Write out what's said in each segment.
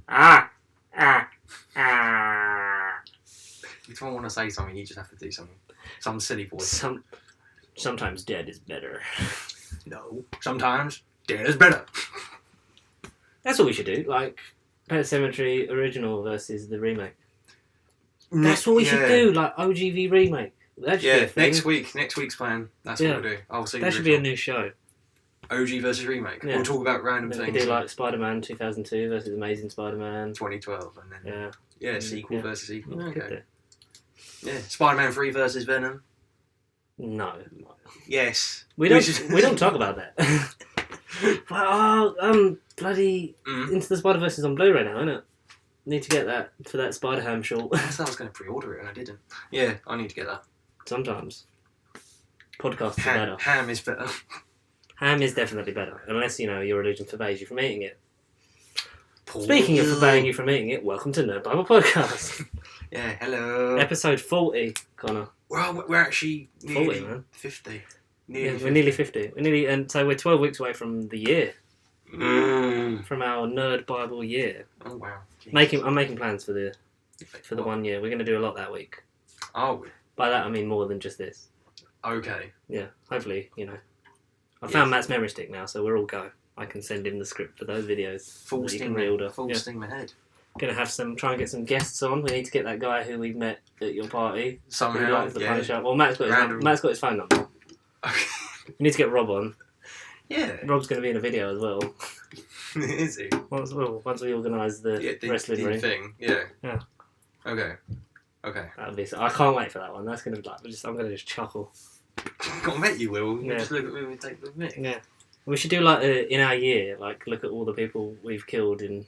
Ah. If I want to say something, you just have to do some silly voice. Sometimes dead is better. No, sometimes dead is better. That's what we should do. Like Pet Semetery original versus the remake. That's what we should do. Like OGV remake. That should be a thing. Next week's plan. That's what we'll do. I'll see. That should be a new show. OG versus remake. Yeah. We'll talk about random things. We could do like Spider-Man 2002 versus Amazing Spider-Man 2012, and then sequel versus sequel. Okay. Yeah, Spider-Man 3 versus Venom. No. Yes. We don't talk about that. Bloody Into the Spider-Verse is on Blu-ray now, isn't it? Need to get that for that Spider-Ham short. I said I was going to pre-order it and I didn't. Yeah, I need to get that. Sometimes. Podcasts are better. Ham is better. Ham is definitely better, unless, your religion forbids you from eating it. Speaking of forbidding you from eating it, welcome to Nerd Bible Podcast. Yeah, hello. Episode 40, Connor. Well, we're actually nearly 40, man. 50. We're nearly 50. And so we're 12 weeks away from the year. From our Nerd Bible year. Oh, wow. I'm making plans for the 1 year. We're going to do a lot that week. Oh. By that I mean more than just this. Okay. Yeah, hopefully, I found Matt's memory stick now, so we're all go. I can send him the script for those videos. Full steam ahead. Gonna have try and get some guests on. We need to get that guy who we met at your party. Somehow, the Punisher. Well, Matt's got his phone number. Okay. We need to get Rob on. Yeah. Rob's gonna be in a video as well. Is he? Once we organise the wrestling ring thing. Yeah. Yeah. Okay. That'll be. I can't wait for that one. That's gonna be I'm gonna just chuckle. I bet you will. Yeah. Just look at me and take the mic. Yeah. We should do in our year, look at all the people we've killed in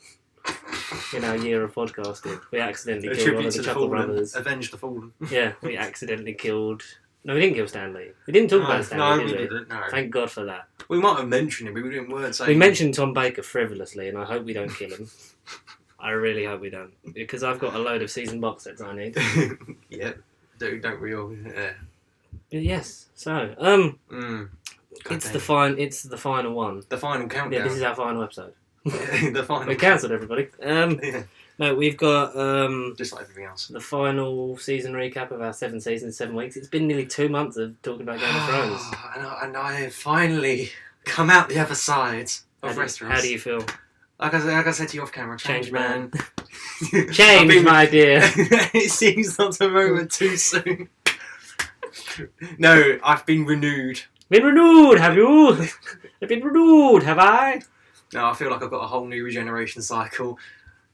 our year of podcasting. We accidentally killed one of the Chuckle Brothers. Avenge the Fallen. Yeah, we accidentally killed... No, we didn't kill Stanley. We didn't talk about Stanley, did we? Didn't, no. Thank God for that. We might have mentioned him, but we weren't saying... We mentioned Tom Baker frivolously, and I hope we don't kill him. I really hope we don't. Because I've got a load of season box sets I need. Yeah, don't we all? Yeah. Yes, so... It's the final one. The final countdown. Yeah, this is our final episode. The final. We cancelled everybody. Yeah. No, we've got just like everything else. The final season recap of our 7 seasons, 7 weeks. It's been nearly 2 months of talking about Game of Thrones. And I have finally come out the other side of Westeros. How do you feel? Like I said to you off camera, change man. Change, my dear. It seems not a moment too soon. No, I've been renewed. Been renewed, have you? I've been renewed, have I? No, I feel like I've got a whole new regeneration cycle.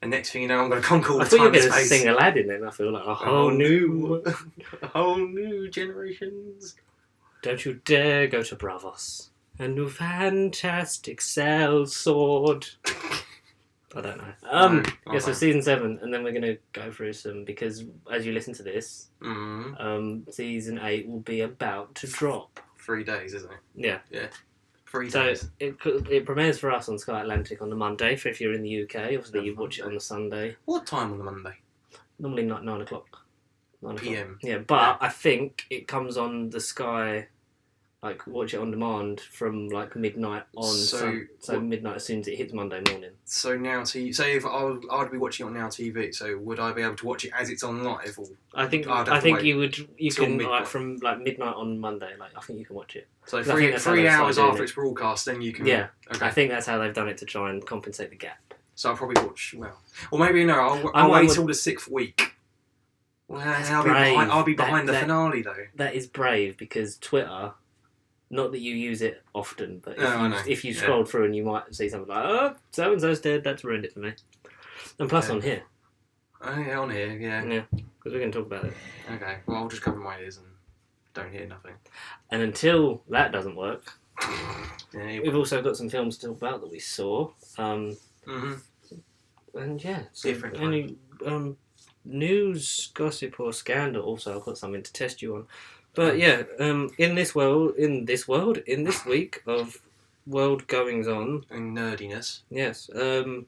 And next thing you know, I'm going to conquer all the time and space. I thought you were going to sing Aladdin then. I feel like a whole new generations. Don't you dare go to Bravos. A new fantastic cell sword. I don't know. So season 7, and then we're going to go through some, because as you listen to this, season 8 will be about to drop. 3 days, isn't it? Yeah. Yeah. 3 days. So it premieres for us on Sky Atlantic on the Monday, for if you're in the UK. Obviously, you watch it on the Sunday. What time on the Monday? Normally 9 o'clock. 9 PM. Yeah, but I think it comes on the Sky, watch it on demand from midnight on. So midnight as soon as it hits Monday morning. So Now TV. Say if I'd be watching it on Now TV. So would I be able to watch it as it's on live? Or I think you would. You can from midnight on Monday. I think you can watch it. So 3 hours after it's broadcast, then you can. Yeah. Okay. I think that's how they've done it to try and compensate the gap. So I'll probably watch. Or maybe no. I'll wait till the 6th week. Well, I'll be behind the finale though. That is brave, because Twitter. Not that you use it often, but if you scroll through and you might see something like, oh, so-and-so's dead, that's ruined it for me. And plus on here. Oh, yeah, on here, yeah. Yeah, because we're going to talk about it. Okay, well, I'll just cover my ears and don't hear nothing. And until that doesn't work, we've also got some films to talk about that we saw. And yeah, different any news, gossip or scandal, also I've got something to test you on. But yeah, in this week of world goings on and nerdiness. Yes. What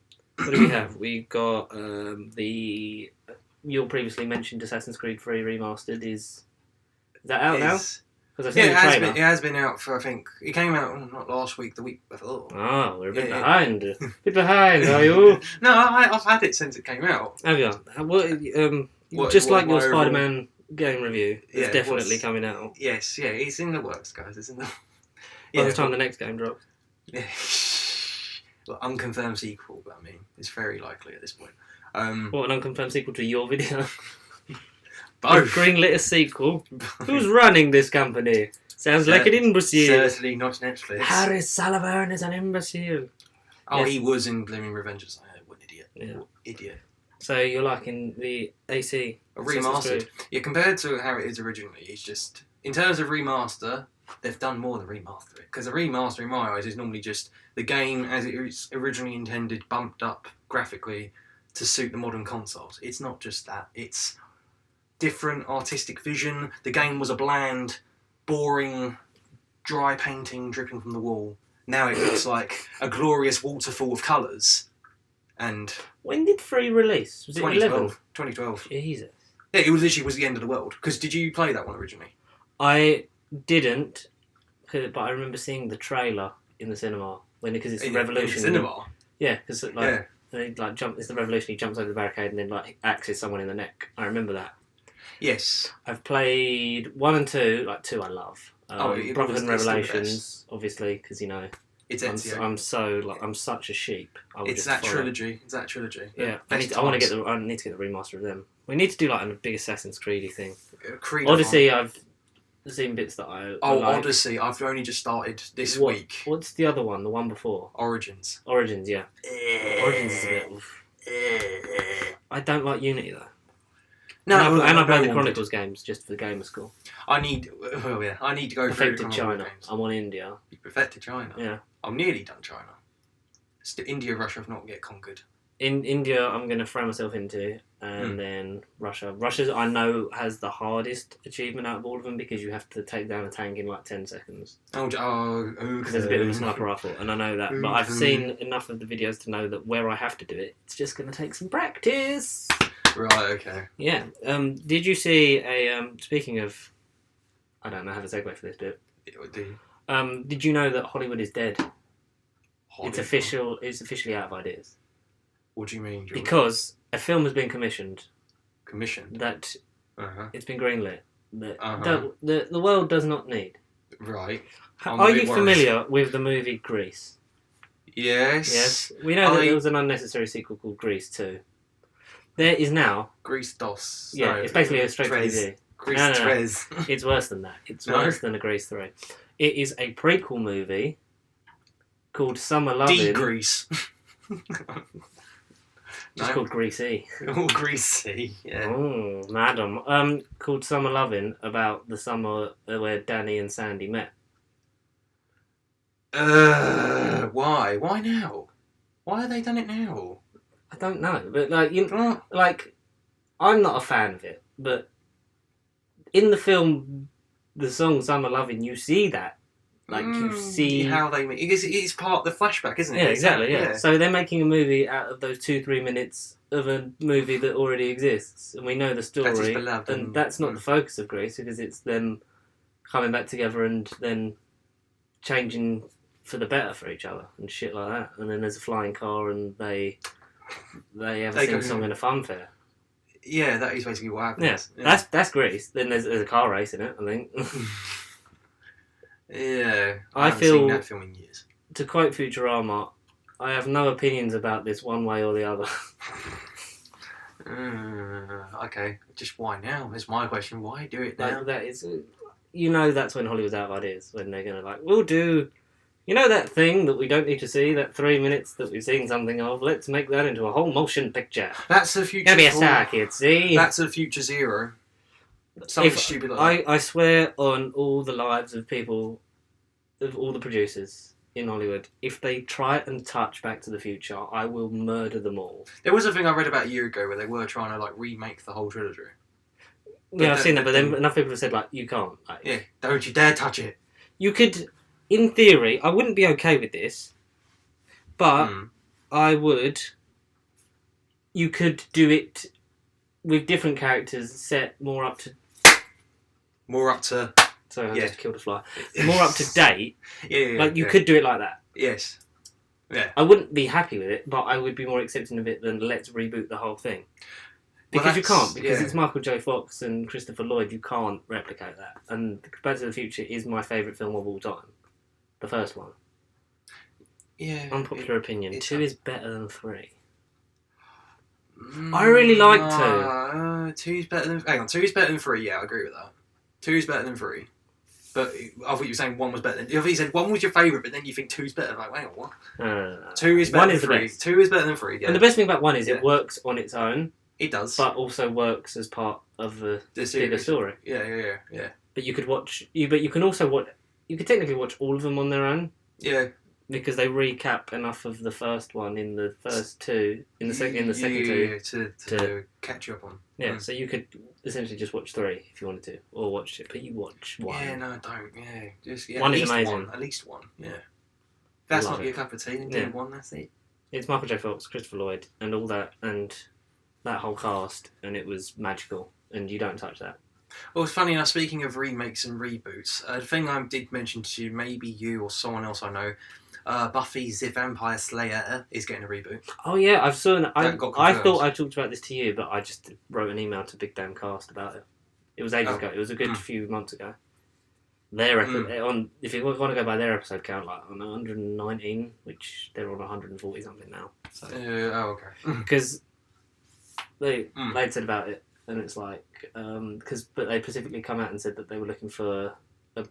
do we have? We got your previously mentioned Assassin's Creed 3 Remastered. Is that out now? Because I've seen the trailer. It has been out for, I think, it came out not last week, the week before. Oh, we're a bit behind. A bit behind, are you? No, I've had it since it came out. Have you? Just like your Spider-Man game review, it's definitely coming out. Yes, yeah, it's in the works, guys. It's in the... By the time the next game drops. Yeah. Well, unconfirmed sequel, but I mean, it's very likely at this point. What, an unconfirmed sequel to your video? Both. Greenlit a sequel? Who's running this company? Sounds like an imbecile. Certainly not Netflix. Harry Sullivan is an imbecile. Oh, yes. He was in Blooming Revengers. What an idiot. Yeah. Idiot. So you're liking the AC? A remastered. Yeah, compared to how it is originally, it's just... In terms of remaster, they've done more than remaster it. Because a remaster, in my eyes, is normally just the game as it was originally intended, bumped up graphically to suit the modern consoles. It's not just that. It's different artistic vision. The game was a bland, boring, dry painting dripping from the wall. Now it looks like a glorious waterfall of colours. And when did 3 release? Was it 2012? 2012. Jesus. Yeah, it was literally the end of the world. Because did you play that one originally? I didn't, but I remember seeing the trailer in the cinema because it's the Revolution. In the cinema. Yeah, because it's the Revolution. He jumps over the barricade and then axes someone in the neck. I remember that. Yes. I've played 1 and 2. 2 I love. Brotherhood and Revelations, obviously, because I'm such a sheep. It's that trilogy. Yeah, I need to get the remaster of them. We need to do a big Assassin's Creed thing. Creed Odyssey, I've seen bits that I like. Odyssey, I've only just started this week. What's the other one? The one before? Origins, yeah. Origins is a bit... I don't like Unity, though. No, and I play the Chronicles games just for the gamer school. I need to go Perfected through China. games. I'm on India. You perfected China? Yeah. I'm nearly done China. India, Russia have not yet conquered. In India, I'm going to throw myself into, and then Russia. Russia, I know, has the hardest achievement out of all of them because you have to take down a tank in 10 seconds. Okay. Because there's a bit of a sniper rifle, and I know that. But I've seen enough of the videos to know that where I have to do it, it's just going to take some practice. Right, okay. Yeah. Did you see speaking of... I don't know how to segue for this bit. It would do. Did you know that Hollywood is dead? Hollywood? It's officially out of ideas. What do you mean, Jordan? Because a film has been commissioned. That it's been greenlit. That the world does not need. Right. Are you familiar with the movie Grease? Yes. Yes. We know that there was an unnecessary sequel called Grease 2. There is now... Grease DOS. Yeah, it's basically a straight TV. Grease Trez. It's worse than that. It's worse than a Grease 3. It is a prequel movie called Summer Lovin'. De-Grease. Just called Greasy. Oh, Greasy, yeah. Oh, madam. Called Summer Lovin' about the summer where Danny and Sandy met. Why? Why now? Why have they done it now? I don't know, but I'm not a fan of it, but in the film, the song Summer Lovin', you see that. You see how they make it's part of the flashback, isn't it? Yeah, exactly. Yeah. So they're making a movie out of those 2-3 minutes of a movie that already exists, and we know the story. And that's not the focus of Grease, because it's them coming back together and then changing for the better for each other and shit like that. And then there's a flying car, and they have a sing-song and a funfair. Yeah, that is basically what happens. Yeah. That's Grease. Then there's a car race in it, I think. Yeah, I haven't seen that film in years. To quote Futurama, I have no opinions about this one way or the other. Okay, just why now? That's my question. Why do it now? That is, that's when Hollywood's out of ideas. When they're going to we'll do, that thing that we don't need to see, that 3 minutes that we've seen something of. Let's make that into a whole motion picture. That's the future. Gonna be a star, kids. See, that's a future zero. Something stupid like that. I swear on all the lives of people, of all the producers in Hollywood, if they try and touch Back to the Future, I will murder them all. There was a thing I read about a year ago where they were trying to remake the whole trilogy. Yeah, I've seen that, but then enough people have said you can't. Yeah, don't you dare touch it. You could, in theory, I wouldn't be okay with this, but I would. You could do it with different characters set more up to So I just killed a fly. More up to date. You could do it like that. Yes. Yeah. I wouldn't be happy with it, but I would be more accepting of it than let's reboot the whole thing. Because you can't, because it's Michael J. Fox and Christopher Lloyd, you can't replicate that. And Back to the Future is my favourite film of all time. The first one. Yeah. Unpopular opinion. 2 is better than 3. I really like 2. 2's better than... Hang on, 2's better than 3, yeah, I agree with that. 2's better than 3. But I thought you were saying 1 was better than... I thought you said 1 was your favourite, but then you think 2's better. I'm like, wait, what? No. 2 is better than 3. 2 is better than 3, yeah. And the best thing about 1 is it works on its own. It does. But also works as part of the bigger story. Yeah. But you could watch... But you can also watch... You could technically watch all of them on their own. Yeah. Because they recap enough of the first one in the first 2, in the second 2. To catch you up on. Yeah, so you could essentially just watch 3 if you wanted to, or watch it, but you watch 1. Yeah, no, don't. Yeah, just 1 is amazing. At least 1. Yeah. That's not your cup of tea. Then do 1. That's it. It's Michael J. Fox, Christopher Lloyd, and all that, and that whole cast, and it was magical, and you don't touch that. Well, it's funny enough, speaking of remakes and reboots, the thing I did mention to you, maybe you or someone else I know, Buffy the Vampire Slayer is getting a reboot. Oh yeah, I've seen it. I thought I talked about this to you, but I just wrote an email to Big Damn Cast about it. It was ages ago. It was a good few months ago. If you want to go by their episode count, like on 119, which they're on 140 something now. So. Okay. Because they'd said about it, and it's like but they specifically come out and said that they were looking for a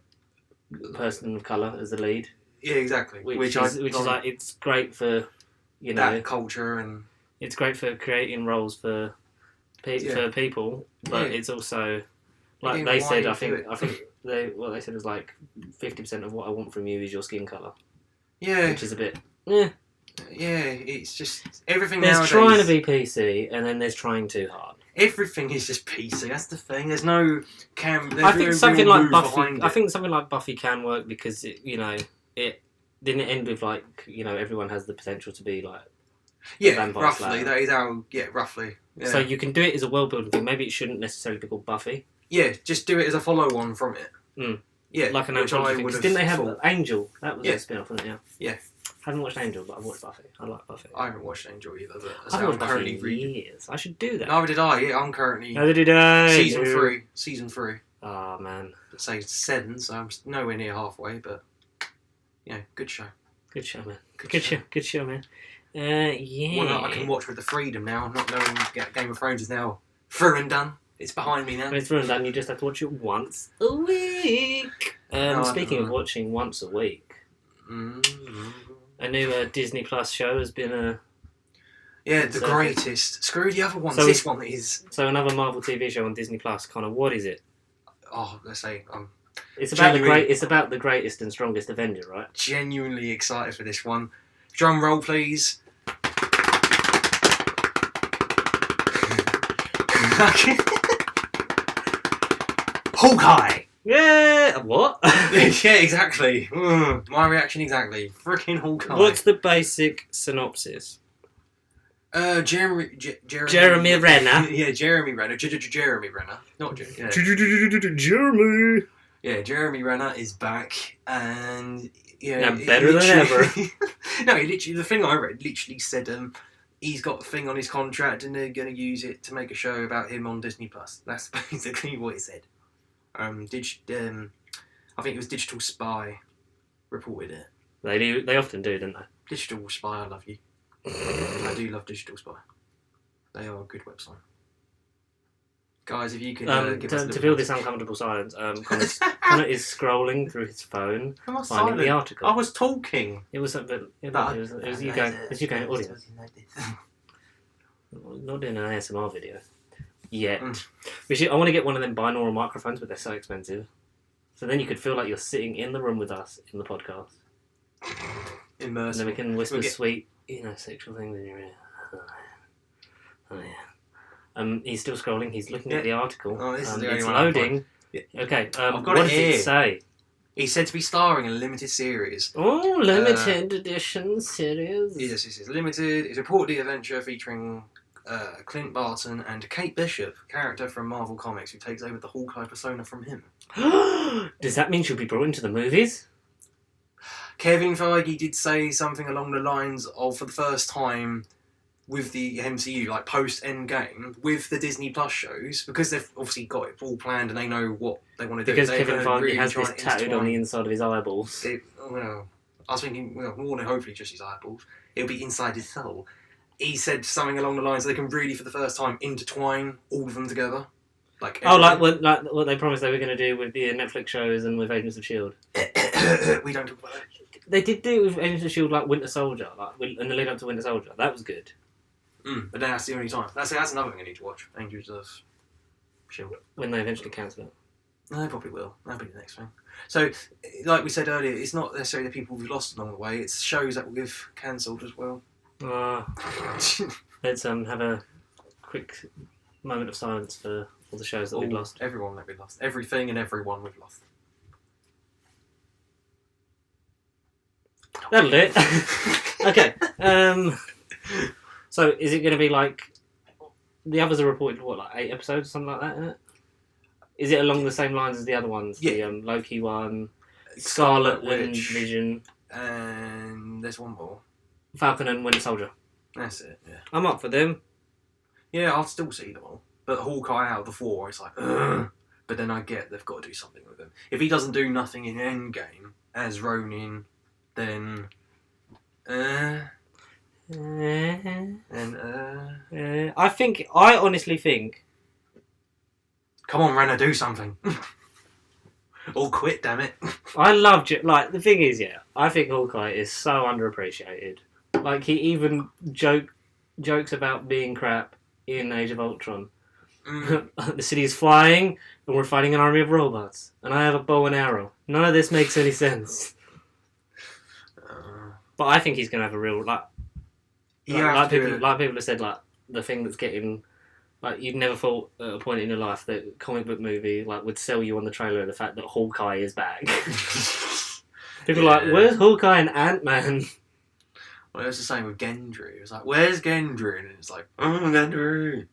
person of colour as the lead. Yeah, exactly. Which is like, it's great for, that culture, and it's great for creating roles for people, but it's also like they said. I think what they said was like 50% of what I want from you is your skin colour. Yeah, which is a bit. Yeah, it's just everything. There's nowadays, trying to be PC, and then there's trying too hard. Everything is just PC. That's the thing. There's no I think something like Buffy. I think something like Buffy can work because it didn't end with like everyone has the potential to be like roughly Slayer. That is how roughly. Yeah. So you can do it as a world building thing. Maybe it shouldn't necessarily be called Buffy. Yeah, just do it as a follow on from it. Yeah, like an anthology thing. Didn't they have Angel? That was a spin off, wasn't it? Yeah. I haven't watched Angel, but I've watched Buffy. I like Buffy. I haven't watched Angel either. But I haven't watched Buffy in years. I should do that. Neither did I. Yeah, I'm currently. Neither did I. Season 3. Oh man. I'd say 7, so I'm nowhere near halfway. But good show. Good show, man. Good show, man. Yeah. One that I can watch with the freedom now, not knowing Game of Thrones is now through and done. It's behind me now. When it's through and done, you just have to watch it once a week. Speaking of watching once a week, a new Disney Plus show has been the greatest. Screw the other ones. So this one is. So another Marvel TV show on Disney Plus. Kind of, what is it? Oh, let's say It's about It's about the greatest and strongest Avenger, right? Genuinely excited for this one. Drum roll, please. Hawkeye! Yeah! What? Yeah, exactly. My reaction exactly. Freaking Hawkeye. What's the basic synopsis? Jeremy Renner. Yeah, Jeremy Renner. Jeremy Renner. Not Jeremy. Jeremy. Yeah, Jeremy Renner is back, and better than ever. No, the thing I read literally said he's got a thing on his contract, and they're going to use it to make a show about him on Disney Plus. That's basically what it said. I think it was Digital Spy reported it. They often do, don't they? Digital Spy, I love you. I do love Digital Spy. They are a good website. Guys, if you could give us to feel this uncomfortable silence, Connor is scrolling through his phone, finding the article. I was talking. It was something. It was you going. It was you going audio. Not doing an ASMR video yet. I want to get one of them binaural microphones, but they're so expensive. So then you could feel like you're sitting in the room with us in the podcast. Immersive. And then we can whisper sweet, sexual things in your ear. Oh yeah. He's still scrolling. He's looking at the article. Oh, this is the only it's one loading. Okay. What does it say? He's said to be starring in a limited series. Oh, limited edition series. Yes, limited. It's reportedly an adventure featuring Clint Barton and Kate Bishop, character from Marvel Comics, who takes over the Hawkeye persona from him. Does that mean she'll be brought into the movies? Kevin Feige did say something along the lines of, for the first time with the MCU, like post-Endgame, with the Disney Plus shows, because they've obviously got it all planned and they know what they want to do. Because Kevin Feige has this tattooed on the inside of his eyeballs. I was thinking, more than hopefully just his eyeballs. It'll be inside his soul. He said something along the lines they can really, for the first time, intertwine all of them together. Like what they promised they were going to do with the Netflix shows and with Agents of S.H.I.E.L.D. We don't talk about that. They did do it with Agents of S.H.I.E.L.D. like Winter Soldier, in the lead up to Winter Soldier. That was good. But then that's the only time. That's another thing I need to watch. Agents of S.H.I.E.L.D. When they eventually cancel it. No, they probably will. That'll be the next thing. So, like we said earlier, it's not necessarily the people we've lost along the way. It's shows that we've cancelled as well. Let's have a quick moment of silence for all the shows that we've lost. Everyone that we've lost. Everything and everyone we've lost. That'll do it. Okay. So, is it going to be like... The others are reported, like 8 episodes or something like that, isn't it? Is it along the same lines as the other ones? Yeah. The Loki one, Scarlet Witch, and Vision. And there's one more. Falcon and Winter Soldier. That's it, yeah. I'm up for them. Yeah, I'll still see them all. But Hawkeye out of the 4, it's like, ugh. But then I get they've got to do something with him. If he doesn't do nothing in Endgame as Ronin, then... I honestly think... Come on, Renner, do something. Or quit, damn it. I loved it. Like, the thing is, I think Hawkeye is so underappreciated. Like, he even jokes about being crap in Age of Ultron. The city is flying, and we're fighting an army of robots. And I have a bow and arrow. None of this makes any sense. But I think he's going to have a real... people have said, like, the thing that's getting... Like, you'd never thought at a point in your life that a comic book movie would sell you on the trailer the fact that Hawkeye is back. People are like, where's Hawkeye and Ant-Man? Well, it was the same with Gendry. It was like, where's Gendry? And it's like, oh, Gendry. And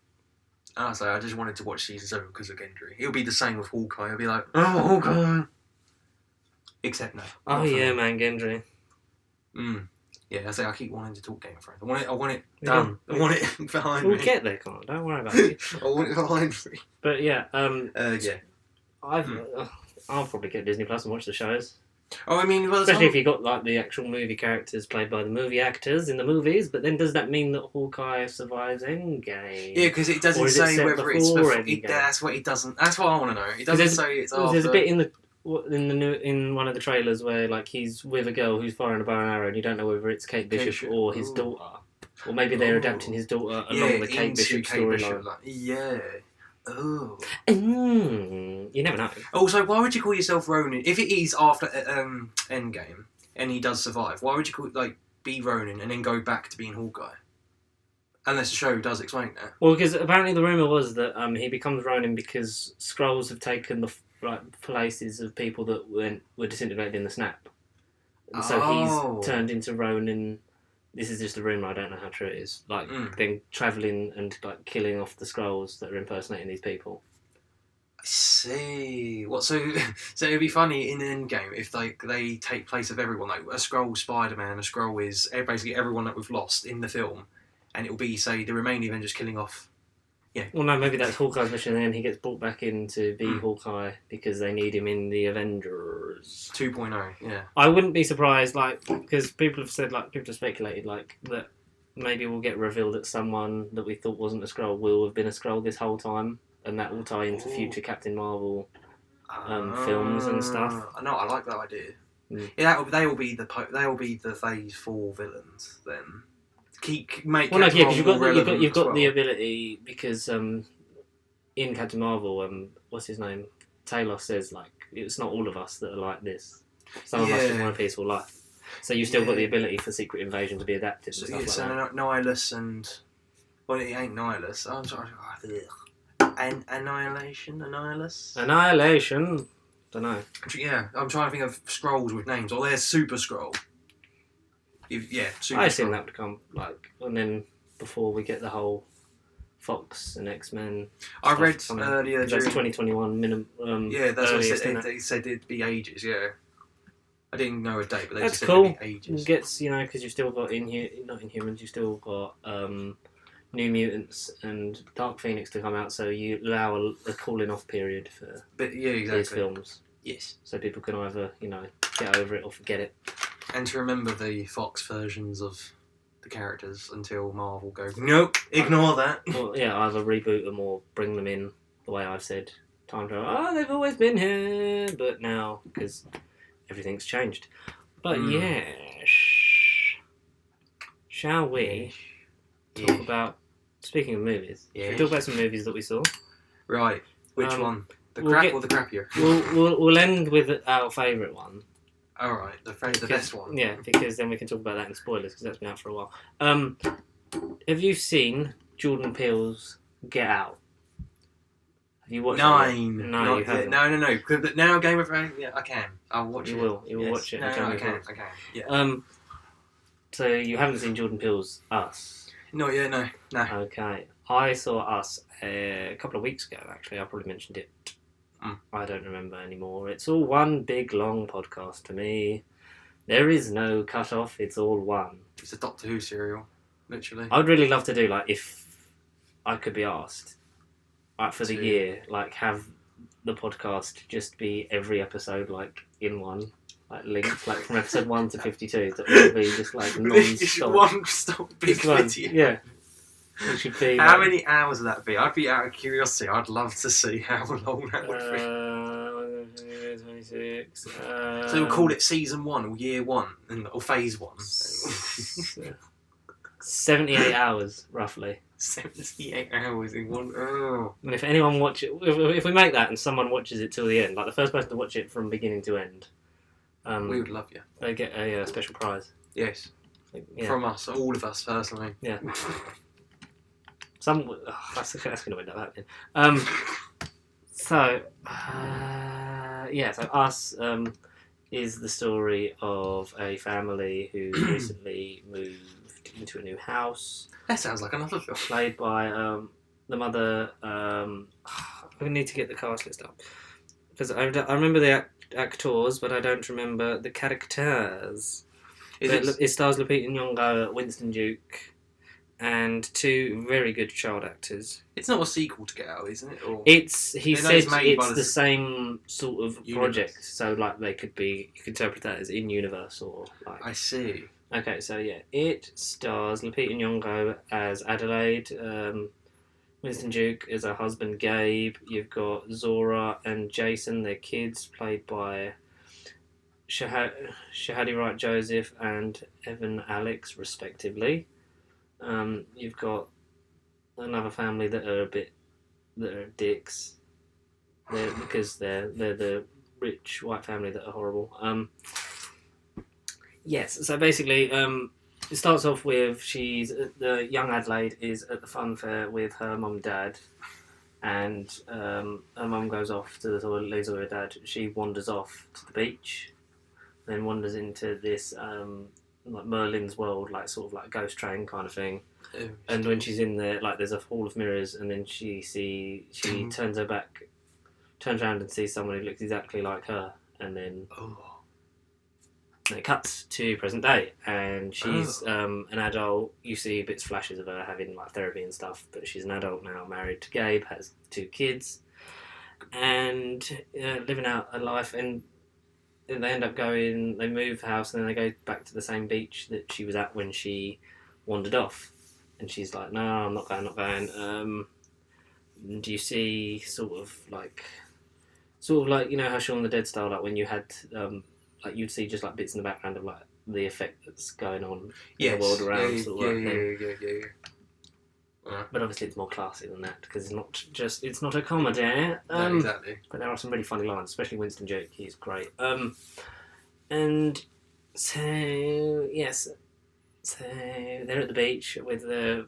I was like, I just wanted to watch season 7 because of Gendry. It'll be the same with Hawkeye. It'll be like, oh, Hawkeye. Except no. Oh, yeah, man, Gendry. Yeah, I keep wanting to talk Game of Thrones. I want it done. I want it behind me. We'll get there, Connor. Don't worry about it. I want it behind me. But yeah, yeah. I'll probably get Disney Plus and watch the shows. Oh, I mean, especially if you got like the actual movie characters played by the movie actors in the movies. But then does that mean that Hawkeye survives Endgame? Yeah, because it doesn't say whether it's before. That's what it doesn't. That's what I want to know. It doesn't say it's after. There's a bit in one of the trailers where like he's with a girl who's firing a bow and arrow, and you don't know whether it's Kate Bishop or his daughter, or maybe they're adapting his daughter along the Kate Bishop storyline. Yeah. Oh. You never know. Also, why would you call yourself Ronin if it is after Endgame and he does survive? Why would you be Ronin and then go back to being Hawkeye? Unless the show does explain that. Well, because apparently the rumor was that he becomes Ronin because Skrulls have taken the places of people that were disintegrated in the snap. And so he's turned into Ronin. This is just a rumour, I don't know how true it is. Then travelling and killing off the Skrulls that are impersonating these people. I see. So it'd be funny in Endgame if they take place of everyone, like a Skrull Spider-Man, a Skrull is basically everyone that we've lost in the film, and it'll be, say, the remaining Avengers killing off. Yeah. Well, no, maybe that's Hawkeye's mission, and then he gets brought back in to be Hawkeye because they need him in the Avengers 2.0. Yeah. I wouldn't be surprised, because people have said, people have speculated, that maybe we'll get revealed that someone that we thought wasn't a Skrull will have been a Skrull this whole time, and that will tie into future Captain Marvel films and stuff. I know, I like that idea. Yeah, they will be the Phase 4 villains then. Because you've got the ability, because in Captain Marvel, what's his name? Talos says it's not all of us that are like this. Some of us just want a peaceful life. So you've still got the ability for Secret Invasion to be adapted and stuff like that. Nihilus and it ain't Nihilus. I'm sorry. Annihilation. Don't know. Yeah, I'm trying to think of Skrulls with names. Or there's Super Skrull. Super I assume that would come and then before we get the whole Fox and X-Men. I read earlier. That's 2021 minimum. Yeah, that's what earliest, they said it'd be ages. Yeah, I didn't know a date, but they that's just said cool. it'd be ages. Gets because you've still got not Inhumans. You've still got New Mutants and Dark Phoenix to come out, so you allow a cooling off period for these films. Yes. So people can either get over it or forget it. And to remember the Fox versions of the characters until Marvel go, nope, ignore that. Well, yeah, either reboot them or bring them in the way I've said. Time travel. Oh, they've always been here, but now because everything's changed. But shall we talk about? Speaking of movies, should we talk about some movies that we saw? Right. Which one? The crap or the crappier? We'll end with our favourite one. All right, the best one. Yeah, because then we can talk about that in spoilers because that's been out for a while. Have you seen Jordan Peele's Get Out? Have you watched it? No, you haven't. No. But now Game of Thrones, yeah, I can. I'll watch it. You will watch it. No, I can. Yeah. So you haven't seen Jordan Peele's Us? Not yet, no. Okay. I saw Us a couple of weeks ago, actually. I probably mentioned it. I don't remember anymore. It's all one big long podcast to me. There is no cut off. It's all one. It's a Doctor Who serial, literally. I'd really love to do if I could be asked, for the year, have the podcast just be every episode in one, linked from episode 1 to 52. That would be just non-stop. One stop big video. Yeah. It should be. How many hours would that be? I'd be out of curiosity. I'd love to see how long that would be. 26. So we'll call it season 1 or year 1 or phase 1. 78 hours, roughly. 78 hours in one. Oh. And if anyone if we make that and someone watches it till the end, the first person to watch it from beginning to end, we would love you. They get a special prize. Yes. From us, all of us personally. Yeah. That's going to end up happening. So Us is the story of a family who recently moved into a new house. That sounds like another film. Played by the mother. We need to get the cast list up because I remember the actors, but I don't remember the characters. It stars Lupita Nyong'o, Winston Duke, and 2 very good child actors. It's not a sequel to Get Out, isn't it? He said it's the same sort of project, so they could be. You could interpret that as in universe or I see. Okay, so it stars Lupita Nyong'o as Adelaide, Winston Duke as her husband Gabe. You've got Zora and Jason, their kids, played by Shahadi Wright Joseph and Evan Alex, respectively. You've got another family that are dicks. Because they're the rich white family that are horrible. Yes, so basically, it starts off with the young Adelaide is at the fun fair with her mum and dad, and her mum goes off to the toilet, leaves her with her dad. She wanders off to the beach, then wanders into this Merlin's world, sort of ghost train kind of thing. Oh. And when she's in there, there's a hall of mirrors, and then she turns around and sees someone who looks exactly like her, and then. Oh. And it cuts to present day, and she's an adult. You see flashes of her having therapy and stuff, but she's an adult now, married to Gabe, has 2 kids, and living out a life. And they end up they move house, and then they go back to the same beach that she was at when she wandered off. And she's like, "No, I'm not going. Do you see sort of like how Shaun the Dead style, when you had you'd see just bits in the background of the effect that's going on in the world around. Yeah. But obviously it's more classy than that because it's not a comedy. No, exactly. But there are some really funny lines, especially Winston Duke. He's great. And so yes, so they're at the beach with the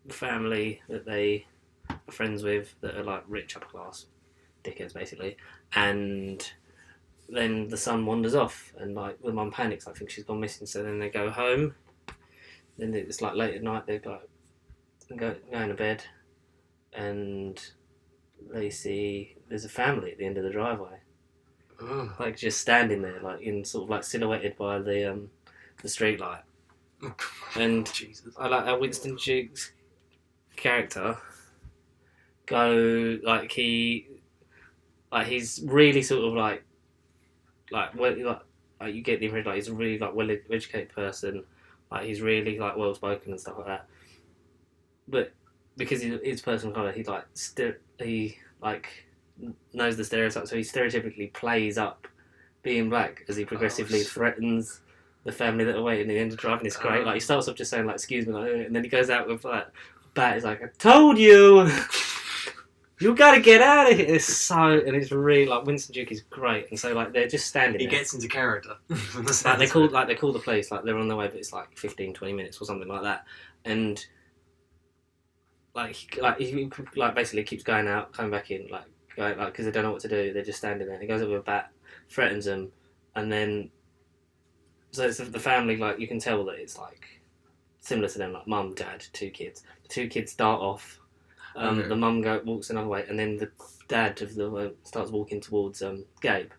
family that they are friends with that are rich upper class dickheads basically, and then the son wanders off, and the mum panics. I think she's gone missing. So then they go home. Then it's late at night. They go to bed, and they see there's a family at the end of the driveway, like just standing there, like in sort of like silhouetted by the street light. And Jesus. I like how Winston Duke's character go like he's really sort of like you get the impression like he's a really like well educated person, like he's really like well spoken and stuff like that. But because his personal colour, he knows the stereotypes, so he stereotypically plays up being black as he progressively threatens the family that are waiting at the end of driving. It's great. Like he starts off just saying like "excuse me," like, and then he goes out with like a bat. He's like, "I told you, you got to get out of here." And it's really like Winston Duke is great, and so like they're just standing. He there. gets into character. Like they call the police. Like they're on their way, but it's like 15-20 minutes or something like that, and he basically keeps going out, coming back in, because they don't know what to do. They're just standing there. He goes up with a bat, threatens them, and then so it's the family. Like you can tell that it's like similar to them, like mum, dad, 2 kids. The 2 kids start off. The mum walks another way, and then the dad of the starts walking towards Gabe.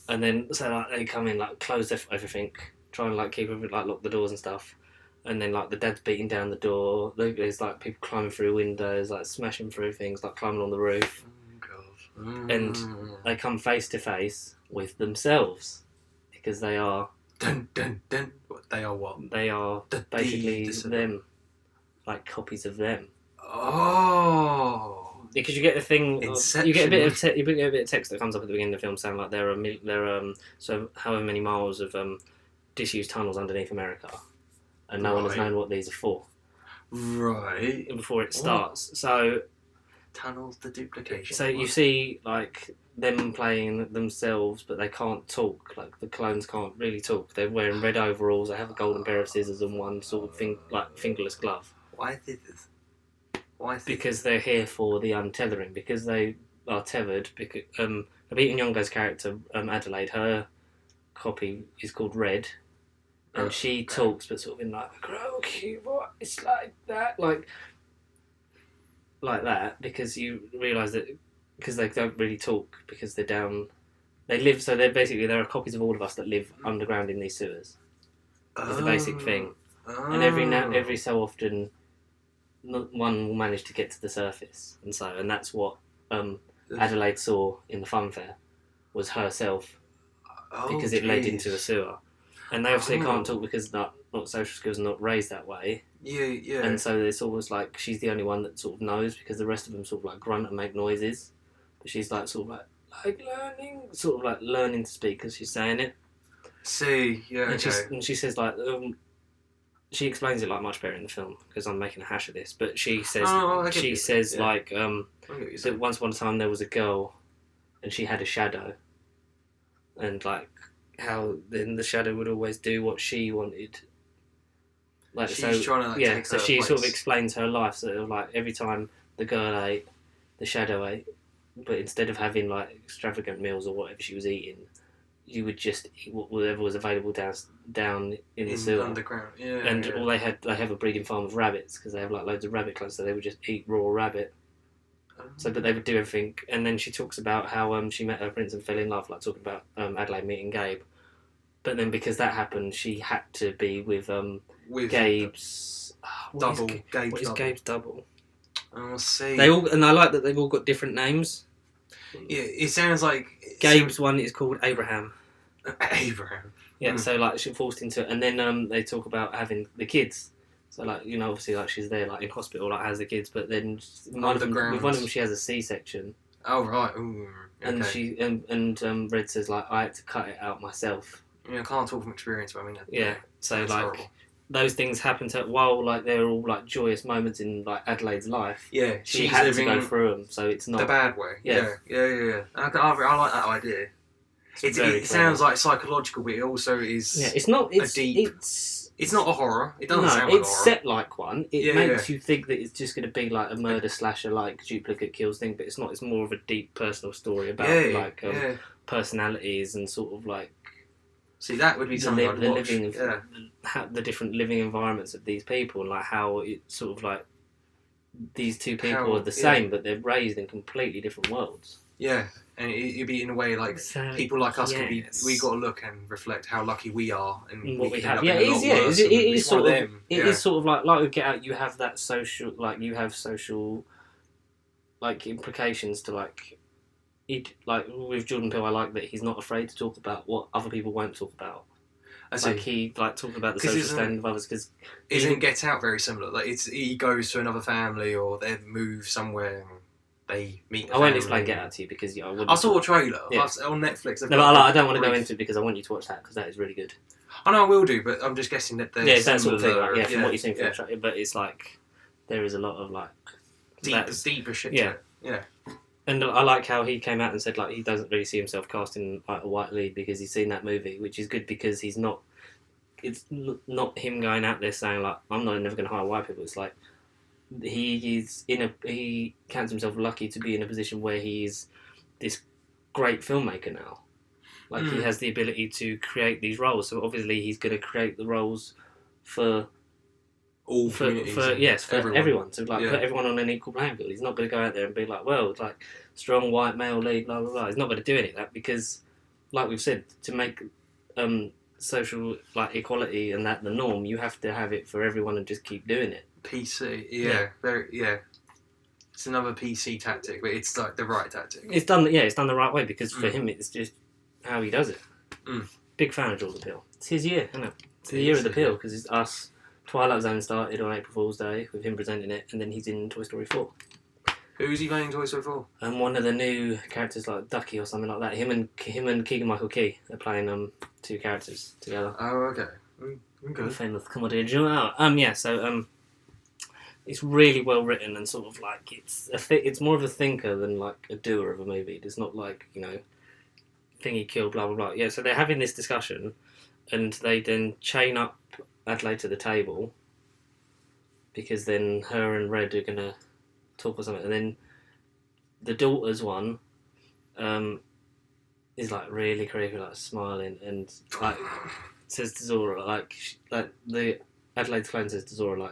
And then so like they come in, like close everything, try and like keep everything, like lock the doors and stuff. And then like the dad's beating down the door. There's like people climbing through windows, like smashing through things, like climbing on the roof. Oh, God. And they come face to face with themselves because they are. Dun dun dun. They are what? They are basically them, like copies of them. Oh. Because you get the thing, Inception. you get a bit of text that comes up at the beginning of the film saying like there are so however many miles of disused tunnels underneath America. And no one has known what these are for. Right. Before it starts. So tunnels, the duplication. So you see like them playing themselves, but they can't talk. Like the clones can't really talk. They're wearing red overalls. They have a golden pair of scissors and one sort of fingerless glove. Why scissors? Because they're here for the untethering. Because they are tethered. Because Abita Nyong'o's character Adelaide, her copy is called Red. And she talks, but sort of in like a croaky voice, like that, like that, because you realise that because they don't really talk because they're down, they live. So there are copies of all of us that live underground in these sewers. It's the basic thing, and every so often, one will manage to get to the surface, and that's what Adelaide saw in the funfair was herself, because it led into a sewer. And they obviously can't talk because not social skills are not raised that way. Yeah. And so it's always like she's the only one that sort of knows because the rest of them sort of like grunt and make noises. But she's like sort of like learning to speak because she's saying it. See, yeah. And she says like she explains it like much better in the film because I'm making a hash of this. But she says that once upon a time there was a girl, and she had a shadow, and like. How then the shadow would always do what she wanted. Like she's trying to take so her she place. sort of explains her life. So like every time the girl ate, the shadow ate, but instead of having like extravagant meals or whatever she was eating, you would just eat whatever was available down in the sewer underground. Yeah. And all they have a breeding farm of rabbits because they have like loads of rabbit clones, so they would just eat raw rabbit. So, but they would do everything, and then she talks about how she met her prince and fell in love, like talking about Adelaide meeting Gabe. But then because that happened, she had to be with Gabe's double. What is Gabe's double? I'll see. I like that they've all got different names. Yeah, it sounds like Gabe's one is called Abraham. Abraham. Yeah, so like she forced into it, and then they talk about having the kids. So like obviously like she's there like in hospital like has the kids, but then with one of them she has a C-section. Oh right. Ooh, okay. And she and Red says like I had to cut it out myself. Yeah, I can't talk from experience, but I mean. Yeah. So like horrible. Those things happen to while like they're all like joyous moments in like Adelaide's life. Yeah, she had to go through them, so it's not the bad way. Yeah. I like that idea. It sounds like psychological, but it also is. Yeah, it's not. It's not a horror. It doesn't sound like a horror. It's set like one. It makes you think that it's just going to be like a murder slasher, like duplicate kills thing, but it's not. It's more of a deep personal story about personalities and sort of like. See, that would be something I'd watch. The different living environments of these people and like how it sort of like these two people are the same, but they're raised in completely different worlds. Yeah, and it'd be in a way like So, people like us can be. We got to look and reflect how lucky we are and what we can have. end Yeah, up it in a is. lot Yeah, worse it than is it's one sort of. them. It is sort of like with Get Out. You have that social, you have social, implications to with Jordan Peele. I like that he's not afraid to talk about what other people won't talk about. He talking about the social standing of others because isn't Get Out very similar? Like he goes to another family or they move somewhere and they meet. I won't explain Get Out to you because I saw a trailer on Netflix. No, but I don't want to go into it because I want you to watch that because that is really good. I know I will do, but I'm just guessing that there's it's that sort of thing. From what you've seen from the trailer, but it's there is a lot of deeper shit. Yeah, to it. Yeah. And I like how he came out and said he doesn't really see himself casting a white lead because he's seen that movie, which is good because he's not. It's not him going out there saying I'm never going to hire white people. It's he counts himself lucky to be in a position where he's this great filmmaker now. He has the ability to create these roles. So obviously he's going to create the roles for all for everyone to put everyone on an equal playing field. He's not going to go out there and be strong white male lead, blah blah blah. He's not going to do any of that because, like we've said, to make social equality and that the norm, you have to have it for everyone and just keep doing it. PC, it's another PC tactic, but it's the right tactic. It's done the right way because for him it's just how he does it. Big fan of Jordan Peele. It's his year, isn't it? It's the year of the Peele because it's us. Twilight Zone started on April Fool's Day with him presenting it, and then he's in Toy Story 4. Who's he playing Toy Story 4? And one of the new characters, like Ducky or something like that. Him and Keegan-Michael Key are playing two characters together. Oh, okay. Good. Famous comedy drama. It's really well written and sort of it's more of a thinker than a doer of a movie. It's not thingy kill blah blah blah. Yeah, so they're having this discussion, and they then chain up Adelaide to the table because then her and Red are gonna talk or something, and then the daughter's one is really creepy, smiling and says to Zora the Adelaide's clone says to Zora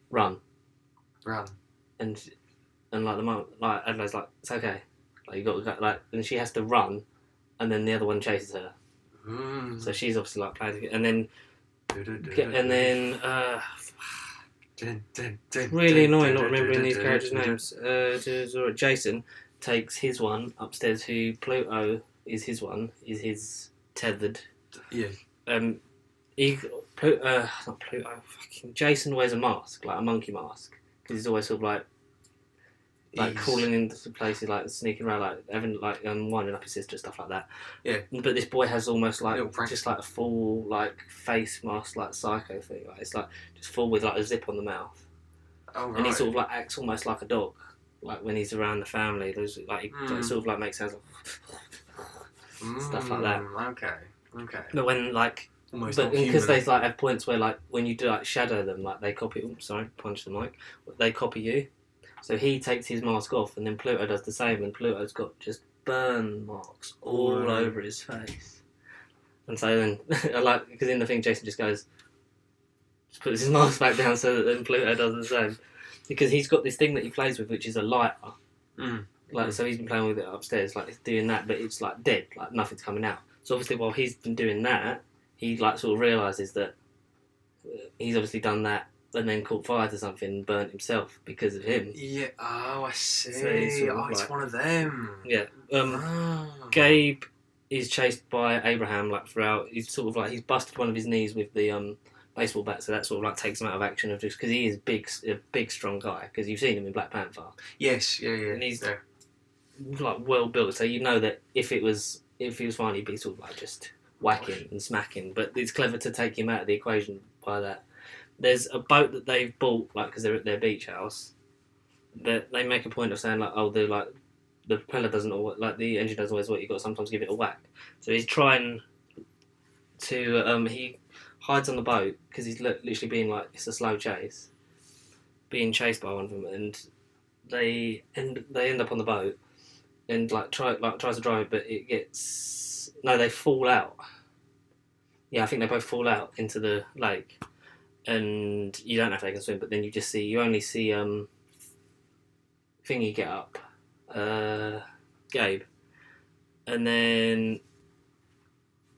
run, and the mum Adelaide's it's okay, you got to go, and she has to run, and then the other one chases her. So she's obviously playing, and then really annoying not remembering these characters' names. Jason takes his one upstairs, who Pluto is his one, is his tethered. Yeah. Not Pluto, Jason wears a mask, a monkey mask, because he's always sort of crawling into places, sneaking around, having winding up his sister, stuff like that. Yeah. But this boy has almost just a full face mask, psycho thing. It's just full with a zip on the mouth. Oh, right. And he sort of acts almost like a dog, when he's around the family. There's he sort of makes sounds stuff like that. Okay. But when because they have points where when you do shadow them, they copy. Oops, sorry, punch the mic. They copy you. So he takes his mask off, and then Pluto does the same, and Pluto's got just burn marks all over his face. And so then, because in the thing, Jason just puts his mask back down so that then Pluto does the same. Because he's got this thing that he plays with, which is a lighter. So he's been playing with it upstairs, doing that, but it's dead, nothing's coming out. So obviously, while he's been doing that, he sort of realises that he's obviously done that and then caught fire to something and burnt himself because of him. Yeah. Oh, I see. So it's one of them. Yeah. Gabe is chased by Abraham throughout. He's sort of he's busted one of his knees with the baseball bat, so that sort of takes him out of action of just because he is a big strong guy, because you've seen him in Black Panther. Yes. Yeah. And he's well built, so you know that if he was fine, he'd be sort of just whacking and smacking. But it's clever to take him out of the equation by that. There's a boat that they've bought, because they're at their beach house, that they make a point of saying, the propeller doesn't always, the engine doesn't always work, you've got to sometimes give it a whack. So he's trying to, he hides on the boat, because he's literally being it's a slow chase, being chased by one of them, and they end up on the boat, and tries to drive it, but it gets, they fall out. Yeah, I think they both fall out into the lake. And you don't know if they can swim, but then you only see Thingy get up, Gabe, and then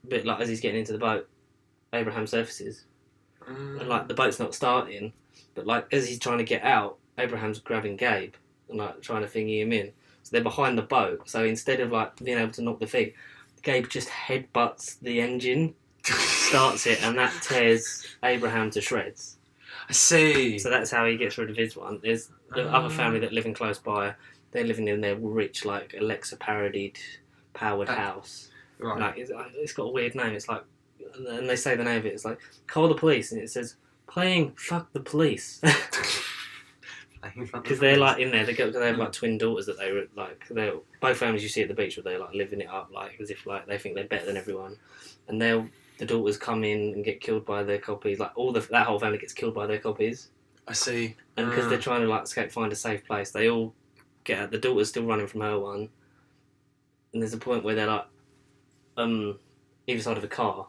a bit like as he's getting into the boat, Abraham surfaces, and like the boat's not starting, but like as he's trying to get out, Abraham's grabbing Gabe and like trying to thingy him in. So they're behind the boat. So instead of like being able to knock the thing, Gabe just headbutts the engine, starts it, and that tears Abraham to shreds. I see. So that's how he gets rid of his one. There's the other family that living close by. They're living in their rich, like Alexa parodied, powered house. Right. Like it's got a weird name. It's like, and they say the name of it. It's like call the police, and it says playing fuck the police. Because they're like in there. They have like twin daughters that they were like. They're both families you see at the beach, where they're like living it up, like as if like they think they're better than everyone, and the daughters come in and get killed by their copies. Like that whole family gets killed by their copies. I see. And because they're trying to like escape, find a safe place, they all get out. The daughter's still running from her one, and there's a point where they're like, either side of a car,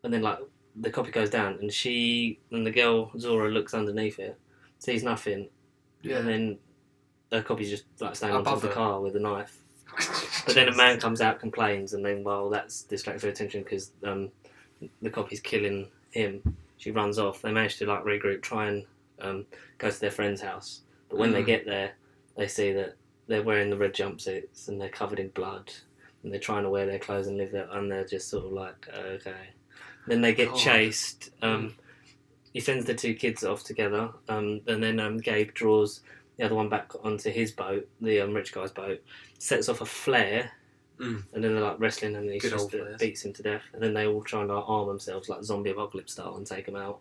and then like the copy goes down, and the girl Zora looks underneath it, sees nothing, and then the copy's just like standing on top of the car with a knife. But then a man comes out, complains, and then that's distracts her attention because the copy's killing him. She runs off. They manage to like regroup, try and go to their friend's house. But when they get there, they see that they're wearing the red jumpsuits and they're covered in blood, and they're trying to wear their clothes and live there, and they're just sort of like, okay. Then they get chased. He sends the two kids off together, and then Gabe draws the other one back onto his boat, the rich guy's boat, sets off a flare, and then they're like wrestling, and he just beats him to death. And then they all try and like arm themselves like zombie apocalypse style and take him out.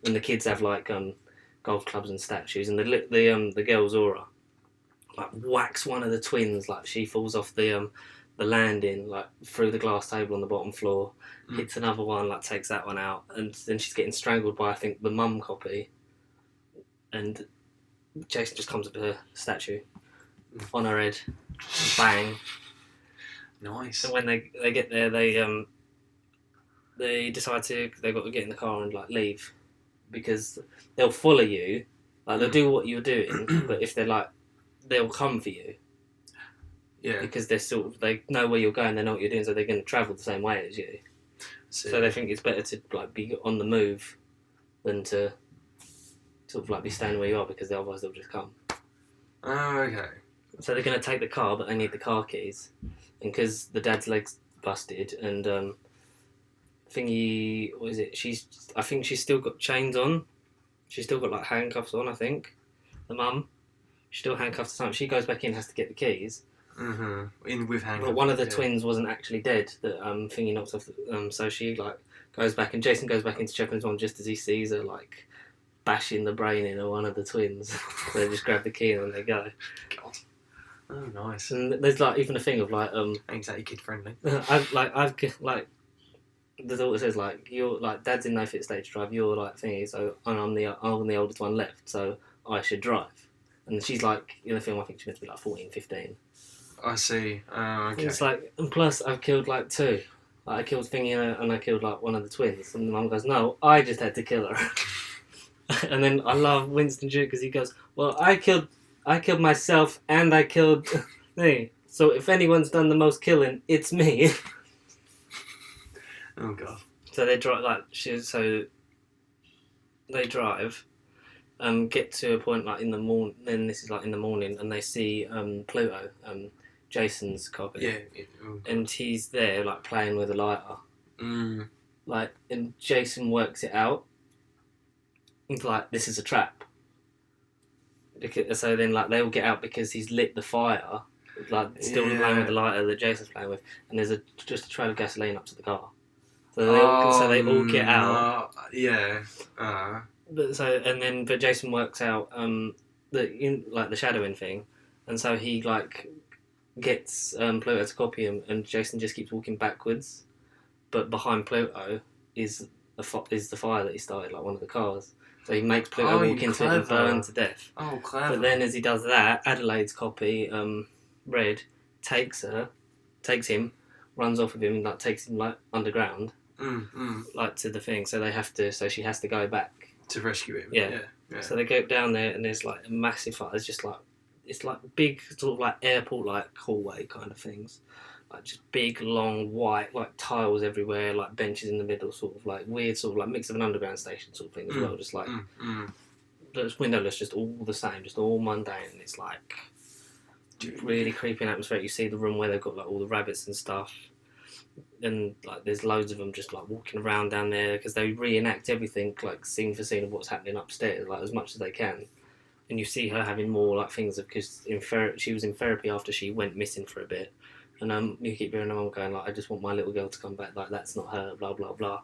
And the kids have like golf clubs and statues, and the girl Zora like whacks one of the twins, like she falls off the landing like through the glass table on the bottom floor, hits another one, like takes that one out, and then she's getting strangled by I think the mum copy, and Jason just comes up with her statue on her head, bang. Nice. And when they get there, they decide they've got to get in the car and like leave, because they'll follow you, like they'll do what you're doing, but if they're like, they'll come for you. Yeah. Because they know where you're going, they know what you're doing, so they're going to travel the same way as you. So they think it's better to like be on the move than to sort of like be staying where you are, because otherwise they'll just come. Oh, okay. So they're going to take the car, but they need the car keys, and because the dad's leg's busted, and thingy, what is it? I think she's still got chains on. She's still got like handcuffs on. I think the mum, she's still handcuffed to something. She goes back in, has to get the keys. In with handcuffs. But one of the twins wasn't actually dead. That thingy knocked off. So she like goes back, and Jason goes back into Chapman's mum just as he sees her like bashing the brain in one of the twins. So they just grab the key and then they go. God. Oh, nice. And there's like even a thing of like ain't exactly kid friendly. I've like the daughter says like, you're like, dad's in no fit state to drive. You're like thingy, so I'm the oldest one left, so I should drive. And she's like, in the film, I think she's meant to be like 14, 15. I see. Okay. It's like, and plus I've killed like two. Like I killed Thingy and I killed like one of the twins. And the mum goes, no, I just had to kill her. And then I love Winston Duke because he goes, well, I killed myself and I killed me. So if anyone's done the most killing, it's me. Oh god. So they drive they drive, get to a point like in the morning. Then this is like in the morning, and they see Pluto, Jason's copy. Yeah. And he's there like playing with a lighter. Like, and Jason works it out. He's like, this is a trap. So then, like, they all get out because he's lit the fire, like, still playing with the lighter that Jason's playing with, and there's just a trail of gasoline up to the car. So they all get out. But Jason works out the shadowing thing, and so he like gets Pluto to copy him, and Jason just keeps walking backwards, but behind Pluto is the fire that he started, like one of the cars. So he makes Pluto walk into it and burn to death. Oh, clever. But then as he does that, Adelaide's copy, Red, takes him, runs off with him, like takes him like underground, like to the thing. So she has to go back to rescue him. Yeah. So they go down there, and there's like a massive fire. There's just like it's like big sort of like airport like hallway kind of things, like just big long white like tiles everywhere, like benches in the middle, sort of like weird sort of like mix of an underground station sort of thing as well, just like it's windowless, just all the same, just all mundane. It's like really creepy and atmospheric. You see the room where they've got like all the rabbits and stuff, and like there's loads of them just like walking around down there because they reenact everything like scene for scene of what's happening upstairs, like as much as they can. And you see her having more like things of, because she was in therapy after she went missing for a bit, and you keep hearing her mum going like, I just want my little girl to come back, like that's not her, blah blah blah.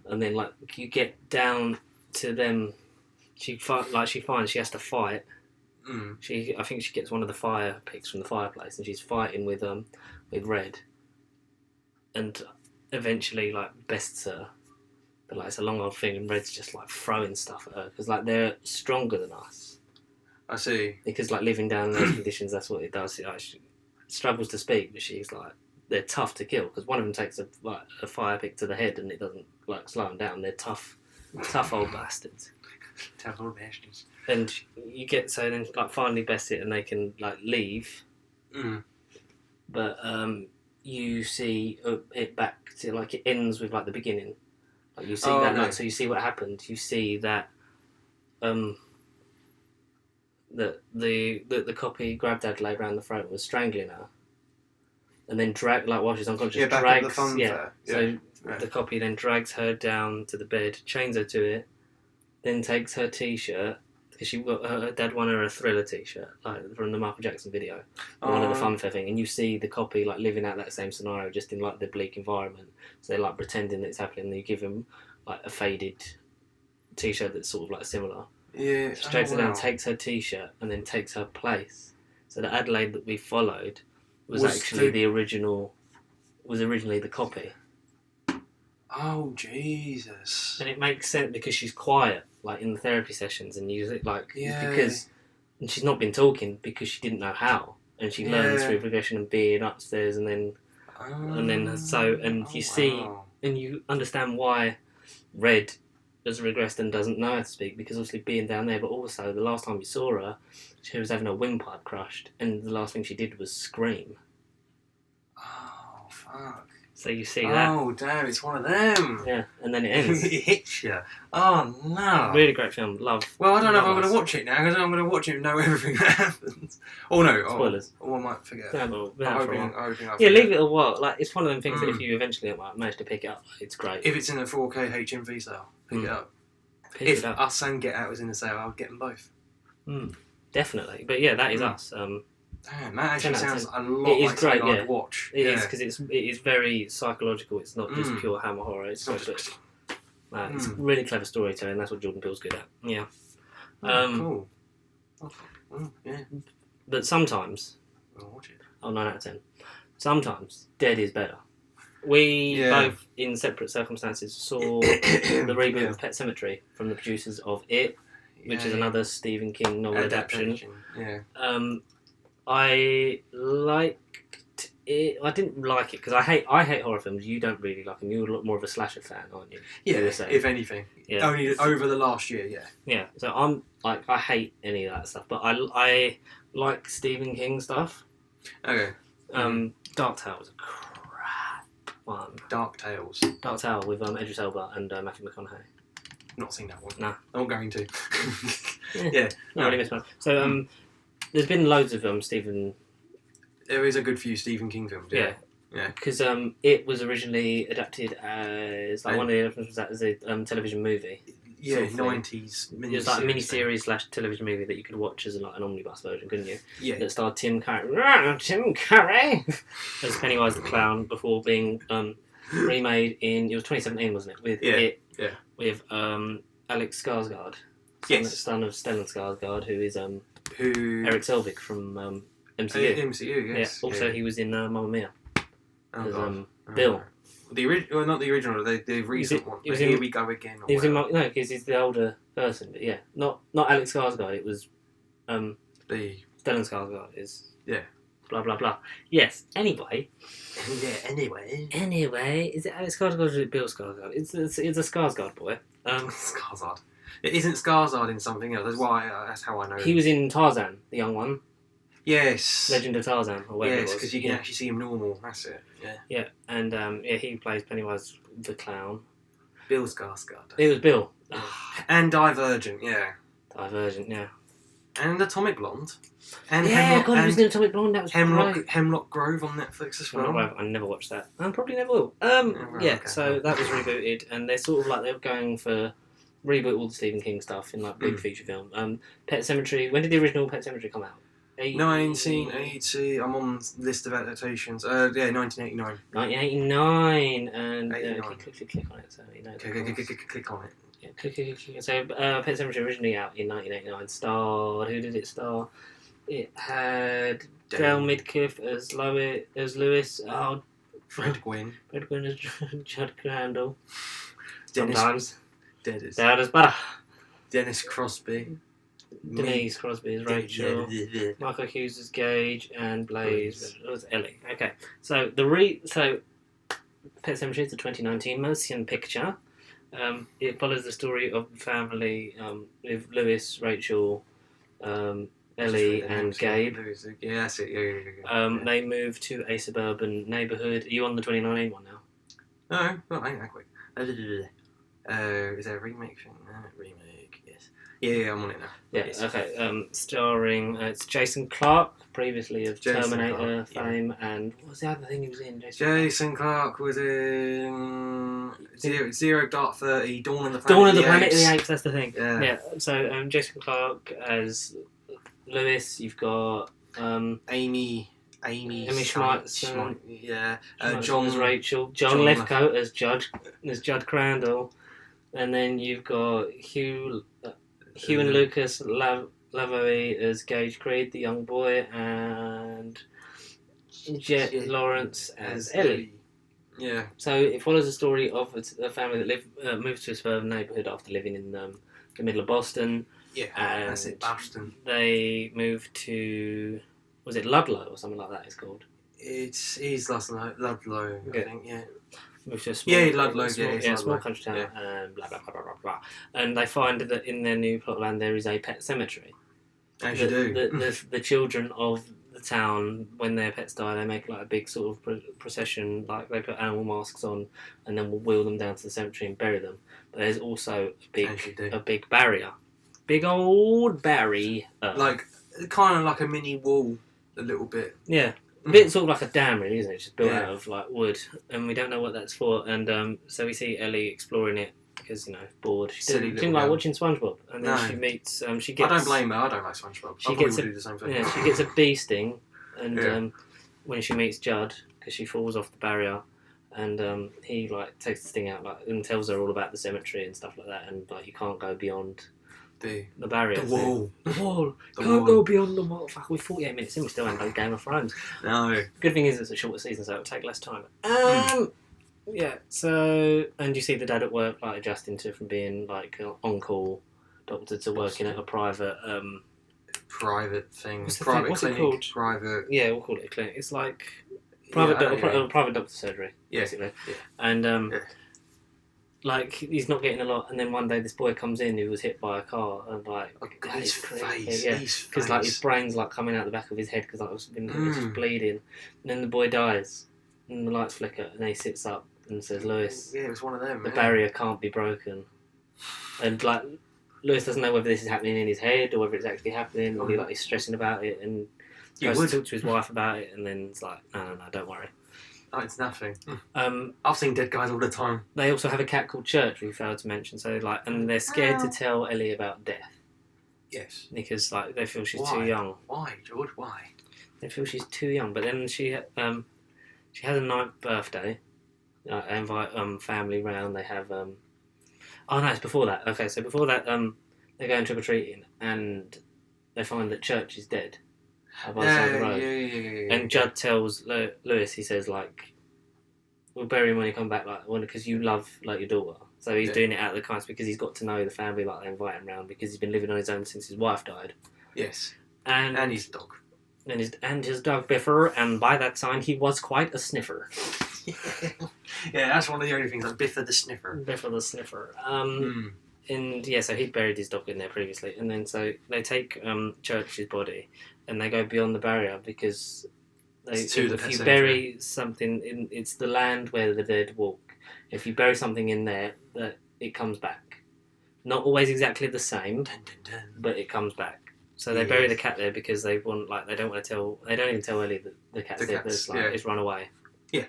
And then like you get down to them, she finds she has to fight. I think she gets one of the fire picks from the fireplace, and she's fighting with Red, and eventually like bests her. But like it's a long old thing, and Red's just like throwing stuff at her because like they're stronger than us. I see. Because like living down in those conditions, that's what it does. She struggles to speak, but she's like, they're tough to kill because one of them takes a fire pick to the head, and it doesn't like slow them down. They're tough old bastards. Tough old bastards. And you get so then like finally best it, and they can like leave. But you see it back to like it ends with like the beginning. Like you see like, so you see what happened. You see that that the copy grabbed Adelaide around the throat and was strangling her, and then dragged like while she's unconscious. Back at the fun fair. So the copy then drags her down to the bed, chains her to it, then takes her T-shirt. Because her dad won her a Thriller T-shirt, like from the Michael Jackson video, one of the funfair thing, and you see the copy like living out that same scenario, just in like the bleak environment. So they're like pretending that it's happening. And you give him like a faded T-shirt that's sort of like similar. Yeah. She drags her down, takes her T-shirt, and then takes her place. So the Adelaide that we followed was actually the original. Was originally the copy. Oh Jesus! And it makes sense because she's quiet, like in the therapy sessions, and use it like because, and she's not been talking because she didn't know how, and she learns through progression and being upstairs, and then you see and you understand why Red has regressed and doesn't know how to speak, because obviously being down there, but also the last time you saw her, she was having her windpipe crushed, and the last thing she did was scream. Oh fuck. So you see that. Oh, damn, it's one of them. Yeah, and then it ends. It hits you. Oh, no. Really great film. Love. Well, I don't know if I'm going to watch it now, because I'm going to watch it and know everything that happens. Oh, no. Spoilers. Oh, I might forget. Yeah, Leave it a while. Like, it's one of them things that if you eventually manage to pick it up, it's great. If it's in a 4K HMV sale, pick it up. If Us and Get Out was in the sale, I would get them both. Definitely. But yeah, that is Us. Damn, that actually sounds a lot it is like great, something I'd watch. It is, because it is very psychological. It's not just pure hammer horror. It's it's really clever storytelling. That's what Jordan Peele's good at. Yeah. Cool. Yeah. But sometimes, I'll watch it. 9 out of 10. Sometimes Dead is better. We both, in separate circumstances, saw the reboot of Pet Semetery from the producers of It, which is another Stephen King novel adaptation. Yeah. I liked it. I didn't like it because I hate horror films. You don't really like them. You're a lot more of a slasher fan, aren't you? Yeah, if anything. Yeah. Only over the last year, yeah. Yeah. So I'm like, I hate any of that stuff, but I like Stephen King stuff. Okay. Dark Tower was a crap one. Dark Tales with Idris Elba and Matthew McConaughey. Not seen that one. No. I'm not going to. Yeah. Not really missed one. So there's been loads of Stephen. There is a good few Stephen King films. Yeah. Because It was originally adapted as one of the adaptations was as a television movie. Yeah, 90s. It was like a mini-series / television movie that you could watch as an omnibus version, couldn't you? Yeah. That starred Tim Curry as Pennywise the Clown before being remade in, it was 2017, wasn't it? With Alex Skarsgård. Son of Stellan Skarsgård, who is Eric Selvig from MCU. MCU, yes. Yeah. Also, he was in Mamma Mia. Oh, Bill. The original, not the original, the recent one. Here we go again. He was in because he's the older person. But yeah, not Alex Skarsgård. It was the Stellan Skarsgård is yeah. Blah blah blah. Yes. Anyway. Yeah. Anyway, is it Alex Skarsgård or is it Bill Skarsgård? It's a Skarsgård boy. Skarsgård. It isn't Skarsgård in something else. That's how I know. He was in Tarzan, the young one. Yes. Legend of Tarzan, or whatever it Yes, was. because you can actually see him normal. That's it. Yeah. Yeah, and he plays Pennywise the clown. Bill Skarsgård. It was Bill. And Divergent, yeah. Divergent, yeah. And Atomic Blonde. And Yeah, God, he was in Atomic Blonde. That was great. Hemlock Grove on Netflix as well. I never watched that. I probably never will. So that was rebooted, and they're sort of like they're going for reboot all the Stephen King stuff in like big feature film. Pet Semetery. When did the original Pet Semetery come out? 1980. I'm on list of adaptations. 1989. 1989, and click on it so you know. Click on it. Yeah, click. So, Pet Semetery originally out in 1989. Starred. Who did it star? It had Dale Midkiff as Lewis. Oh, Fred Gwynn. Fred Gwynn as Judd Crandall. Dennis. Sometimes. Dennis. Better. Dennis Crosby. Denise Crosby as Rachel. Michael Hughes as Gage, and Blaze was Ellie. Okay, so Pet Semetery is a 2019 motion picture. It follows the story of the family with Lewis, Rachel, Ellie, and Gabe. Yeah, that's it. Yeah. They move to a suburban neighbourhood. Are you on the 2019 one now? No, not ain't that quick. Is there a remake thing? Remake, yes. Yeah, I'm on it now. Yeah, yes. Okay. Starring, it's Jason Clarke, previously of Terminator fame, and what was the other thing he was in? Jason Clarke was in Zero Dark 30, Dawn of the Planet of the Apes, that's the thing. Yeah. So, Jason Clarke as Lewis, you've got Amy Schmeitzer, John as Rachel, John Lithgow as Judd Crandall, and then you've got Hugh and Lucas Lavoie as Gage Creed, the young boy, and Jet Lawrence as Ellie. Yeah. So it follows the story of a family that moves to a suburban neighbourhood after living in the middle of Boston. Yeah, and that's it, Boston. They moved to, was it Ludlow or something like that it's called? It's Ludlow, I think, yeah. Moved to a small, Ludlow, small country town, and blah, blah, blah, blah, blah, blah. And they find that in their new plotland there is a pet cemetery. As you do. The children of the town, when their pets die, they make like a big sort of procession, like they put animal masks on, and then we'll wheel them down to the cemetery and bury them. But there's also a big barrier. Big old barrier. Like, kind of like a mini wall, a little bit. Yeah. A bit sort of like a dam, really, isn't it? Just built out of like wood, and we don't know what that's for. And so we see Ellie exploring it because bored. She didn't like watching SpongeBob, and then she meets. She gets. I don't blame her. I don't like SpongeBob. I probably would do the same thing. Yeah, she gets a bee sting, and when she meets Judd, because she falls off the barrier, and he like takes the sting out, like, and tells her all about the cemetery and stuff like that, and like you can't go beyond. The barrier. The wall. Can't go beyond the wall. Fuck, we're 48 minutes in, we still haven't done Game of Thrones. No. Good thing is it's a shorter season, so it'll take less time. Yeah, so, and you see the dad at work, like, adjusting from being, like, on-call doctor to working at a private, private thing. What's clinic, it called? Private. Yeah, we'll call it a clinic. It's like private doctor surgery, basically. Yeah. And, like, he's not getting a lot, and then one day this boy comes in who was hit by a car, and like, his face, because like his brain's like coming out the back of his head because like it's just bleeding, and then the boy dies, and the lights flicker, and then he sits up and says, "Lewis, it was one of them. The barrier can't be broken," and like Lewis doesn't know whether this is happening in his head or whether it's actually happening, or he's stressing about it, and goes to talk to his wife about it, and then it's like, no, don't worry. Oh, it's nothing. I've seen dead guys all the time. They also have a cat called Church, we failed to mention. So like, and they're scared to tell Ellie about death. Yes. Because like they feel she's too young. Why, George? Why? They feel she's too young. But then she has a 9th birthday. They invite family round. They have oh no, it's before that. Okay, so before that they're going trick or treating and they find that Church is dead. And Judd tells Lewis, he says, like, we'll bury him when you come back, like, because you love, like, your daughter. So he's doing it out of the kindness because he's got to know the family, like, they invite him round because he's been living on his own since his wife died. Yes. And his dog. And his dog Biffer, and by that time he was quite a sniffer. Yeah, that's one of the only things, like Biffer the sniffer. Biffer the sniffer. And yeah, so he'd buried his dog in there previously, and then so they take Church's body, and they go beyond the barrier because if you bury something it's the land where the dead walk. If you bury something in there, that it comes back. Not always exactly the same, but it comes back. So they bury the cat there because they don't even tell Ellie that the cat's there. It's run away. Yeah.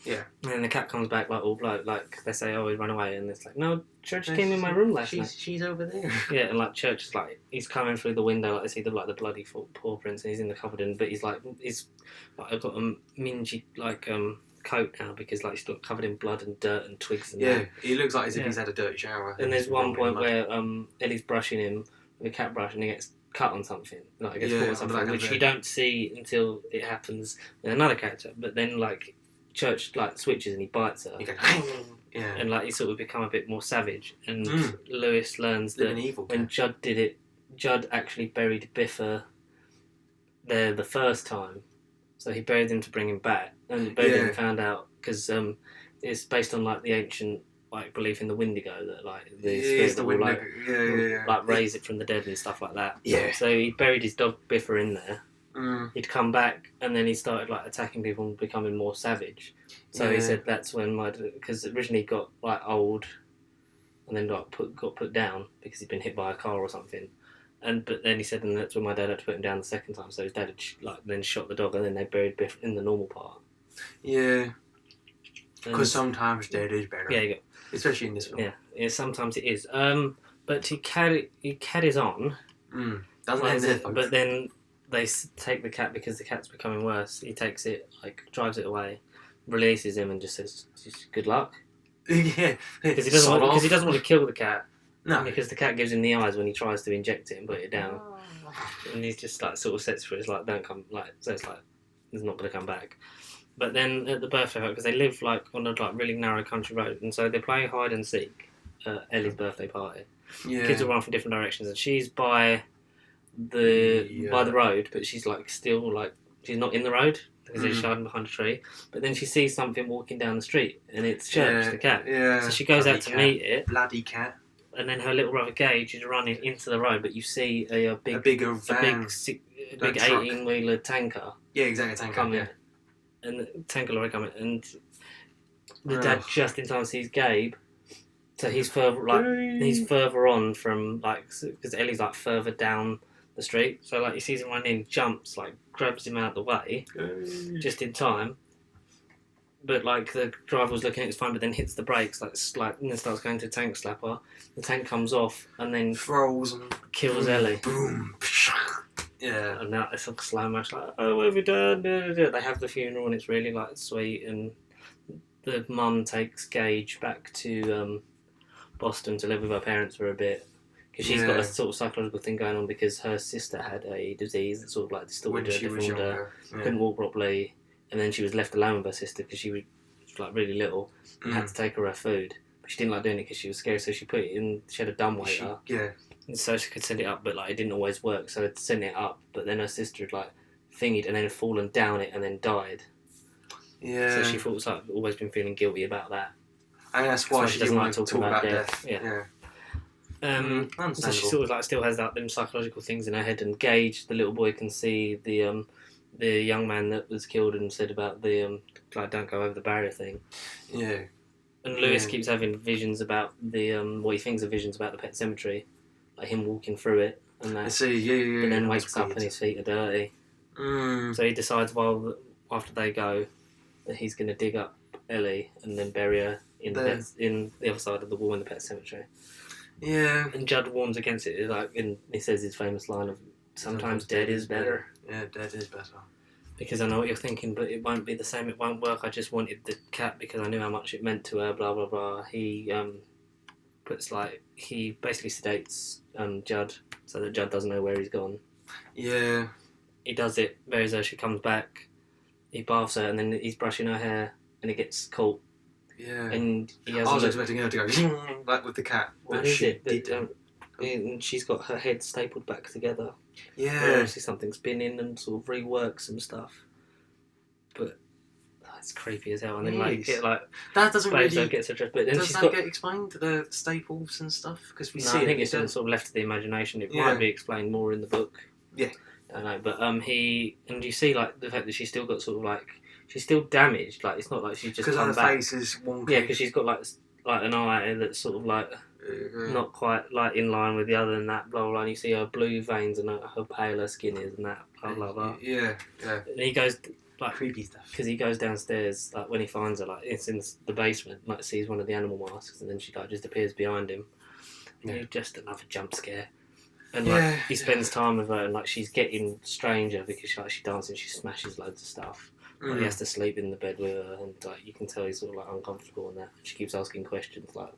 Yeah. And then the cat comes back like all blood, like they say, oh, he ran away, and it's like, no, Church came in my room last night. She's over there. Yeah, and like Church is like, he's coming through the window, like they see the bloody paw prints, and he's in the cupboard, but he's like I've got a mingy coat now because like he's got covered in blood and dirt and twigs and that. He looks like as if he's had a dirty shower. And there's one point where Ellie's brushing him with a cat brush, and he gets cut on something, like gets caught on something, which you don't see until it happens with another character. But then like Church like switches and he bites her. And like he sort of become a bit more savage. And Lewis learns that when Judd did it, Judd actually buried Biffa there the first time. So he buried him to bring him back, and buried him found out because it's based on like the ancient like belief in the Wendigo that like the spirit will like raise it from the dead and stuff like that. Yeah. So he buried his dog Biffa in there. He'd come back and then he started like attacking people and becoming more savage. So he said that's when because originally he got like old and then got put down because he'd been hit by a car or something. But then he said and that's when my dad had to put him down the second time. So his dad had then shot the dog and then they buried Biff in the normal part. Yeah. Because sometimes dead is better. Yeah, you go. Especially in this film. Yeah, sometimes it is. But he carries on. But then they take the cat because the cat's becoming worse. He takes it, like drives it away, releases him, and just says, "Good luck." Yeah, because he doesn't want to kill the cat. No, because the cat gives him the eyes when he tries to inject it and put it down, and he's just like sort of sets for it. It's like don't come, like so it's like he's not going to come back. But then at the birthday party, because they live like on a like really narrow country road, and so they play hide and seek at Ellie's birthday party. Yeah. Kids will run from different directions, and she's by the road, but she's like still like she's not in the road because she's hiding behind a tree. But then she sees something walking down the street, and it's Church, the cat. Yeah. So she goes out to meet it. Bloody cat. And then her little brother Gage is running into the road, but you see a big 18-wheeler tanker. Yeah, exactly, tanker. Coming. Yeah. And the tanker lorry coming, and the dad just in time sees Gabe. So he's further on from like because Ellie's like further down the street. So like he sees him running, jumps, like grabs him out of the way, just in time. But like the driver was looking at his phone, but then hits the brakes, and then starts going to tank slapper. The tank comes off and then throws and kills Ellie. Boom. Yeah. And now it's like slow motion. Like, oh, what have you done? They have the funeral and it's really like sweet. And the mum takes Gage back to Boston to live with her parents for a bit. Because she's got a sort of psychological thing going on because her sister had a disease that sort of like distorted her, deformed her, couldn't walk properly, and then she was left alone with her sister because she was like really little and had to take her food. But she didn't like doing it because she was scared, so she put it in. She had a dumbwaiter, and so she could send it up, but like it didn't always work. So I'd send it up, but then her sister had like thingied and then had fallen down it and then died. Yeah. So she thought it's like always been feeling guilty about that. And that's why she doesn't like talking about death. Yeah. So she sort of like still has that them psychological things in her head. And Gage, the little boy, can see the young man that was killed and said about the like don't go over the barrier thing. Yeah. And Lewis keeps having visions about the what he thinks are visions about the Pet Semetery, like him walking through it and that. I see. But then wakes up and his feet are dirty. So he decides after they go that he's going to dig up Ellie and then bury her in the other side of the wall in the Pet Semetery. Yeah. And Judd warns against it, and he says his famous line of, sometimes dead is better. Yeah, dead is better. Because I know what you're thinking, but it won't be the same, it won't work. I just wanted the cat because I knew how much it meant to her, blah, blah, blah. He he basically sedates Judd so that Judd doesn't know where he's gone. Yeah. He does it, buries her, she comes back, he baths her, and then he's brushing her hair, and it gets caught. Yeah. And I was expecting her to go like with the cat. What is it? And she's got her head stapled back together. Yeah. Obviously something's been in and sort of reworked some stuff. But it's creepy as hell. And then that doesn't really gets addressed. But then does that get explained to the staples and stuff? Because we see I think it's sort of left to the imagination. It might be explained more in the book. Yeah. I don't know, but and you see like the fact that she's still got sort of like she's still damaged. Like it's not like she's just because come her back. face is wonky. Yeah, because she's got like an eye that's sort of like not quite like in line with the other and that blah blah. And you see her blue veins and how pale her skin is and that blah blah blah. Yeah. And he goes like creepy stuff because he goes downstairs like when he finds her like it's in the basement like sees one of the animal masks and then she like just appears behind him. And just another jump scare. And like he spends time with her, and like she's getting stranger because she dances and she smashes loads of stuff. Like, he has to sleep in the bed with her, and like you can tell he's sort of like uncomfortable and that. She keeps asking questions like,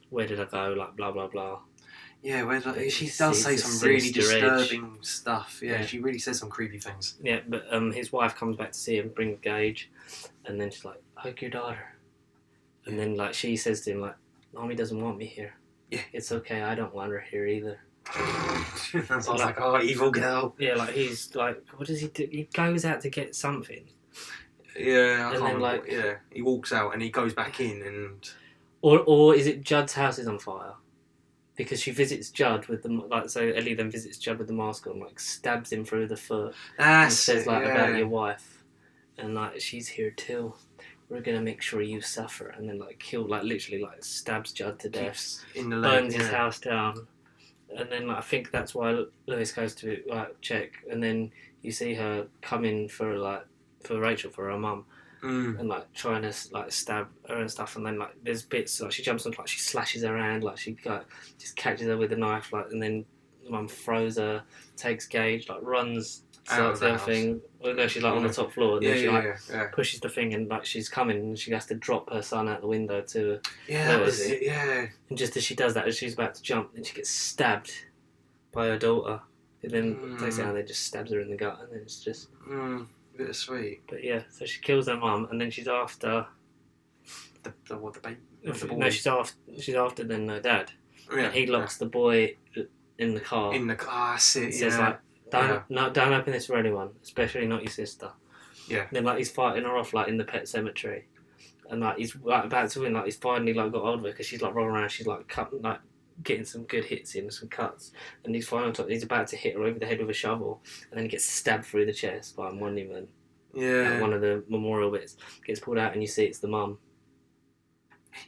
"Where did I go?" Like blah blah blah. Yeah, she does say some really disturbing stuff. Yeah, she really says some creepy things. Yeah, but his wife comes back to see him, bring Gage, and then she's like, "Hug your daughter," and then like she says to him like, "Mommy doesn't want me here." Yeah, it's okay. I don't want her here either. So I was like, oh, evil girl. Yeah, like he's like, what does he do? He goes out to get something. Yeah, and then like he walks out and he goes back in and. Or is it Judd's house is on fire? Because she visits Judd with the like, so Ellie then visits Judd with the mask on, like stabs him through the foot, and says like about your wife, and like she's here too. We're gonna make sure you suffer, and then like literally like stabs Judd to death, burns his house down. And then like, I think that's why Lewis goes to like check, and then you see her coming for Rachel, for her mum, and like trying to like stab her and stuff. And then like there's bits like she jumps on, like she slashes her hand, like she like just catches her with a knife, like, and then mum throws her, takes Gage, like runs out of the thing. Well, no, she's like on the top floor, and then she pushes the thing, and like she's coming, and she has to drop her son out the window to Lewis. And just as she does that, as she's about to jump, then she gets stabbed by her daughter. And then takes it out and then just stabs her in the gut, and then it's just bittersweet. But yeah, so she kills her mum, and then she's after the baby. No, she's after then her dad. Yeah, and he locks the boy in the car. In the car, says like, don't open this for anyone, especially not your sister. Yeah. And then like he's fighting her off like in the Pet Semetery, and like he's like about to win. Like he's finally like got hold of her because she's like rolling around. She's like getting some good hits in, some cuts, and he's he's about to hit her over the head with a shovel, and then he gets stabbed through the chest by a monument. Yeah. At one of the memorial bits gets pulled out, and you see it's the mum.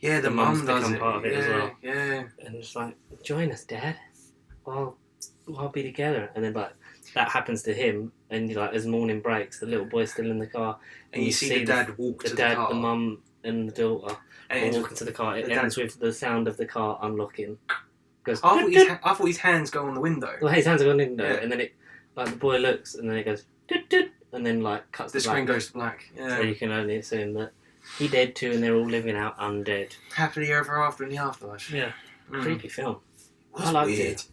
Yeah, the mum does become part of it as well. Yeah. And it's like, join us, Dad. We'll be together. And then like that happens to him, and like as morning breaks, the little boy's still in the car, and you see the dad walk to the car. The mum and the daughter walk into the car. It ends with the sound of the car unlocking. Goes, I thought his hands go on the window. Well, his hands go on the window, and then it like the boy looks, and then it goes doot, doot, and then like cuts. The screen goes to black. Yeah. So you can only assume that he dead too, and they're all living out undead. Happily ever after in the afterlife. Yeah. Creepy film. I liked it.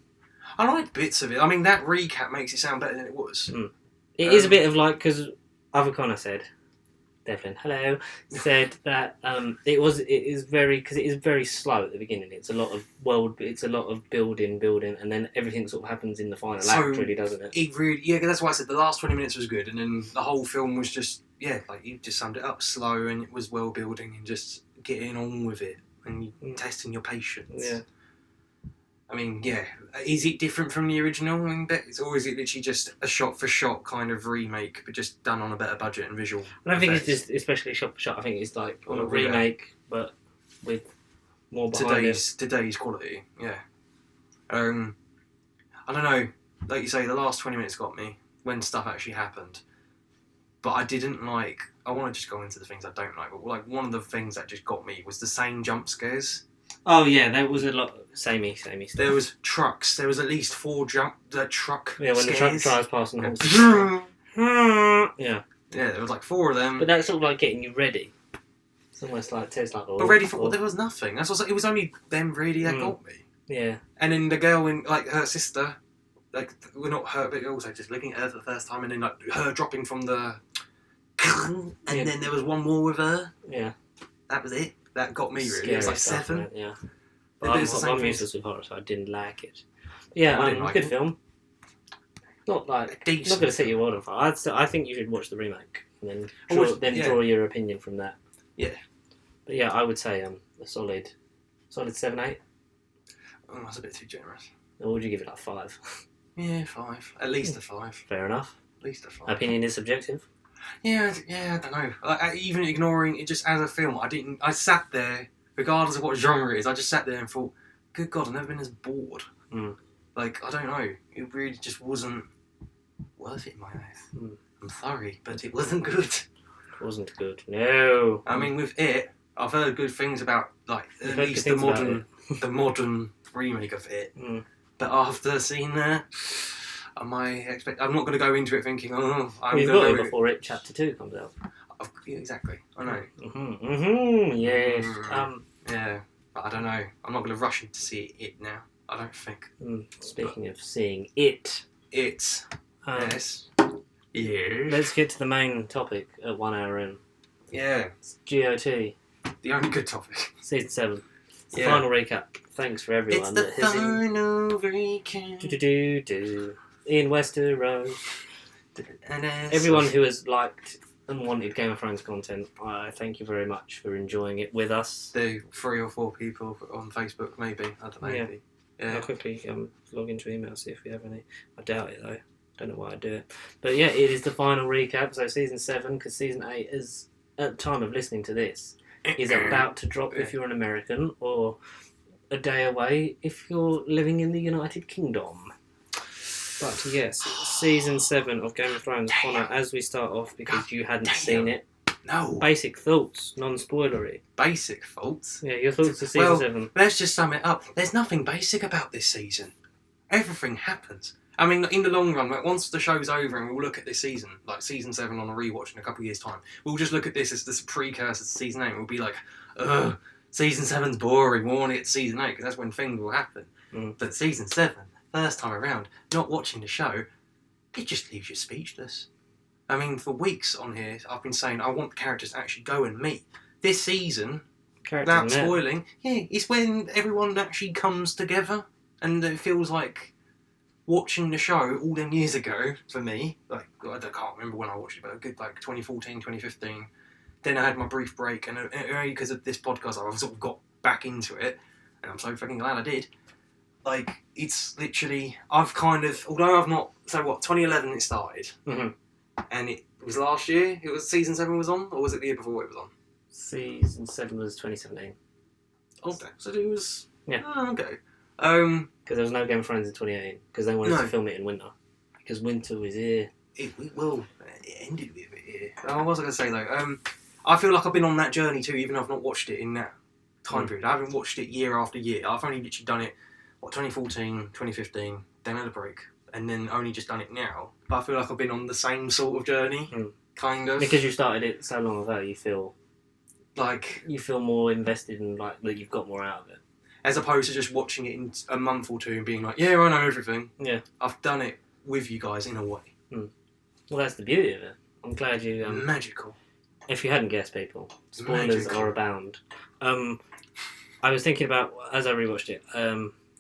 I liked bits of it. I mean, that recap makes it sound better than it was. It is a bit of like, because Other Connor said, Devlin, hello, said that it is very slow at the beginning. It's a lot of building, and then everything sort of happens in the final act, really, doesn't it? It really, yeah, that's why I said the last 20 minutes was good, and then the whole film was just, like you just summed it up, slow, and it was well building, and just getting on with it, and testing your patience. Yeah. I mean, is it different from the original, or is it literally just a shot-for-shot kind of remake, but just done on a better budget and visual? I don't think it's just especially shot-for-shot. I think it's like on a remake, but with more behind today's quality. Yeah. I don't know. Like you say, the last 20 minutes got me when stuff actually happened, but I didn't like. I want to just go into the things I don't like. But like one of the things that just got me was the same jump scares. Oh yeah, there was a lot samey stuff. There was trucks. There was at least 4 truck Yeah, when scares. the truck drives past and horses. Yeah, there was like 4 of them. But that's sort of like getting you ready. It's almost like tastes like. But ready for what? There was nothing. That's what it was. Only them really that got me. Yeah. And then the girl in like her sister, like we're not her, but also just looking at her for the first time, and then like her dropping from the, and then there was one more with her. Yeah. That was it. That got me really. Scary it was like stuff, 7. Yeah. But I'm useless with horror, so I didn't like it. Yeah, I didn't like good it. film. Not like decent. Not going to set you on fire. I think you should watch the remake and then draw your opinion from that. Yeah. But yeah, I would say a solid 7, 8. Oh, that's a bit too generous. Or would you give it like 5? Yeah, 5. At least a 5. Fair enough. At least a 5. Opinion is subjective. Yeah, I don't know. Even ignoring it just as a film, I sat there, regardless of what genre it is, I just sat there and thought, good God, I've never been as bored. Like, I don't know. It really just wasn't worth it in my eyes. I'm sorry, but it wasn't good. It wasn't good. No. I mean, with it, I've heard good things about, like, at least the modern remake of it. But after seeing that, I'm not going to go into it thinking, oh, I'm You've going got it before it Chapter 2 comes out. Yeah, exactly. I know. Yes. Yeah, but I don't know. I'm not going to rush in to see it now. I don't think. Speaking of seeing it. Yes. Yeah. Let's get to the main topic at 1 hour in. Yeah. It's GOT. The only good topic. Season 7. It's the final recap. Thanks for everyone. It's the final recap. In Westeros. Everyone who has liked and wanted Game of Thrones content, I thank you very much for enjoying it with us. The 3 or 4 people on Facebook, maybe. I don't know. Yeah. I'll quickly log into email, see if we have any. I doubt it, though. Don't know why I do it. But yeah, it is the final recap. So season 7, because season 8 is, at the time of listening to this, is about to drop if you're an American, or a day away if you're living in the United Kingdom. But yes, season 7 of Game of Thrones. Connor, as we start off, because you hadn't seen it. No. Basic thoughts, non-spoilery. Basic thoughts? Yeah, your thoughts of season 7. Let's just sum it up. There's nothing basic about this season. Everything happens. I mean, in the long run, like, once the show's over and we'll look at this season, like season 7 on a rewatch in a couple of years' time, we'll just look at this as this precursor to season 8 and we'll be like, ugh, season 7's boring, we want it to season 8, because that's when things will happen. But season 7, first time around, not watching the show, it just leaves you speechless. I mean, for weeks on here, I've been saying I want characters to actually go and meet. This season, without spoiling, it's when everyone actually comes together, and it feels like watching the show all them years ago, for me, like, I can't remember when I watched it, but a good, like, 2014, 2015, then I had my brief break, and only because of this podcast, I've sort of got back into it, and I'm so fucking glad I did. Like, it's literally, I've kind of, although I've not, 2011 it started, and it was last year, season 7 was on, or was it the year before it was on? Season 7 was 2017. Okay, so it was, yeah. Oh, okay. Because there was no Game of Thrones in 2018, because they wanted to film it in winter. Because winter was here. It ended with it here. What was I going to say though? I feel like I've been on that journey too, even though I've not watched it in that time period. I haven't watched it year after year. I've only literally done it, 2014, 2015, then had a break, and then only just done it now. But I feel like I've been on the same sort of journey, kind of. Because you started it so long ago, you feel like you feel more invested in, like, that you've got more out of it. As opposed to just watching it in a month or two and being like, yeah, I know everything. Yeah. I've done it with you guys in a way. Well, that's the beauty of it. I'm glad you... Magical. If you hadn't guessed, people, spoilers are abound. I was thinking about, as I rewatched it,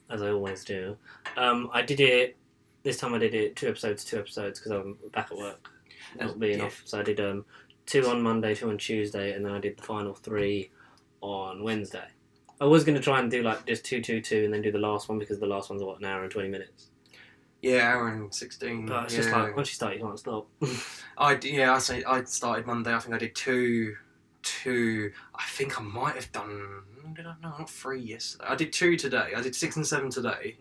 as I always do, I did it, this time I did it 2 episodes, because I'm back at work, not being off. So I did 2 on Monday, 2 on Tuesday, and then I did the final 3 on Wednesday. I was going to try and do, like, just 2, 2, 2, and then do the last one, because the last one's, an hour and 20 minutes. Yeah, hour and 16. But it's just like, once you start, you can't stop. I started Monday. I think I did 2. I think I might have done, not 3 yesterday. I did 2 today. I did 6 and 7 today.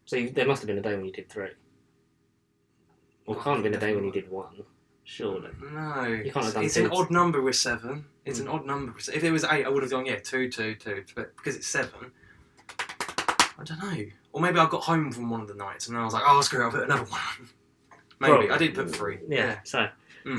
So there must have been a day when you did 3. Or can't have been a day when you did 1. Surely. No. You can't have done it's 2. an odd number with 7. It's an odd number. If it was 8, I would have gone, 2, 2, 2. But because it's 7, I don't know. Or maybe I got home from one of the nights and I was like, oh, screw it, I'll put another one. Maybe. Probably. I did put 3. Yeah. So,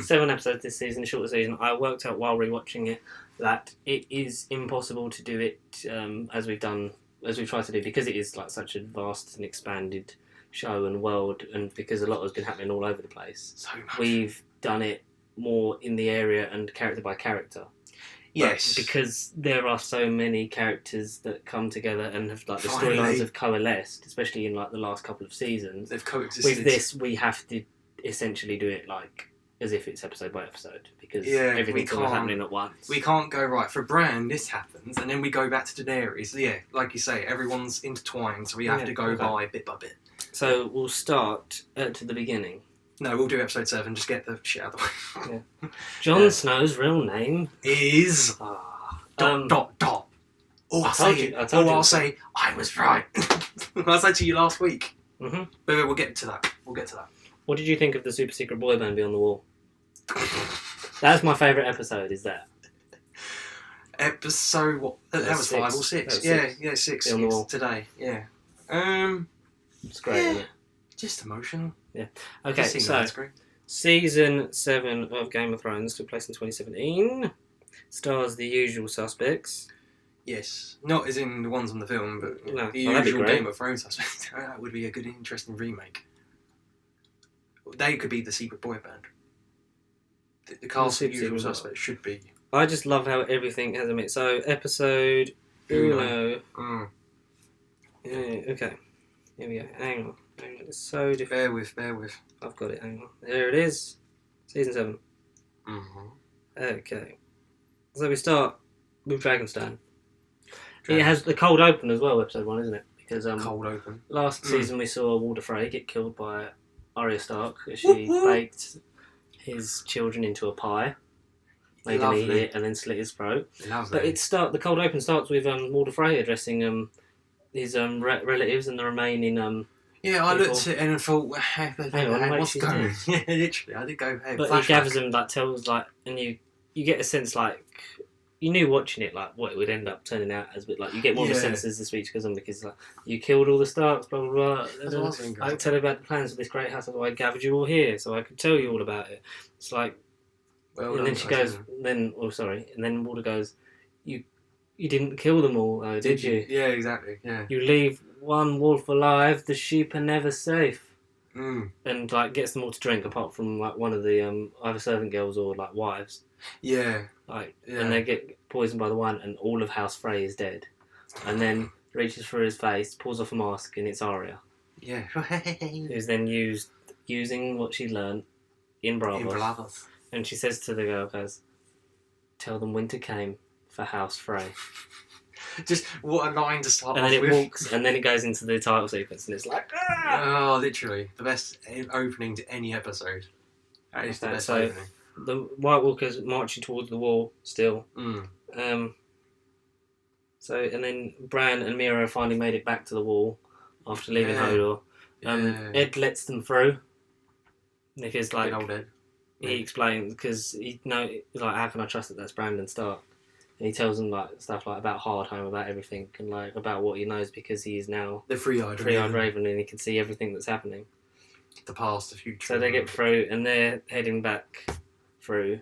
7 episodes this season, shorter season. I worked out while rewatching it that it is impossible to do it as we've tried to do, because it is, like, such a vast and expanded show and world, and because a lot has been happening all over the place. So much. We've done it more in the area and character by character. Yes. But because there are so many characters that come together and have, like, the storylines have coalesced, especially in, like, the last couple of seasons. They've coexisted. With this, we have to essentially do it, like, as if it's episode by episode, because everything's always happening at once. We can't go, right, for Bran, this happens, and then we go back to Daenerys. Yeah, like you say, everyone's intertwined, so we have to go by bit by bit. So we'll start to the beginning. No, we'll do episode 7. Just get the shit out of the way. Yeah. Jon Snow's real name is... dot. Oh, I'll say, I was right. I said to you last week. Mm-hmm. But we'll get to that. What did you think of the super secret boy band beyond the wall? That's my favourite episode, is that. Episode, what? That was 5 or 6. Yeah, 6 Beyond the wall. Today. Yeah. It's great, isn't it? Just emotional. Yeah. Okay, so season 7 of Game of Thrones took place in 2017. Stars the usual suspects. Yes, not as in the ones on the film, but the that'd be usual great. Game of Thrones suspects. That would be a good, interesting remake. They could be the secret boy band. The cast of usual suspects should be. I just love how everything has a mix. So episode Uno. Yeah, okay. Here we go. Hang on. It's so different. Bear with. I've got it. Hang on. There it is. Season 7. Mm-hmm. Okay. So we start with Dragonstone. It has the cold open as well, episode 1, isn't it? Because cold open. Last season we saw Walder Frey get killed by Arya Stark as she baked his children into a pie, made him eat it, and then slit his throat. Lovely. But the cold open starts with Walder Frey addressing his relatives and the remaining yeah, I looked at it and thought, hang on, what's going on? Yeah, literally, I did go, hey, but he gathers them, tells, and you get a sense, you knew watching it, what it would end up turning out as, but, you get more of a sense as the speech goes on, because, you killed all the Starks, blah, blah, blah. I tell you about the plans of this great house, I gathered you all here, so I could tell you all about it. It's and then she goes, and then Walder goes, you didn't kill them all, though, did you? Yeah, exactly, yeah. You leave one wolf alive, the sheep are never safe. Mm. And, gets them all to drink, apart from, one of the, either servant girls or, wives. Yeah. And they get poisoned by the wine, and all of House Frey is dead. And then reaches for his face, pulls off a mask, and it's Arya. Yeah. Who's then using what she learned in Bravos. And she says to the girl, tell them winter came for House Frey. Just what a line to start and off then with. Walks, and then it goes into the title sequence, and it's Oh, literally. The best opening to any episode. That is the best opening. The White Walkers marching towards the wall still. Mm. And then Bran and Miro finally made it back to the wall after leaving Hodor. Ed lets them through because old Ed. He explains because he's how can I trust that that's Brandon Stark? And he tells them stuff about Hardhome, about everything, and about what he knows because he is now the three-eyed Raven, and he can see everything that's happening. The past, the future. So they get through, and they're heading back through.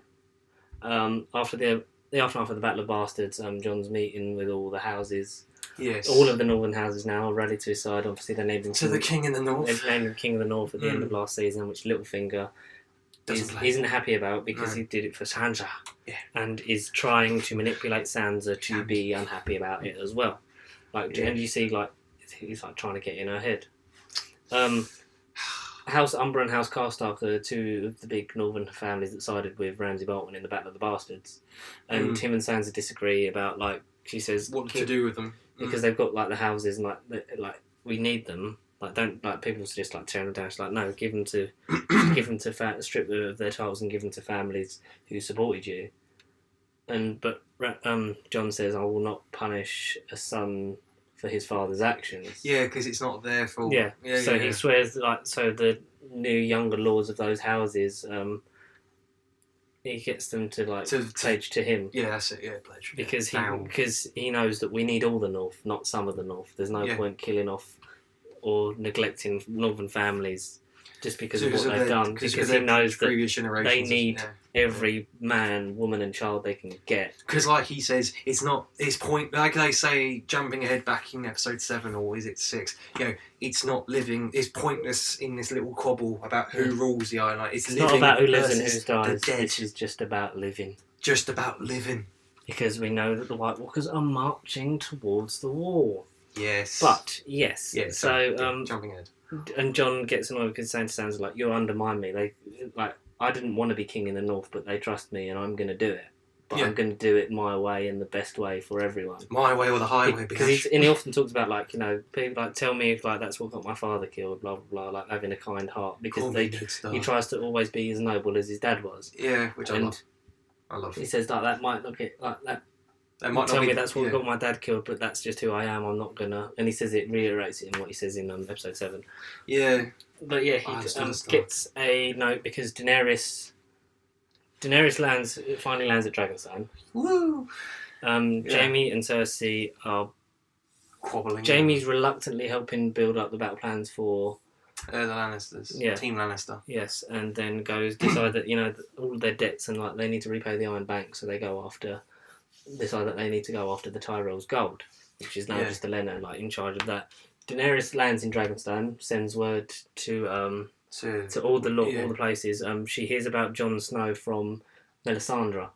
After the aftermath of the Battle of Bastards, Jon's meeting with all the houses. Yes. All of the northern houses now are rallied to his side. Obviously, they named him the King in the North. They've named him King of the North at the end of last season, which Littlefinger isn't happy about because he did it for Sansa, and is trying to manipulate Sansa to be unhappy about it as well. And you see, he's trying to get in her head. House Umber and House Karstark are two of the big northern families that sided with Ramsay Bolton in the Battle of the Bastards, and Tim and Sansa disagree about she says what to do with them because they've got the houses and we need them. Don't people just tear them down. She's no, give them to strip them of their titles and give them to families who supported you. But Jon says, I will not punish a son for his father's actions. Yeah, because it's not their fault. Yeah. So he swears so the new younger lords of those houses, he gets them to pledge to him. Yeah, that's it. Yeah, pledge. Because he knows that we need all the North, not some of the North. There's no point killing off or neglecting northern families just because of what they've done. Because he knows that they need every man, woman and child they can get. Because he says, it's point, like they say, jumping ahead back in episode 7 or is it 6, it's not living, it's pointless in this little quabble about who rules the island. It's living not about who lives and who dies, dead. It's just about living. Just about living. Because we know that the White Walkers are marching towards the wall. Yes. But, yes. Yeah, so, jumping ahead. And Jon gets annoyed because Sansa you undermine me. I didn't want to be king in the North, but they trust me and I'm going to do it. but Yeah. I'm going to do it my way and the best way for everyone. My way or the highway. Because he often talks about, like, you know, people like, tell me if, like, that's what got my father killed, blah blah blah, like having a kind heart, because he tries to always be as noble as his dad was. Yeah, which I love. He says, like, that might look it like that. Might tell me that's what got my dad killed, but that's just who I am. I'm not gonna. And he says it, reiterates it in what he says in episode 7. Yeah. But yeah, he gets a note because Daenerys finally lands at Dragonstone. Woo! Jaime and Cersei are quabbling. Jaime's reluctantly helping build up the battle plans for the Lannisters. Yeah. Team Lannister. Yes, and then decide that, you know, all their debts and, like, they need to repay the Iron Bank, so they decide that they need to go after the Tyrell's gold, which is now just Olenna, like, in charge of that. Daenerys lands in Dragonstone, sends word to all the places. She hears about Jon Snow from Melisandre,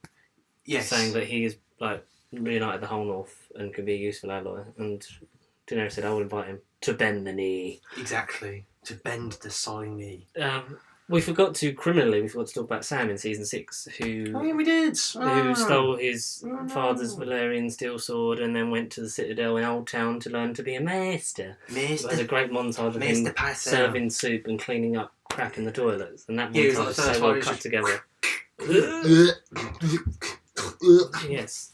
saying that he is, like, reunited the whole North and could be a useful ally. And Daenerys said, "I will invite him to bend the knee." Exactly, to bend the solemn knee. We forgot to talk about Sam in season 6, who we did. Who stole his father's Valyrian steel sword and then went to the Citadel in Old Town to learn to be a maester. It was a great montage of him serving soup and cleaning up crap in the toilets, and that montage is so well cut together. Yes.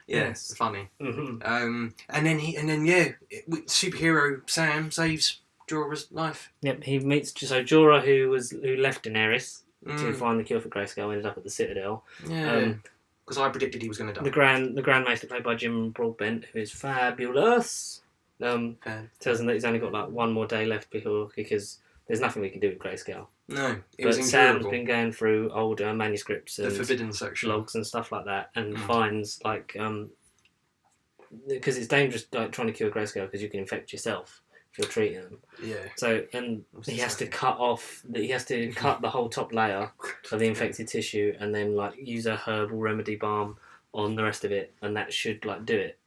Yes, funny. Mm-hmm. And then superhero Sam saves Jorah's life. Yep, he meets Jorah, who left Daenerys to find the cure for Grayskull, ended up at the Citadel. Yeah. Because I predicted he was going to die. The Grand Maester, played by Jim Broadbent, who is fabulous. Tells him that he's only got, like, one more day left because there's nothing we can do with Grayskull. No, but Sam's been going through old manuscripts and the forbidden section, logs and stuff like that, and finds, like, because it's dangerous, like, trying to cure Grayskull because you can infect yourself if you're treating them. Yeah. So he has to cut the whole top layer of the infected tissue and then, like, use a herbal remedy balm on the rest of it, and that should, like, do it.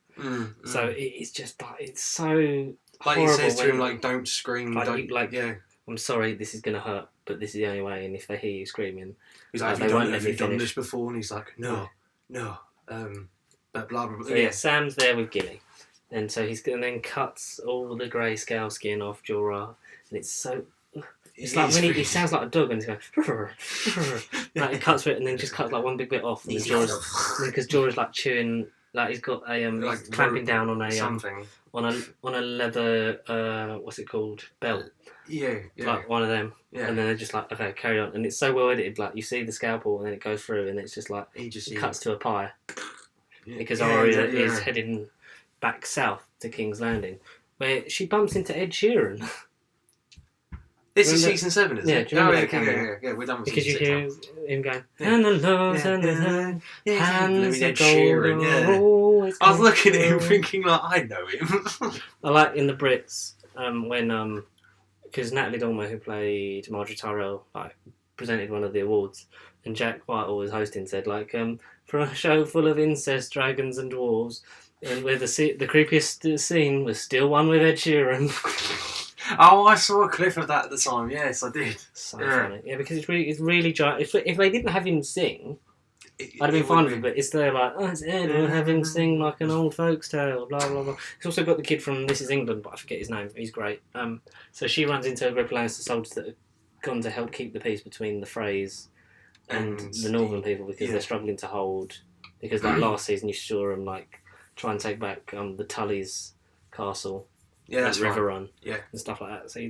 So it's just, like, it's so like he says to him, like, don't scream, I'm sorry, this is going to hurt, but this is the only way, and if they hear you screaming, he's like, have you done this before? And he's like, no, but blah, blah, blah. So Sam's there with Gilly, and so then cuts all the greyscale skin off Jorah, and it's so... It's like when he sounds like a dog, and he's going... like, he cuts it, and then just cuts, like, one big bit off, and because Jorah's, like, chewing... Like, he's got a he's clamping down on a something on a leather what's it called, belt. Yeah. Like one of them. Yeah. And then they're just like, okay, carry on. And it's so well edited. Like, you see the scalpel, and then it goes through, and it's just like it cuts to a pie because Arya is heading back south to King's Landing, where she bumps into Ed Sheeran. This is season 7, isn't it? Yeah, we're done with because season 6. Because you hear him going, and the loves and the hands of gold are always... I was looking at him thinking, like, I know him. I like in the Brits, when, because Natalie Dormer, who played Marjorie Tyrell, like, presented one of the awards, and Jack Whitehall was hosting, said, like, for a show full of incest, dragons and dwarves, and where the creepiest scene was still one with Ed Sheeran. Oh, I saw a clip of that at the time. Yes, I did. So funny. Yeah, because it's really if they didn't have him sing, I'd have been fine with it. But it's there like, oh, it's Ed, we'll have him sing like an old folks tale, blah blah blah. It's also got the kid from This Is England, but I forget his name. He's great. So she runs into a group of Lannister soldiers that have gone to help keep the peace between the Freys and the Northern people because they're struggling to hold. Because like last season, you saw them like try and take back the Tully's castle. Yeah, that's River right. Run, yeah, and stuff like that. So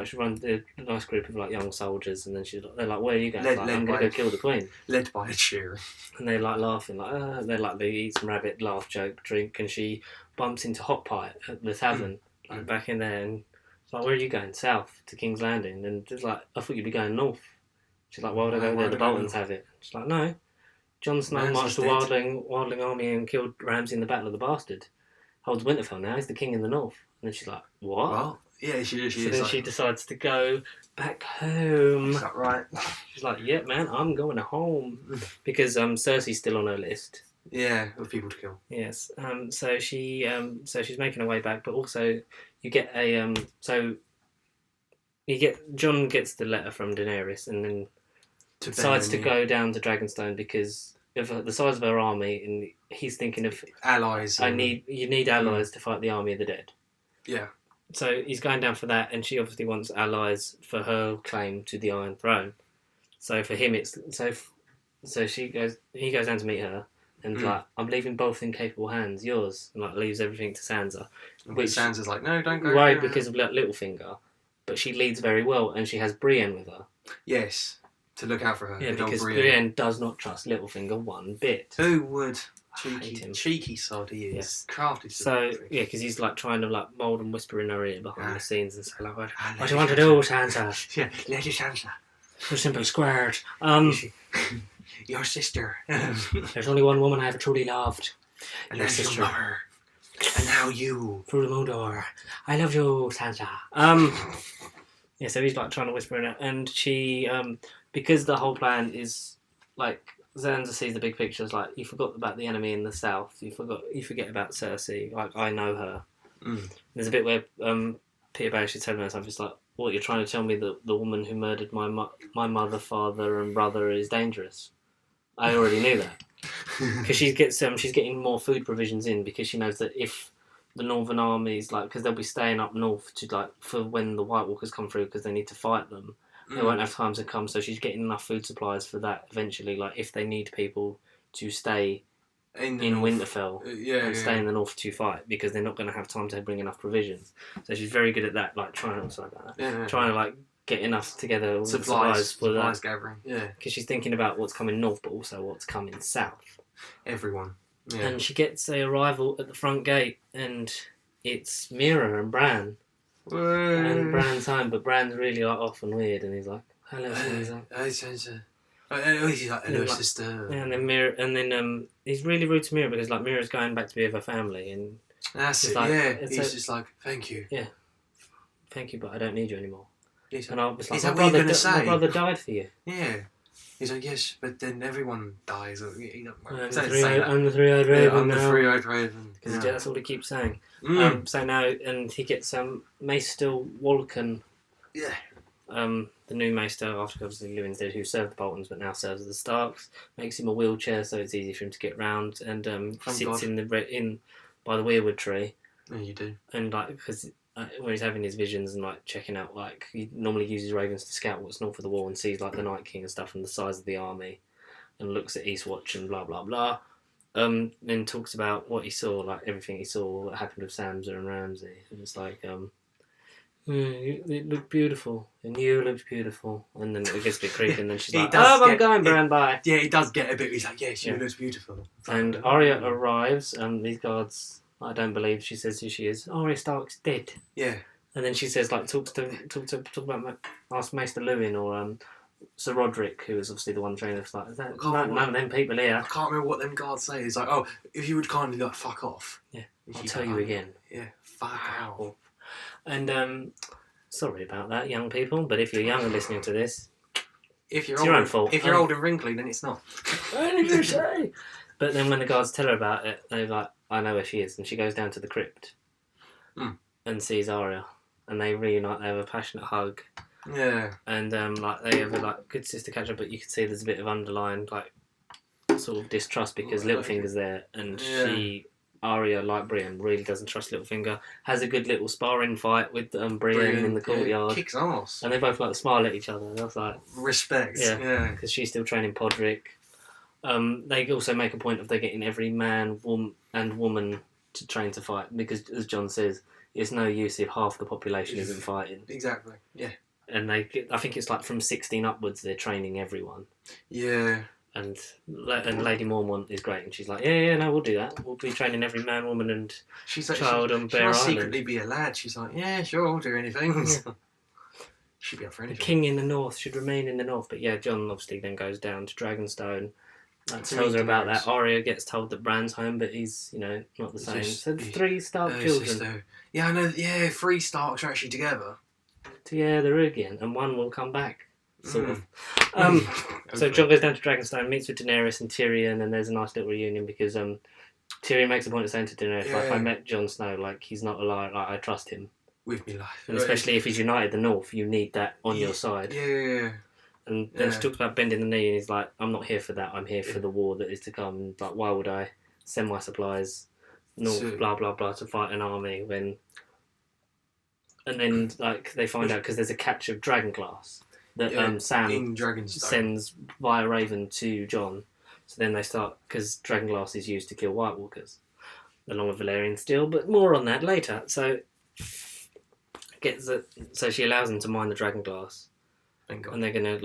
she runs a nice group of like young soldiers, and then they're like, "Where are you going?" I'm going to go kill the Queen. Led by a cheer. And they're like laughing, like they eat some rabbit, laugh, joke, drink, and she bumps into Hot Pie at the tavern, like back in there, and it's like, "Where are you going?" South to King's Landing, and just like, "I thought you'd be going north." She's like, "Why would I go there? The Boltons have it." She's like, "No, Jon Snow marched the Wildling army and killed Ramsay in the Battle of the Bastard. Holds Winterfell now. He's the king in the north." And then she's like, "What?" Well, yeah, she is. So then she decides to go back home. Is that right? She's like, "Yeah, man, I'm going home," because Cersei's still on her list. Yeah, of people to kill. Yes. So she's making her way back, but also you get Jon gets the letter from Daenerys, and then decides to go down to Dragonstone because the size of her army, and he's thinking of allies. You need allies to fight the army of the dead. Yeah. So he's going down for that, and she obviously wants allies for her claim to the Iron Throne. So for him, it's so he goes down to meet her, and like, I'm leaving both in capable hands, yours, and like leaves everything to Sansa. Which Sansa's like, no, don't go. Right, because of Littlefinger, but she leads very well, and she has Brienne with her. Yes, to look out for her. Yeah, because Brienne does not trust Littlefinger one bit. Who would? Cheeky, cheeky sod he is. Yes. Crafty. So yeah, because he's like trying to like mould and whisper in her ear behind the scenes and say like, "What do you want to do, Sansa?" Yeah, Lady Sansa. You're simple squared. Your sister. There's only one woman I ever truly loved. And that's your mother. And now you. Through the moon door. I love you, Sansa. Yeah, so he's like trying to whisper in her, and she, because the whole plan is like, Sansa sees the big picture. It's like, you forgot about the enemy in the south. You forget about Cersei. Like, I know her. There's a bit where Peter Baelish is telling her something. It's like, what, you're trying to tell me that the woman who murdered my mother, father, and brother is dangerous? I already knew that. Because she's getting more food provisions in, because she knows that if the Northern armies, like, because they'll be staying up north to like for when the White Walkers come through, because they need to fight them. They won't have time to come, so she's getting enough food supplies for that eventually. Like, if they need people to stay in Winterfell and stay in the north to fight, because they're not going to have time to bring enough provisions. So she's very good at that, like trying to like get enough together, all supplies for that gathering. Yeah, because she's thinking about what's coming north, but also what's coming south. Everyone. Yeah. And she gets a arrival at the front gate, and it's Mira and Bran. And Bran's home, but Bran's really like off and weird, and he's like, "Hello," and he's like, he's like, "Hello, sister." Yeah, and then Mira, and then he's really rude to Mira, because like Mira's going back to be with her family, and that's it. Like, yeah, he's just like, "Thank you." Yeah, thank you, but I don't need you anymore. And I was like, "What are you going to say? My brother died for you." Yeah. He's like, "Yes, but then everyone dies." I'm the three-eyed raven. I'm the three-eyed raven. Because that's all he keeps saying. So now, and he gets Maester Walken. Yeah. The new Maester, after obviously Lewin's dead, who served the Boltons but now serves as the Starks, makes him a wheelchair so it's easy for him to get round, and sits in by the weirwood tree. Yeah, you do. And like, because when he's having his visions and like checking out, like, he normally uses ravens to scout what's north of the wall and sees like the Night King and stuff and the size of the army, and looks at Eastwatch and blah blah blah. Then talks about what he saw, like everything he saw, what happened with Sansa and Ramsay, and it's like, it looked beautiful, and you looked beautiful, and then it gets a bit creepy, and then she's like, I'm going, Bran, bye. Yeah, he does get a bit. He's like, "Yes, you look beautiful." And Arya arrives, and these guards, I don't believe she says who she is. Arya Stark's dead. Yeah. And then she says, like, ask Maester Lewin or Sir Roderick, who is obviously the one trainer. Like, is that none of them people here? I can't remember what them guards say. He's like, "Oh, if you would kindly like fuck off." Yeah, I'll tell you again. Yeah, fuck off. And sorry about that, young people. But if you're young and listening to this, it's your own fault. If you're old and wrinkly, then it's not. What did you say? But then when the guards tell her about it, they're like, "I know where she is," and she goes down to the crypt and sees Arya. And they reunite. They have a passionate hug. Yeah. And like they have a like good sister catch up, but you can see there's a bit of underlying like sort of distrust because Littlefinger's there, and Arya, like Brienne, really doesn't trust Littlefinger. Has a good little sparring fight with Brienne in the courtyard. Kicks ass. And they both like smile at each other. That's like respect. Yeah. Because she's still training Podrick. They also make a point of they're getting every man, and woman to train to fight, because as John says, it's no use if half the population isn't fighting. Exactly. Yeah. And I think it's like from 16 upwards they're training everyone. Yeah. And Lady Mormont is great, and she's like, no, we'll do that. We'll be training every man, woman, and child on Bear Island. She must secretly be a lad. She's like, yeah, sure, I'll do anything. Yeah. She'd be up for anything. The king in the north should remain in the north, but yeah, John obviously then goes down to Dragonstone. Tells her about that. Arya gets told that Bran's home, but he's, not the same. So 3 Stark children. Yeah, I know. Yeah, 3 Starks are actually together. Yeah, they're again, and one will come back, sort of. So Jon goes down to Dragonstone, meets with Daenerys and Tyrion, and there's a nice little reunion because Tyrion makes a point of saying to Daenerys, like, I met Jon Snow, like, he's not a liar, like, I trust him. With me life. And especially if he's united the North, you need that on your side. Yeah. And then she talks about bending the knee, and he's like, I'm not here for that. I'm here for the war that is to come. And like, why would I send my supplies north, blah, blah, blah, to fight an army when... And then, like, they find out because there's a catch of dragonglass that Sam sends via Raven to Jon. So then they start... Because dragonglass is used to kill White Walkers, along with Valyrian steel, but more on that later. So so she allows them to mine the dragonglass. And they're gonna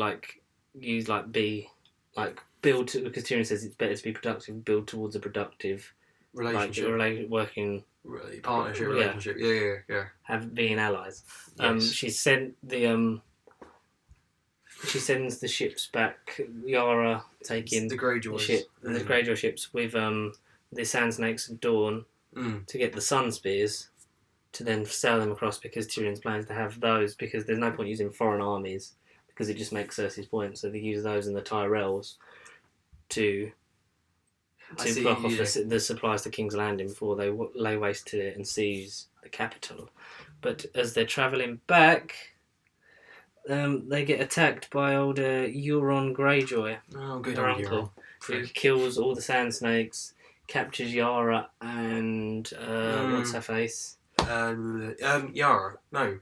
use build to, because Tyrion says it's better to be productive, build towards a productive relationship, working partnership, relationship. Yeah. Have being allies. Yes. She sends the ships back. Yara taking the Greyjoys ship, the Greyjoy ships with the Sand Snakes of Dawn to get the Sun Spears. To then sail them across because Tyrion's plans to have those because there's no point using foreign armies because it just makes Cersei's point. So they use those in the Tyrells to block off the supplies to King's Landing before they lay waste to it and seize the capital. But as they're travelling back, they get attacked by old Euron Greyjoy, their uncle, who kills all the Sand Snakes, captures Yara and what's her face? Yara. No.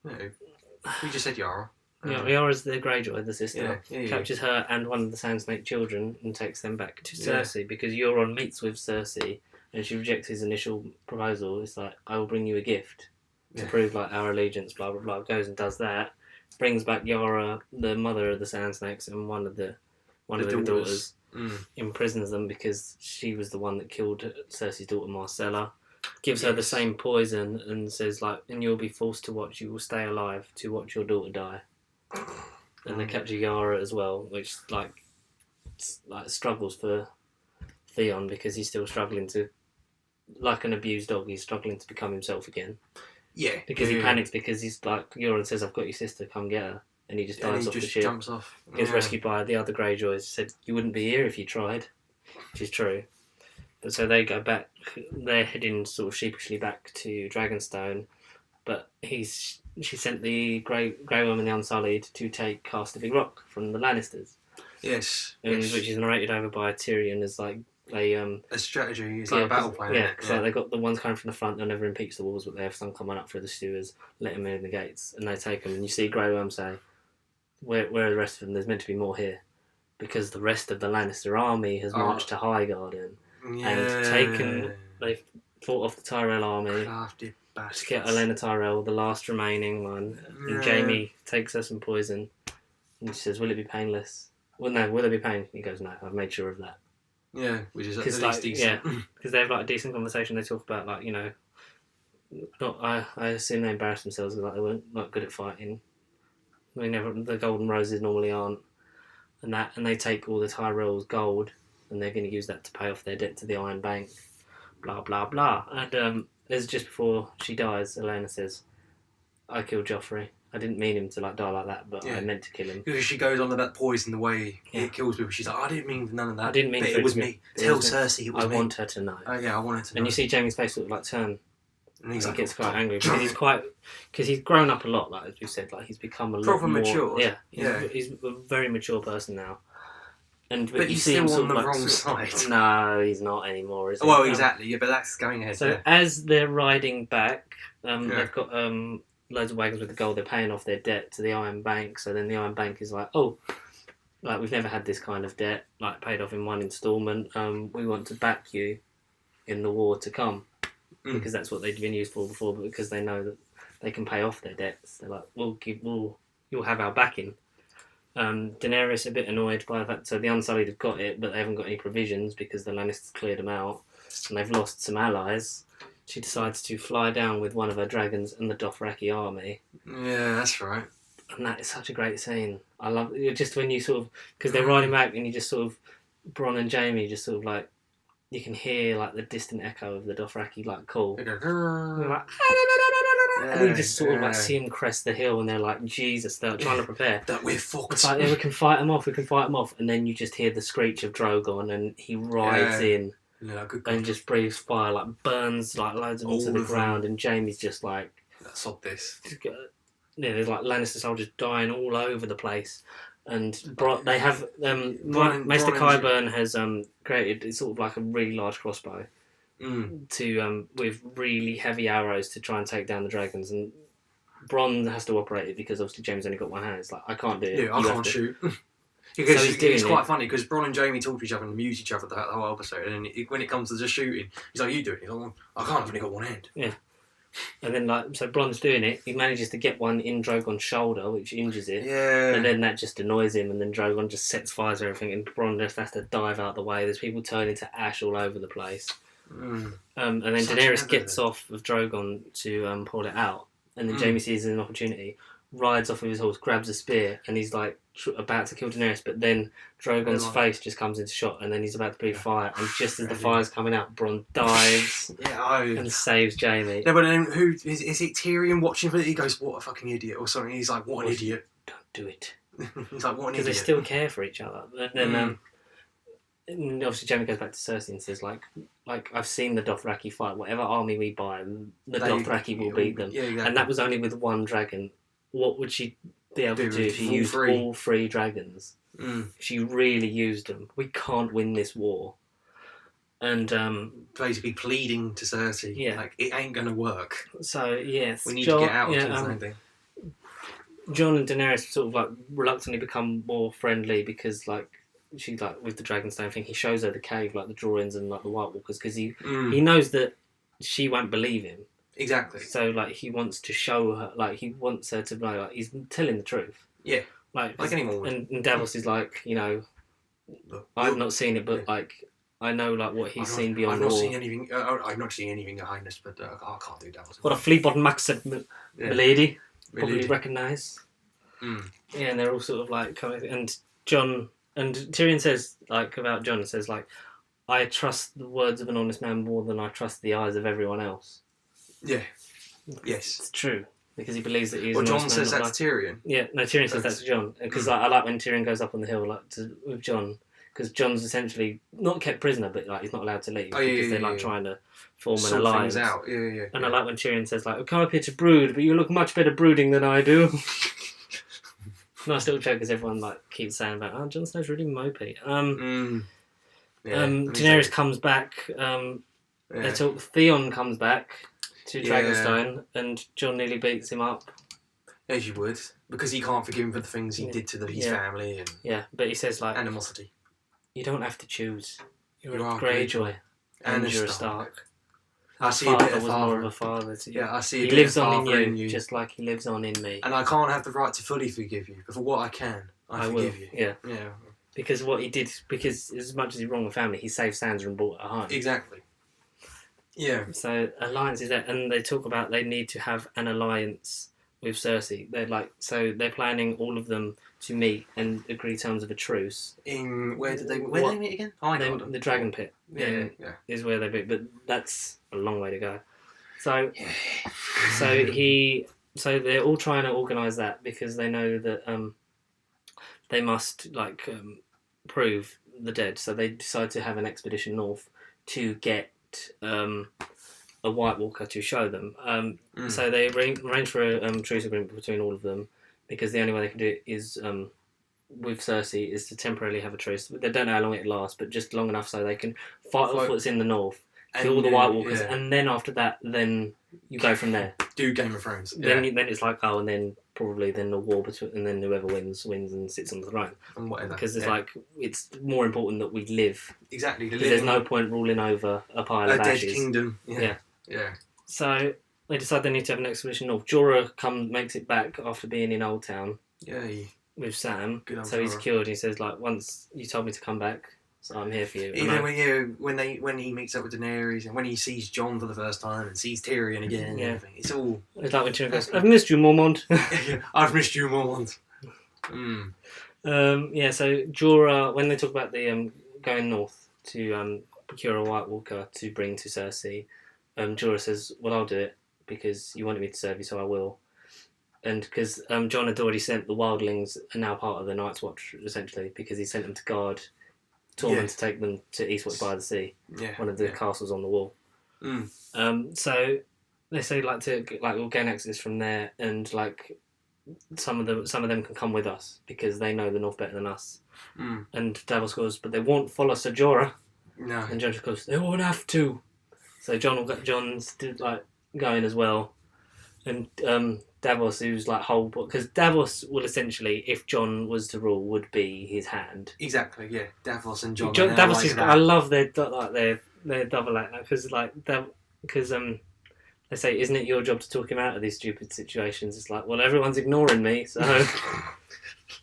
We just said Yara. Yara's the Greyjoy, the sister. Captures her and one of the Sand Snake children and takes them back to Cersei because Euron meets with Cersei and she rejects his initial proposal. It's like, I will bring you a gift to prove our allegiance, blah, blah, blah. Goes and does that. Brings back Yara, the mother of the Sand Snakes, and one of the daughters. Imprisons them because she was the one that killed Cersei's daughter Marcella. Gives her the same poison and says, and you'll be forced to watch, you will stay alive to watch your daughter die. And they capture Yara as well, which, struggles for Theon because he's still struggling to, like an abused dog, he's struggling to become himself again. Yeah. Because he panics because he's Euron says, I've got your sister, come get her. And he just dives off the ship. Jumps off. Gets rescued by the other Greyjoys. Said, you wouldn't be here if you tried. Which is true. But so they go back, they're heading sort of sheepishly back to Dragonstone, but she sent the Grey Worm and the Unsullied to take Casterly Rock from the Lannisters. Yes. Which is narrated over by Tyrion as a strategy, it's like a battle plan. Yeah, because they got the ones coming from the front, they'll never impeach the walls, but they have some coming up through the sewers, let them in the gates, and they take them, and you see Grey Worm say, where are the rest of them? There's meant to be more here. Because the rest of the Lannister army has marched to Highgarden. And they've fought off the Tyrell army Crafty bastards. to get Olenna Tyrell, the last remaining one. And Jaime takes her some poison and she says, will it be painless? Well, no, will there be pain? He goes, no, I've made sure of that. Yeah, which is at least decent. Yeah, because they have a decent conversation. They talk about I assume they embarrass themselves because they weren't not good at fighting. The Golden Roses normally aren't. And they take all the Tyrell's gold and they're going to use that to pay off their debt to the Iron Bank, blah, blah, blah. And as just before she dies, Olenna says, I killed Joffrey. I didn't mean him to die like that, but I meant to kill him. Because she goes on about poison, the way it kills people. She's like, I didn't mean none of that. I didn't mean it was me. Tell Cersei it was me. I want her to know. Oh yeah, I want her to know. And you see Jaime's face sort of turn. And he gets quite angry because he's grown up a lot. As we said, he's become a lot more mature. Yeah, he's a very mature person now. But he's still on the wrong side. No, he's not anymore, is he? Well, exactly. Yeah, but that's going ahead. So as they're riding back, they've got loads of wagons with the gold. They're paying off their debt to the Iron Bank. So then the Iron Bank is we've never had this kind of debt, paid off in one instalment. We want to back you in the war to come. Because that's what they'd been used for before, but because they know that they can pay off their debts, they're like, you'll have our backing. Daenerys a bit annoyed by the fact, so the Unsullied have got it, but they haven't got any provisions because the Lannisters cleared them out, and they've lost some allies. She decides to fly down with one of her dragons and the Dothraki army. Yeah, that's right. And that is such a great scene. I love it. Just when you because they're riding back and you just Bronn and Jaime just you can hear the distant echo of the Dothraki call. And you just see them crest the hill and they're like, Jesus, they're trying to prepare. That we're fucked. It's we can fight them off, and then you just hear the screech of Drogon and he rides in and just breathes fire, burns loads of them to the ground, and Jaime's just sod this. There's Lannister soldiers dying all over the place. And they have Maester Qyburn has created it's sort of like a really large crossbow to with really heavy arrows to try and take down the dragons, and Bronn has to operate it because obviously James only got one hand. It's like I can't do it. Yeah, I can't shoot. Because it's quite funny because Bronn and Jamie talk to each other and amuse each other the whole episode, and then when it comes to just shooting, he's like, "You do it." He's like, "I can't. I've only got one hand." Yeah. And then, so Bronn's doing it. He manages to get one in Drogon's shoulder, which injures it. Yeah. And then that just annoys him, and then Drogon just sets fire to everything, and Bronn just has to dive out the way. There's people turning to ash all over the place. And then Daenerys gets off of Drogon to pull it out, and then Jaime sees an opportunity, rides off of his horse, grabs a spear, and he's like about to kill Daenerys, but then Drogon's face just comes into shot, and then he's about to breathe fire, and just as the fire's coming out, Bronn dives and saves Jaime. No, but then who is it? Tyrion watching for it? He goes, "What a fucking idiot," or something. He's like, "What an idiot!" Don't do it. He's like, "What an idiot!" Because they still care for each other. And then and obviously Jaime goes back to Cersei and says, like I've seen the Dothraki fight. Whatever army we buy, the Dothraki will beat them. Yeah, exactly. And that was only with one dragon. What would she be able to do if she used all 3 dragons? If she really used them, we can't win this war. And basically pleading to Cersei, like it ain't gonna work. So yes, we need to get out of something. Jon and Daenerys sort of like reluctantly become more friendly because like she like with the Dragonstone thing, he shows her the cave, like the drawings and like the White Walkers, because he knows that she won't believe him. Exactly. So like he wants to show her, like he wants her to know, like he's telling the truth. Yeah. Like anyone would. And Davos is like, you know, I've not seen it, but like I know like what he's seen beyond. I've not seen anything. I've not seen anything, Your Highness, but I can't do Davos. What a flea-bottom accent, milady. Probably recognise. Yeah, and they're all sort of like coming, and Jon and Tyrion says like about Jon, says like, I trust the words of an honest man more than I trust the eyes of everyone else. Yeah. Yes. It's true. Because he believes that he's. Well, Jon says that to Tyrion. Yeah, no, Tyrion says that to Jon. Because like, I like when Tyrion goes up on the hill with Jon. Because Jon's essentially not kept prisoner, but like he's not allowed to leave because they're like trying to form an alliance. Things out. And I like when Tyrion says like, "I come up here to brood, but you look much better brooding than I do." Nice little joke, because everyone like keeps saying about, "Oh, Jon Snow's really mopey." Daenerys comes back. Theon comes back to Dragonstone, and Jon nearly beats him up. As you would, because he can't forgive him for the things he did to his family and but he says like animosity. You don't have to choose. You're a Greyjoy and you're a Stark. I see a bit of father. More of a father to you. Yeah, I see. He lives on in you, just like he lives on in me. And I can't have the right to fully forgive you, but for what I can, I forgive you. Yeah. Because what he did, because as much as he wronged the family, he saved Sansa and brought her home. Exactly. Yeah. So alliance is that, and they talk about they need to have an alliance with Cersei. They're planning all of them to meet and agree terms of a truce. Where did they meet again? The Dragon Pit. Yeah. Is where they meet, but that's a long way to go. So, so they're all trying to organise that because they know that they must prove the dead. So they decide to have an expedition north to get a White Walker to show them. So they arrange for a truce agreement between all of them, because the only way they can do it is with Cersei is to temporarily have a truce. They don't know how long it lasts, but just long enough so they can fight off what's in the north, kill the White Walkers, and then after that, then you go from there. Do Game of Thrones. Then it's like, and then probably then the war between, and then whoever wins and sits on the throne. And whatever. Because it's it's more important that we live. Exactly. Because there's no point ruling over a pile of ashes. A dead kingdom. Yeah. So they decide they need to have an expedition north. Jorah makes it back after being in Old Town. Yay. With Sam. So he's cured. He says once you told me to come back, so I'm here for you. Even when he meets up with Daenerys and when he sees Jon for the first time and sees Tyrion again, and everything, it's all. It's like when Tyrion goes, "I've missed you, Mormont." I've missed you, Mormont. So Jorah, when they talk about the going north to procure a White Walker to bring to Cersei, Jorah says, "Well, I'll do it because you wanted me to serve you, so I will." And because Jon had already sent the wildlings are now part of the Night's Watch, essentially, because he sent them to guard Tormund to take them to Eastwatch by the Sea, one of the castles on the wall. So they say we'll gain access from there, and some of them can come with us because they know the North better than us. Mm. And Davos goes, but they won't follow Ser Jorah. No. And Jon just goes, they won't have to. So Jon's like going as well, and Davos, who's like whole, because Davos will essentially, if Jon was to rule, would be his hand. Exactly, yeah. Davos and Jon. Davos is. I love their double act because they say, isn't it your job to talk him out of these stupid situations? It's like, well, everyone's ignoring me, so.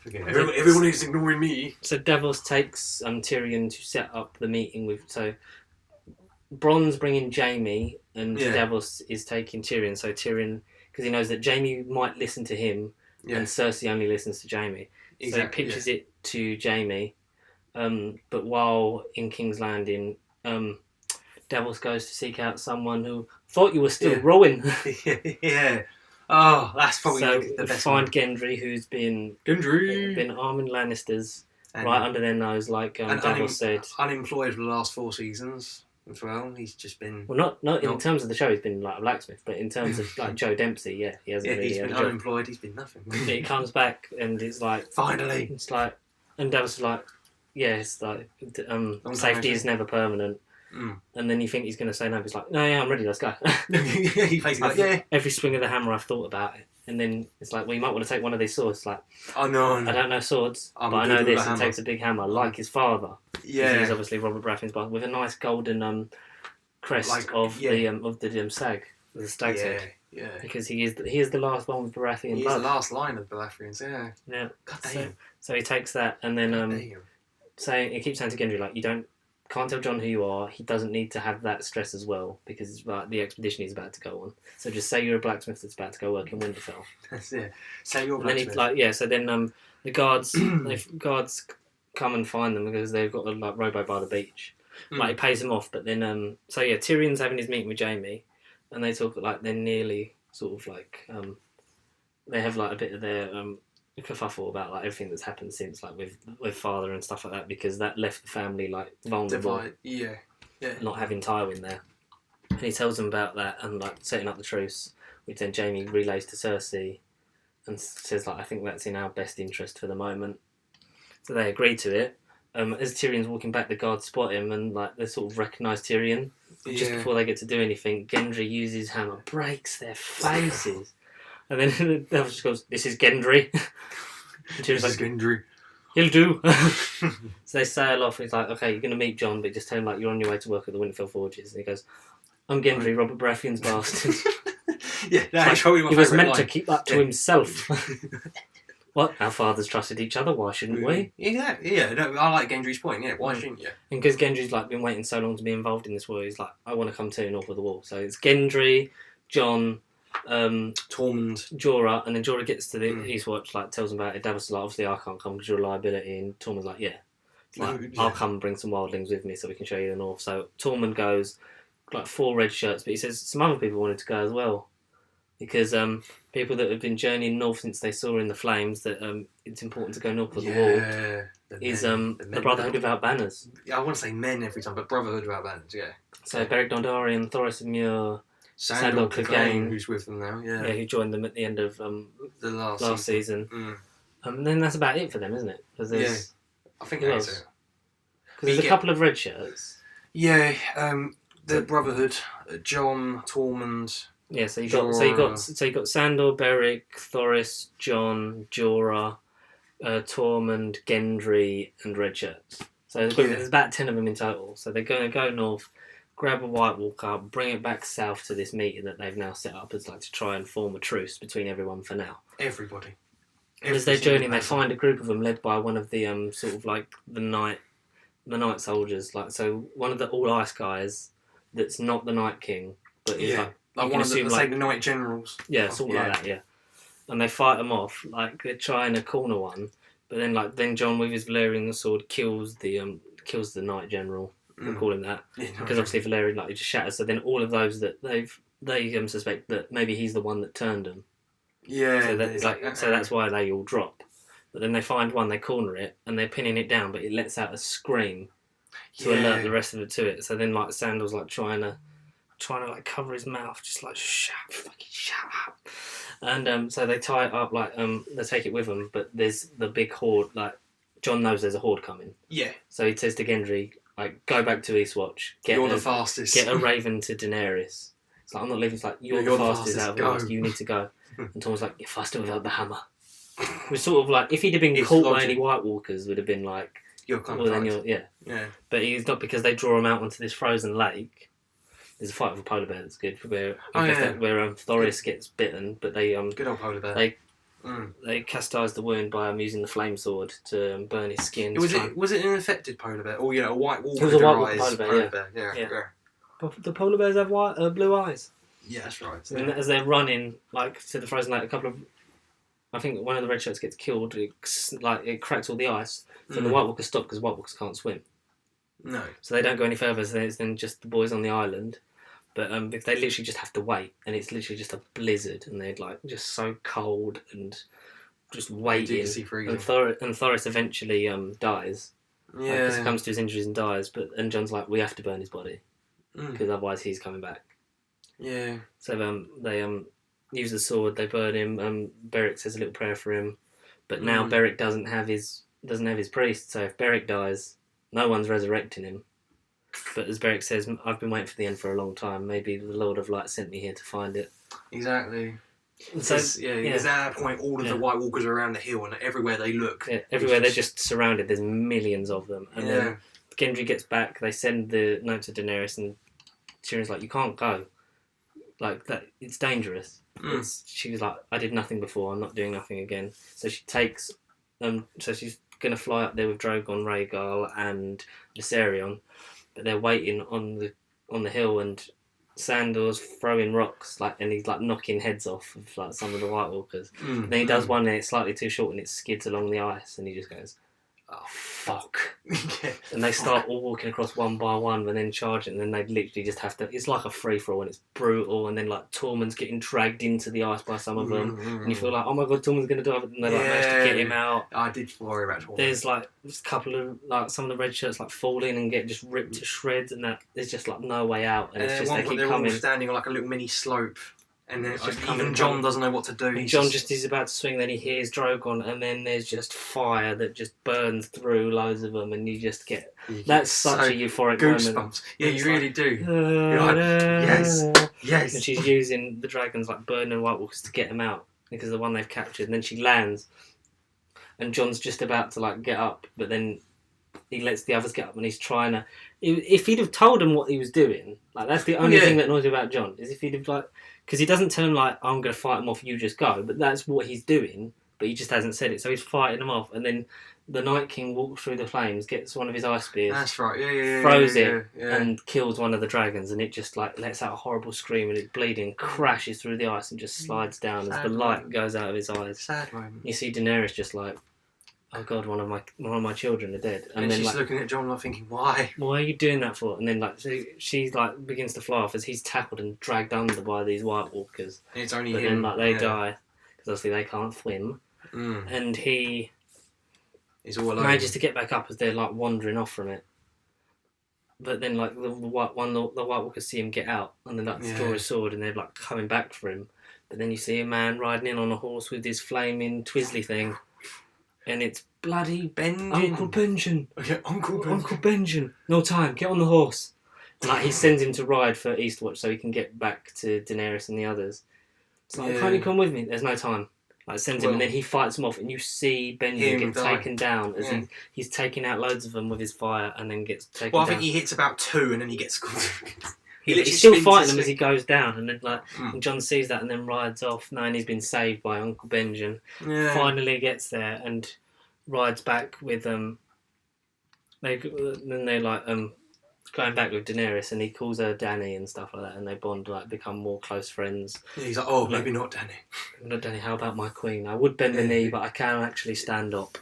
Everyone is ignoring me. So Davos takes Tyrion to set up the meeting with. So Bronn's bringing Jaime, and Davos is taking Tyrion. So Tyrion, because he knows that Jaime might listen to him, and Cersei only listens to Jaime. Exactly, so he pitches it to Jaime. But while in King's Landing, Davos goes to seek out someone who thought you were still rowing. Yeah. Oh, that's probably the best find one. Gendry, who's been arming Lannisters and right under their nose, like Davos said. Unemployed for the last 4 seasons as well. He's just been... Well, not in terms of the show, he's been like a blacksmith, but in terms of like Joe Dempsey, he hasn't really he's had been a job. unemployed, he's been nothing. He comes back and it's like... Finally! It's like... And Davos is like, it's like, safety is never permanent. Mm. And then you think he's going to say no, but he's like, no, I'm ready, let's go. He basically like, every swing of the hammer I've thought about it. And then it's like, well, you might want to take one of these swords. It's like, oh no, I don't know swords, but I know this. It takes a big hammer, like his father. Yeah, he's obviously Robert Baratheon's father, with a nice golden crest of the stag, the stag's head. Yeah, because he is the last one with Baratheon blood. He's the last line of Baratheons. Yeah. God damn. So he takes that, and then he keeps saying to Gendry, like, you can't tell Jon who you are. He doesn't need to have that stress as well because it's like the expedition he's about to go on. So just say you're a blacksmith that's about to go work in Winterfell. That's it. Say you're a blacksmith. So then the guards come and find them because they've got a rowboat by the beach. Like he pays them off, but then Tyrion's having his meeting with Jaime, and they talk like they're nearly sort of like they have like a bit of their kerfuffle about like everything that's happened since, like with father and stuff like that, because that left the family like vulnerable. Yeah. Not having Tywin there, and he tells them about that and like setting up the truce, which then Jaime relays to Cersei, and says like, I think that's in our best interest for the moment. So they agree to it. As Tyrion's walking back, the guards spot him and like they sort of recognise Tyrion. Just before they get to do anything, Gendry uses his hammer, breaks their faces. And then Davos just goes, this is Gendry. And Tyrion's like, Gendry. He'll do. So they sail off and he's like, okay, you're going to meet Jon, but just tell him like you're on your way to work at the Winterfell Forges. And he goes, I'm Gendry, Robert Baratheon's bastard. That's probably my favourite line. He was meant to keep that to himself. What? Our fathers trusted each other, why shouldn't we? Exactly, yeah. No, I like Gendry's point, why shouldn't you? And because Gendry's like been waiting so long to be involved in this war, he's like, I want to come to north of the wall. So it's Gendry, Jon, Tormund, Jorah, and then Jorah gets to the Eastwatch, like tells him about it. Davos is like, obviously I can't come because you're a liability, and Tormund's like, it's like, I'll come and bring some wildlings with me so we can show you the north. So Tormund goes, like 4 red shirts, but he says some other people wanted to go as well. Because people that have been journeying north since they saw in the flames that it's important to go north of the wall is the Brotherhood Without Banners. I want to say men every time, but Brotherhood Without Banners, So Beric Dondarrion, Thoros of Muir, Sandor Clegane, who's with them now, who joined them at the end of the last season. And then that's about it for them, isn't it? Because I think that is it. Because there's a couple of red shirts. The Brotherhood, Jon, Tormund. Yeah, so you got Sandor, Beric, Thoris, Jon, Jorah, Tormund, Gendry, and red shirts. So there's about 10 of them in total. So they're going to go north, grab a White Walker, bring it back south to this meeting that they've now set up as like to try and form a truce between everyone for now. Everybody. And as they're journeying, they find a group of them led by one of the sort of like the night soldiers. Like so, one of the all ice guys that's not the Night King, but is like one of the Night Generals. Yeah, sort of like that. And they fight them off. Like they're trying to corner one, but then Jon with his Valyrian sword kills the Night General. We'll call him that because obviously Valyrian he just shatters. So then all of those that they suspect that maybe he's the one that turned them. Yeah. So that's why they all drop. But then they find one, they corner it, and they're pinning it down, but it lets out a scream to alert the rest of it to it. So then Sandor's trying to trying to like cover his mouth, just like shut up. And so they tie it up like they take it with them, but there's the big horde. Like Jon knows there's a horde coming. Yeah. So he says to Gendry, like, go back to Eastwatch. You're the fastest. Get a raven to Daenerys. It's like, I'm not leaving. It's like, you're the fastest out of us. You need to go. And Tom was like, you're faster without the hammer. Which sort of like, if he'd have been caught by any White Walkers, would have been like, you're kind of right. Yeah. But he's not, because they draw him out onto this frozen lake. There's a fight with a polar bear that's good, where Thoris gets bitten, but they good old polar bear. They chastise the wound by using the flame sword to burn his skin. Was it an infected polar bear, or a White Walker? It was a White Walker polar bear. Yeah. But the polar bears have blue eyes. Yeah, that's right. And as they're running like to the frozen lake, I think one of the red shirts gets killed. It cracks all the ice. So the White Walkers stop because White Walkers can't swim. No. So they don't go any further than just the boys on the island. But because they literally just have to wait, and it's literally just a blizzard, and they're like just so cold and just waiting. And Thoris eventually dies. Yeah. Because he comes to his injuries and dies. And Jon's like, we have to burn his body because otherwise he's coming back. Yeah. So they use the sword. They burn him. Beric says a little prayer for him, but now Beric doesn't have his priest. So if Beric dies, no one's resurrecting him. But as Beric says, I've been waiting for the end for a long time. Maybe the Lord of Light sent me here to find it. Exactly. So, because at that point, all of the White Walkers are around the hill, and everywhere they look... Yeah, everywhere they're just surrounded. There's millions of them. And then Gendry gets back, they send the note to Daenerys, and Tyrion's like, you can't go. Like, that, it's dangerous. She was like, I did nothing before, I'm not doing nothing again. So she takes... so she's going to fly up there with Drogon, Rhaegal, and Viserion. But they're waiting on the hill, and Sandor's throwing rocks, and he's knocking heads off of some of the White Walkers. And then he does one, and it's slightly too short, and it skids along the ice, and he just goes, "Oh fuck!" And they start all walking across one by one, and then charging, and then they literally just have to. It's like a free for all, and it's brutal. And then Tormund's getting dragged into the ice by some of them, and you feel like, "Oh my god, Tormund's going to die!" And they manage to get him out. I did worry about Tormund. There's just a couple of some of the red shirts falling and get just ripped to shreds, and that there's just no way out. And it's just they keep coming. All standing on a little mini slope. And then even Jon doesn't know what to do. Jon is about to swing, then he hears Drogon, and then there's just fire that just burns through loads of them, and you just get... That's such a euphoric goosebumps. moment. Yeah, you really do. You're like, yes. And she's using the dragons, burning White Walkers to get them out, because the one they've captured. And then she lands, and Jon's just about to get up, but then he lets the others get up, and he's trying to... If he'd have told them what he was doing, that's the only thing that annoys me about Jon, is if he'd have because he doesn't turn I'm going to fight them off, you just go. But that's what he's doing, but he just hasn't said it. So he's fighting them off. And then the Night King walks through the flames, gets one of his ice spears. That's right, throws it, and kills one of the dragons. And it just lets out a horrible scream, and it's bleeding, crashes through the ice, and just slides down as the light goes out of his eyes. Sad moment. You see Daenerys just oh god, one of my children are dead. And then she's looking at Jon thinking, why? Why are you doing that for? And then she begins to fly off as he's tackled and dragged under by these White Walkers. And it's only him. Then they die because obviously they can't swim. And he is all alone. Manages to get back up as they're wandering off from it. But then the White Walkers see him get out, and then draw his sword, and they're coming back for him. But then you see a man riding in on a horse with this flaming Twizzly thing. And it's bloody Uncle Benjen. Okay, Uncle Benjen. No time, get on the horse. And he sends him to ride for Eastwatch so he can get back to Daenerys and the others. It's can't you come with me? There's no time. Sends him, and then he fights him off, and you see Benjen get taken down as he's taking out loads of them with his fire, and then gets taken down. Well, I think he hits about 2, and then he gets... He's still fighting them as he goes down, and then and Jon sees that and then rides off, knowing he's been saved by Uncle Benjen. Yeah. Finally gets there and rides back with then they're going back with Daenerys, and he calls her Dany and stuff like that, and they bond, become more close friends. Yeah, he's like, oh, maybe not Dany. Not Dany. How about my queen? I would bend the knee, but I can actually stand up.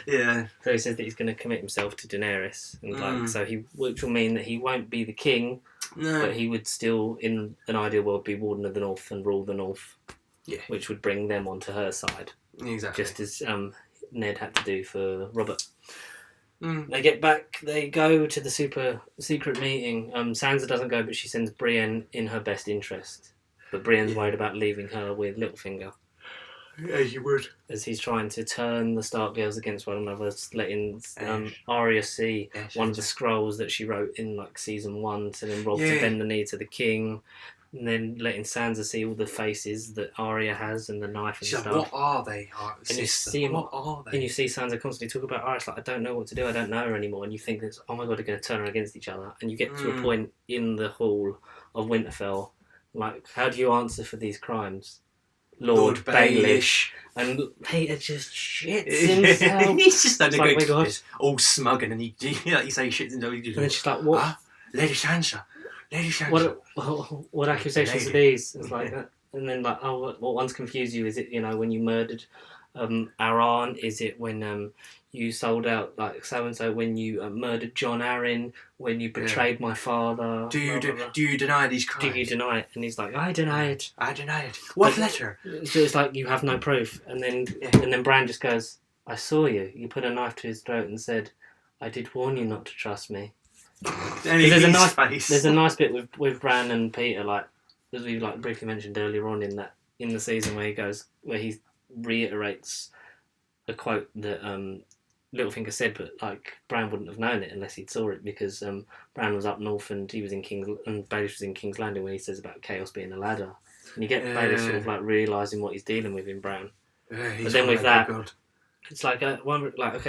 Yeah. So he says that he's going to commit himself to Daenerys, and which will mean that he won't be the king. No. But he would still, in an ideal world, be Warden of the North and rule the North. Yeah. Which would bring them onto her side. Exactly. Just as Ned had to do for Robert. They get back. They go to the super secret meeting. Sansa doesn't go, but she sends Brienne in her best interest. But Brienne's worried about leaving her with Littlefinger. Yeah, you would. As he's trying to turn the Stark girls against one another, letting Arya see one of the scrolls that she wrote in like season 1, telling Robb to bend the knee to the king. And then letting Sansa see all the faces that Arya has and the knife and stuff. Like, what are they? And you see him, what are they? And you see Sansa constantly talk about Arya. It's like, I don't know what to do. I don't know her anymore. And you think, oh my god, they're going to turn her against each other. And you get to a point in the hall of Winterfell, like, how do you answer for these crimes? Lord Baelish. And Peter just shits himself. He's just like, oh my god, all smug, and then he like you say he shits himself. And then she's like, what? Huh? Lady Sansa. What accusations are these? It's like that. And then like, oh, what ones confuse you? Is it, when you murdered Aran? Is it when you sold out like so and so? When you murdered John Arryn? When you betrayed my father? Do you deny these crimes? Do you deny it? And he's like, I deny it. I deny it. What letter? So it's like you have no proof. And then Bran just goes, I saw you. You put a knife to his throat and said, I did warn you not to trust me. There's a nice bit with Bran and Peter, like as we like briefly mentioned earlier on in the season, where he reiterates a quote that Littlefinger said, but like Bran wouldn't have known it unless he'd saw it, because Bran was up north and he was in Baelish was in King's Landing, when he says about chaos being a ladder, and you get Baelish sort of like realising what he's dealing with in Bran. But then with that, it's like okay, like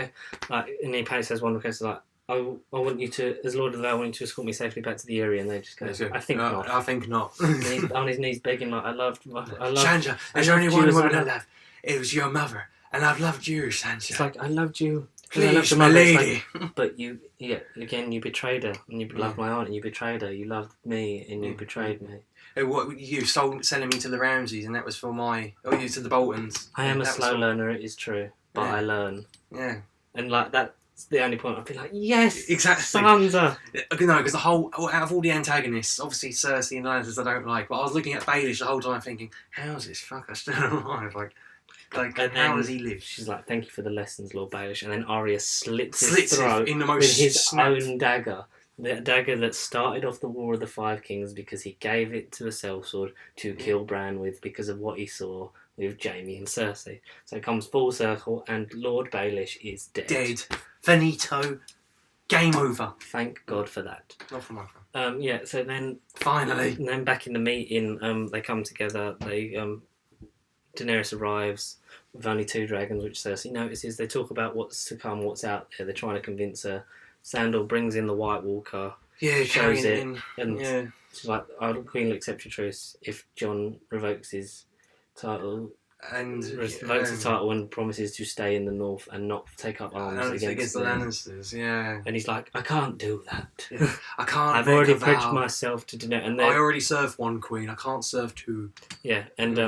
and he apparently says one request is like, I want you to, as Lord of the Vale, I want you to escort me safely back to the area, and they just go, I think not. I think not. And he's on his knees begging, like, I love Sansa, there's only one woman I love. It was your mother, and I've loved you, Sansa. It's like, I loved you. Please, my lady. Like, but you betrayed her, and you loved my aunt, and you betrayed her. You loved me, and you betrayed me. What you selling me to the Ramsays, and that was for you to the Boltons. I am a slow learner, it is true, but I learn. Yeah. And like that's the only point. I'd be like, yes, exactly. Sansa. No, because out of all the antagonists, obviously Cersei and Lannisters I don't like, but I was looking at Baelish the whole time thinking, how's this fucker still alive? Like how does he live? She's like, thank you for the lessons, Lord Baelish. And then Arya slits his throat in the most with his own dagger. The dagger that started off the War of the Five Kings because he gave it to a sellsword to kill Bran with because of what he saw with Jaime and Cersei. So it comes full circle, and Lord Baelish is dead. Dead. Finito. Game over. Thank God for that. Not for my friend. Yeah, so then... Finally. And then back in the meeting, they come together. Daenerys arrives with only 2 dragons, which Cersei notices. They talk about what's to come, what's out there. They're trying to convince her. Sandor brings in the White Walker. Yeah, shows it. And she's like, the Queen will accept your truce if Jon revokes his title. And revokes the title and promises to stay in the north and not take up arms against the Lannisters. Yeah, and he's like, I can't do that. Yeah. I can't. I've already pledged myself to do it. And I already served 1 queen. I can't serve 2. Yeah, and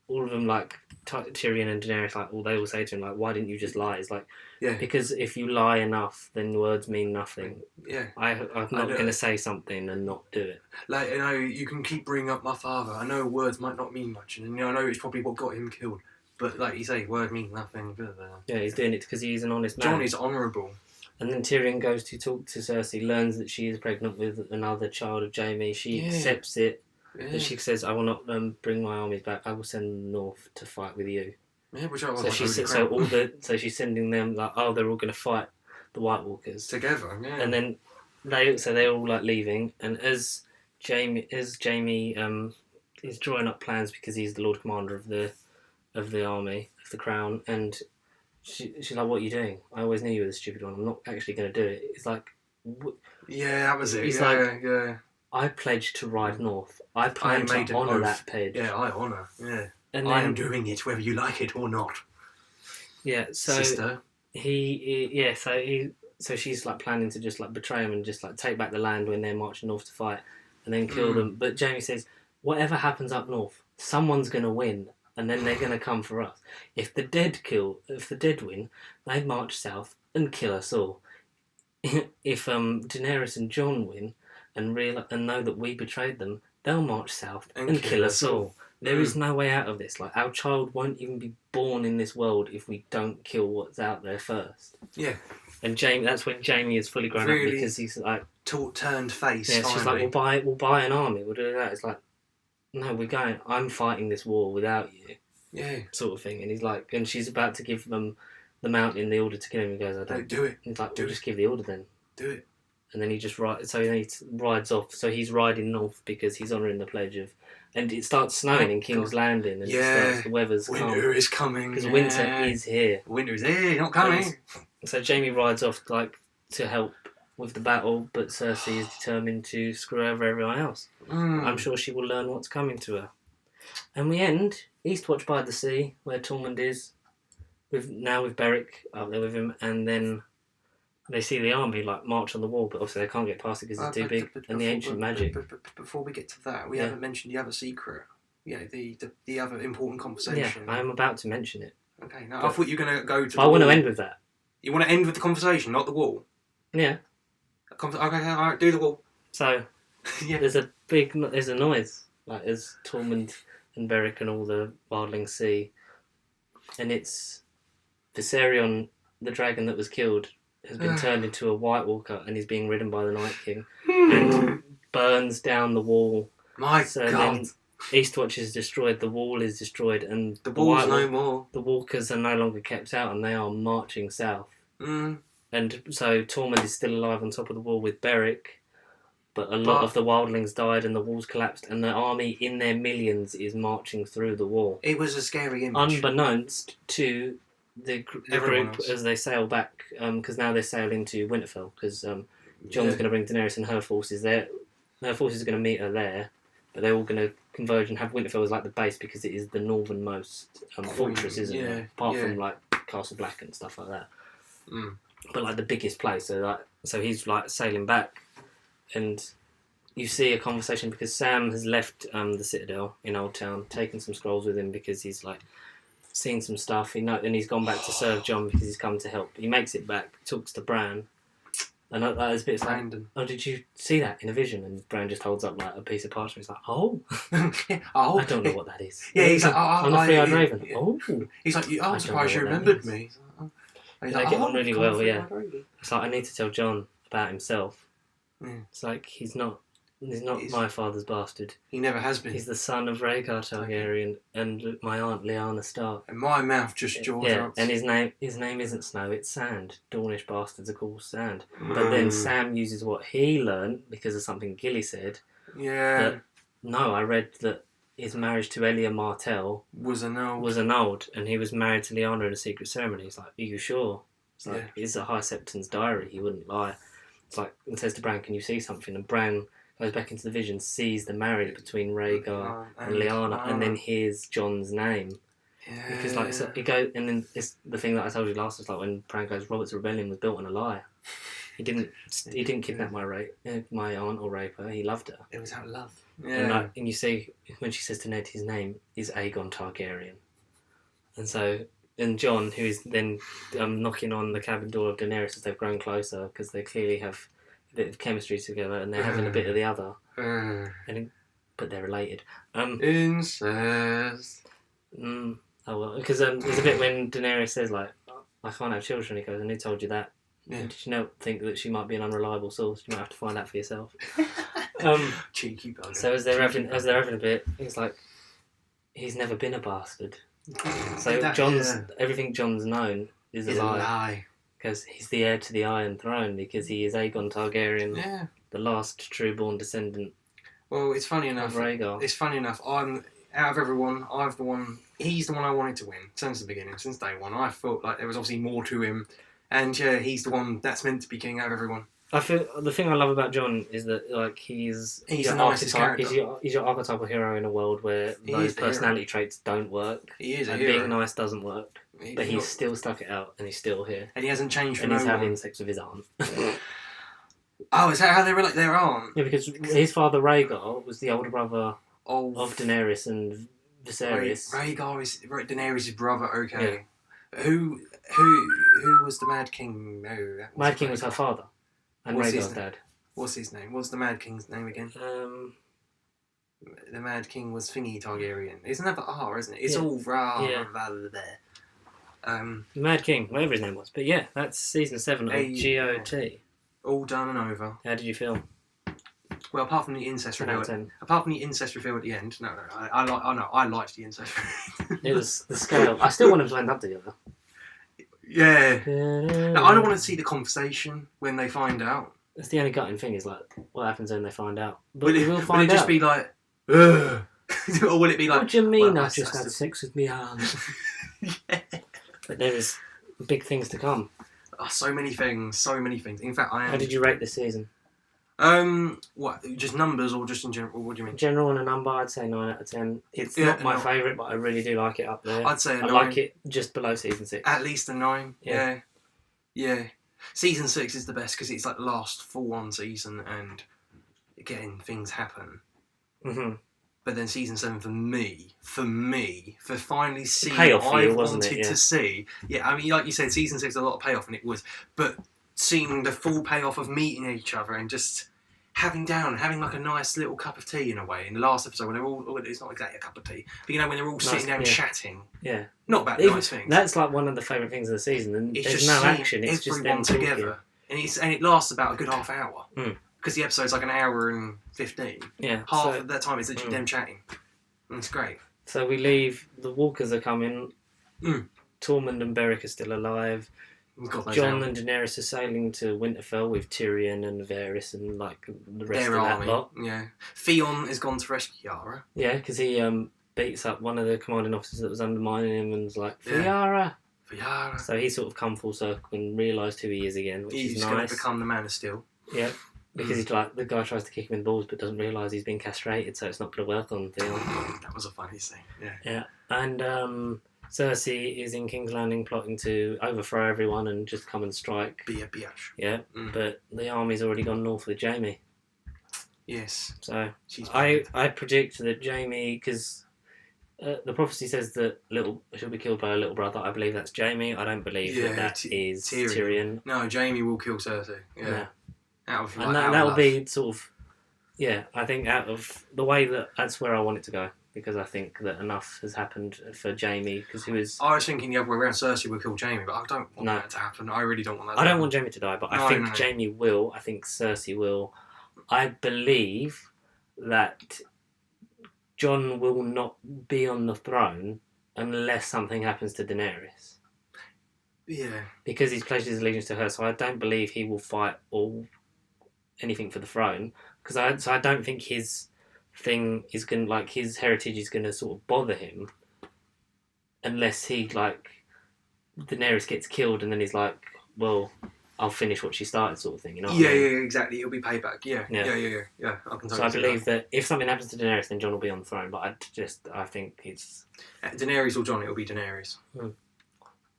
all of them, like Tyrion and Daenerys, like they all say to him, like, why didn't you just lie? It's like, because if you lie enough, then words mean nothing. Yeah, I'm not going to say something and not do it. Like, you can keep bringing up my father. I know words might not mean much, and I know it's probably what got him killed. But like you say, word means nothing. Yeah, he's doing it because he's an honest man. Jon is honourable. And then Tyrion goes to talk to Cersei, learns that she is pregnant with another child of Jaime. She accepts it. Yeah. She says, I will not bring my armies back. I will send them north to fight with you. Yeah, which I was so she's sending them like, they're all going to fight the White Walkers together. Yeah. And then they're all like leaving, and as Jaime is drawing up plans because he's the Lord Commander of the army of the Crown, and she's like, "What are you doing? I always knew you were the stupid one. I'm not actually going to do it." It's like, yeah, that was it. He's I pledged to ride north. I plan to honour that pledge. Yeah, I honour. Yeah. And I am doing it whether you like it or not. Yeah, so sister. So she's like planning to just like betray him and just like take back the land when they're marching north to fight, and then kill them. But Jaime says, whatever happens up north, someone's gonna win, and then they're gonna come for us. If the dead win, they march south and kill us all. If Daenerys and Jon win and know that we betrayed them, they'll march south and kill us all. There is no way out of this. Like, our child won't even be born in this world if we don't kill what's out there first. Yeah. And that's when Jamie is fully grown up because he's like turned face. Yeah, she's like, we'll buy an army. We'll do that. It's like, no, we're going. I'm fighting this war without you. Yeah. Sort of thing. And he's like, and she's about to give them the mountain the order to kill him. He goes, I don't do it. He's like, we'll just give the order then. Do it. And then he just rides. So he rides off. So he's riding north because he's honouring the pledge of. And it starts snowing in King's Landing, and the weather's winter is coming. Because winter is here. Winter is here, not coming. So Jamie rides off like to help with the battle, but Cersei is determined to screw over everyone else. I'm sure she will learn what's coming to her. And we end Eastwatch by the Sea, where Tormund is, with Beric up there with him, and then they see the army like march on the wall, but obviously they can't get past it because it's too big. And the ancient magic. But before we get to that, we haven't mentioned the other secret. Yeah, the other important conversation. Yeah, I am about to mention it. Okay, now I thought you were going to go to. I want to end with that. You want to end with the conversation, not the wall. Yeah. Okay, all right, do the wall. So, there's a noise like as Tormund and Beric and all the wildlings see, and it's Viserion, the dragon that was killed, has been turned into a White Walker and is being ridden by the Night King and burns down the wall. My God. Then Eastwatch is destroyed, the wall is destroyed, and the wall's no more. The walkers are no longer kept out and they are marching south. And so Tormund is still alive on top of the wall with Beric, but a lot of the wildlings died and the walls collapsed and the army in their millions is marching through the wall. It was a scary image. Unbeknownst to the group as they sail back, because now they're sailing to Winterfell, because Jon's going to bring Daenerys and her forces there. Her forces are going to meet her there, but they're all going to converge and have Winterfell as like the base because it is the northernmost fortress, isn't it? Apart from like Castle Black and stuff like that. But like the biggest place. So he's like sailing back, and you see a conversation because Sam has left the Citadel in Old Town, taken some scrolls with him because he's like seen some stuff. And he's gone back to serve Jon because he's come to help. He makes it back, talks to Bran, and there's bits like, "Oh, did you see that in a vision?" And Bran just holds up like a piece of parchment. He's like, "Oh, I don't know what that is." Yeah, he's like, "I'm the three-eyed raven." Oh, he's like, "I'm surprised you remembered me." They get on really well, yeah. It's like, I need to tell Jon about himself. It's like, he's not my father's bastard. He never has been. He's the son of Rhaegar Targaryen and my aunt Lyanna Stark. And my mouth just jaws up. And his name isn't Snow, it's Sand. Dornish bastards are called Sand. But then Sam uses what he learned because of something Gilly said. Yeah. I read that his marriage to Elia Martell was annulled, and he was married to Lyanna in a secret ceremony. He's like, "Are you sure?" It's like, it's a High Septon's diary. He wouldn't lie. It's like, and says to Bran, "Can you see something?" And Bran goes back into the vision, sees the marriage between Rhaegar and Lyanna, and then hears Jon's name. Yeah. Because like so he goes, and then it's the thing that I told you last was like when Bran goes, "Robert's rebellion was built on a lie. He didn't kidnap my aunt or rape her. He loved her. It was out of love." Yeah. And you see when she says to Ned his name is Aegon Targaryen, and Jon, who is then knocking on the cabin door of Daenerys as they've grown closer because they clearly have a bit of chemistry together and they're having a bit of the other, but they're related. Incest. Oh well, because there's a bit when Daenerys says like, "I can't have children." He goes, "And who told you that?" Yeah. Did you not think that she might be an unreliable source? You might have to find out for yourself. Cheeky bugger. So as they're having a bit, he's like, he's never been a bastard. So everything Jon's known is a lie. Because he's the heir to the Iron Throne because he is Aegon Targaryen, the last true-born descendant. Well, it's funny enough. Rhaegar. It's funny enough. I'm out of everyone. He's the one I wanted to win since the beginning, since day one. I felt like there was obviously more to him. And he's the one that's meant to be king out of everyone. I feel the thing I love about Jon is that like he's the nicest character. He's your archetypal hero in a world where those personality traits don't work. He is a and hero. Being nice doesn't work. But he's still stuck it out and he's still here. And he hasn't changed for and no he's one. having sex with his aunt. Oh, is that how they relate? Their aunt? Yeah, because his father Rhaegar was the older brother of Daenerys and Viserys. Rhaegar is Daenerys' brother. Okay. Yeah. Who was the Mad King? No, Mad King was her father, and Rhaegar's dad. What's his name? What's the Mad King's name again? The Mad King was Thingy Targaryen. It's another R, isn't it? It's all Ra. Yeah. Mad King, whatever his name was. But yeah, that's season 7 of GOT. Yeah. All done and over. How did you feel? Well, apart from the incest reveal, at the end. No, I liked the incest. It was the scale. I still want them to end up together. Yeah. No, I don't want to see the conversation when they find out. That's the only gutting thing is like, what happens when they find out? But will we'll find it just out. be like, ugh? Or will it be like, what do you mean well, I just had sex with me arms? Yeah. But there is big things to come. Oh, so many things. In fact, I am... How did you rate this season? What? Just numbers or just in general? What do you mean? General and a number, I'd say 9 out of 10. It's not my favourite, but I really do like it up there. I'd say a 9. I like it just below season 6. At least a 9. Yeah. Season 6 is the best because it's like the last full-on season and getting things happen. Mm-hmm. But then season 7 for finally seeing payoff what I wasn't wanted it? to see. Yeah, I mean, like you said, season 6 had a lot of payoff, and it was. But seeing the full payoff of meeting each other and just having like a nice little cup of tea in a way. In the last episode, when they're all, it's not exactly a cup of tea, but when they're all sitting down chatting. Yeah. Not about nice things. That's like one of the favourite things of the season. And it's there's just no action. It's just them together, and it lasts about a good half hour. Mm. Because the episode's like an hour and 15. Yeah. Half of that time is literally them chatting. And it's great. So we leave, the Walkers are coming, Tormund and Beric are still alive, Jon and Daenerys are sailing to Winterfell with Tyrion and Varys and like the rest of that lot. Yeah. Theon has gone to rescue Yara. Yeah, because he beats up one of the commanding officers that was undermining him and was like, for Yara. So he's sort of come full circle and realised who he is again, which is nice. He's going to become the Man of Steel. Yeah. Because he's like, the guy tries to kick him in the balls but doesn't realise he's been castrated, so it's not going to work on Theon. That was a funny scene, yeah. Yeah, and Cersei is in King's Landing plotting to overthrow everyone and just come and strike. Be a bitch. Yeah, but the army's already gone north with Jaime. Yes. So I predict that Jaime, because the prophecy says that she'll be killed by her little brother. I believe that's Jaime. I don't believe that is Tyrion. No, Jaime will kill Cersei. Yeah. No. And that'll be sort of, I think out of the way that's where I want it to go, because I think that enough has happened for Jaime, because I was thinking the other way around, Cersei will kill Jaime, but I don't want that to happen. I really don't want that to happen. I don't want Jaime to die, but I think Jaime will. I think Cersei will. I believe that Jon will not be on the throne unless something happens to Daenerys. Yeah. Because he's pledged his allegiance to her, so I don't believe he will fight anything for the throne, because I don't think his thing is going to, like, his heritage is going to sort of bother him unless he, like, Daenerys gets killed and then he's like, well, I'll finish what she started, sort of thing, you know what I mean? Yeah, exactly. It'll be payback. Yeah. I can so I believe that if something happens to Daenerys, then Jon will be on the throne, but I think it's Daenerys or Jon, it'll be Daenerys.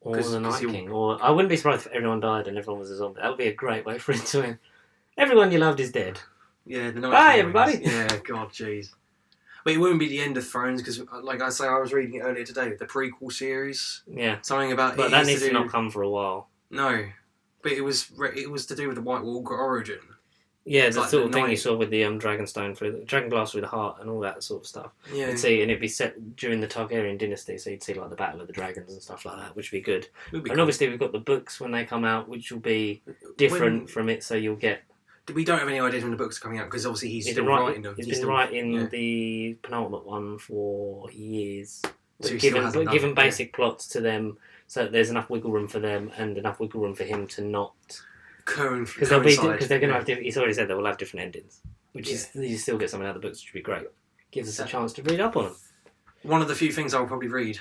Or the Night King. Or I wouldn't be surprised if everyone died and everyone was a zombie. That would be a great way for it to end. Everyone you loved is dead. Yeah, the Night Bye, King everybody. Yeah, God, jeez. But it wouldn't be the end of Thrones, because, like I say, I was reading it earlier today, the prequel series. Yeah. Something about... But that needs to not come for a while. No. But it was to do with the White Walker origin. Yeah, the sort of thing you saw with the Dragonglass through the heart and all that sort of stuff. Yeah. And it'd be set during the Targaryen dynasty, so you'd see like the Battle of the Dragons and stuff like that, which would be good. Obviously we've got the books when they come out, which will be different from it, so you'll get... We don't have any ideas when the books are coming out, because obviously he's still writing them. He's been writing the penultimate one for years. So given basic plots to them, so that there's enough wiggle room for them and enough wiggle room for him to not... Because they're going to have he's already said they will have different endings, which is you still get something out of the books, which would be great. Gives us a chance to read up on them. One of the few things I'll probably read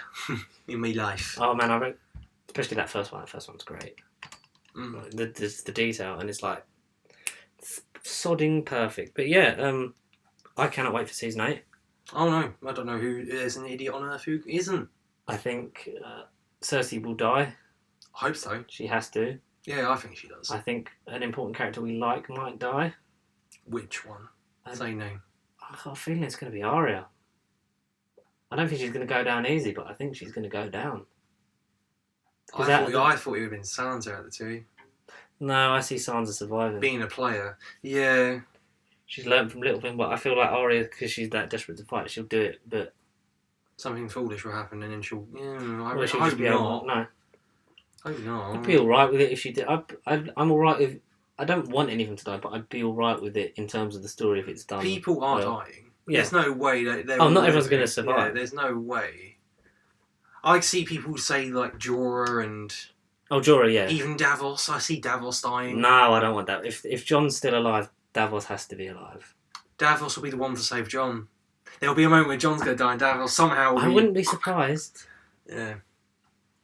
in my life. Oh man, I read especially that first one. That first one's great. The detail, and it's like sodding perfect. But yeah, I cannot wait for season 8. Oh no, I don't know who is an idiot on earth who isn't. I think Cersei will die. I hope so. She has to. Yeah, I think she does. I think an important character we like might die. Which one? Say name. I've got a feeling it's going to be Arya. I don't think she's going to go down easy, but I think she's going to go down. I thought it would have been Sansa out of the two. No, I see Sansa surviving. Being a player. Yeah. She's learned from little things, but I feel like Arya, because she's that desperate to fight, she'll do it, but... Something foolish will happen and then she'll... Yeah, she'll just be not. No. Hope not. I'd be alright with it if she did. I'm alright with. I don't want anything to die, but I'd be alright with it in terms of the story if it's done. People are dying. Yeah. There's no way that they're. Not everyone's going to survive. Yeah, there's no way. I see people say like Jorah and. Oh, Jorah, yeah. Even Davos. I see Davos dying. No, I don't want that. If Jon's still alive, Davos has to be alive. Davos will be the one to save Jon. There'll be a moment where Jon's going to die and Davos somehow. I wouldn't be surprised. Yeah.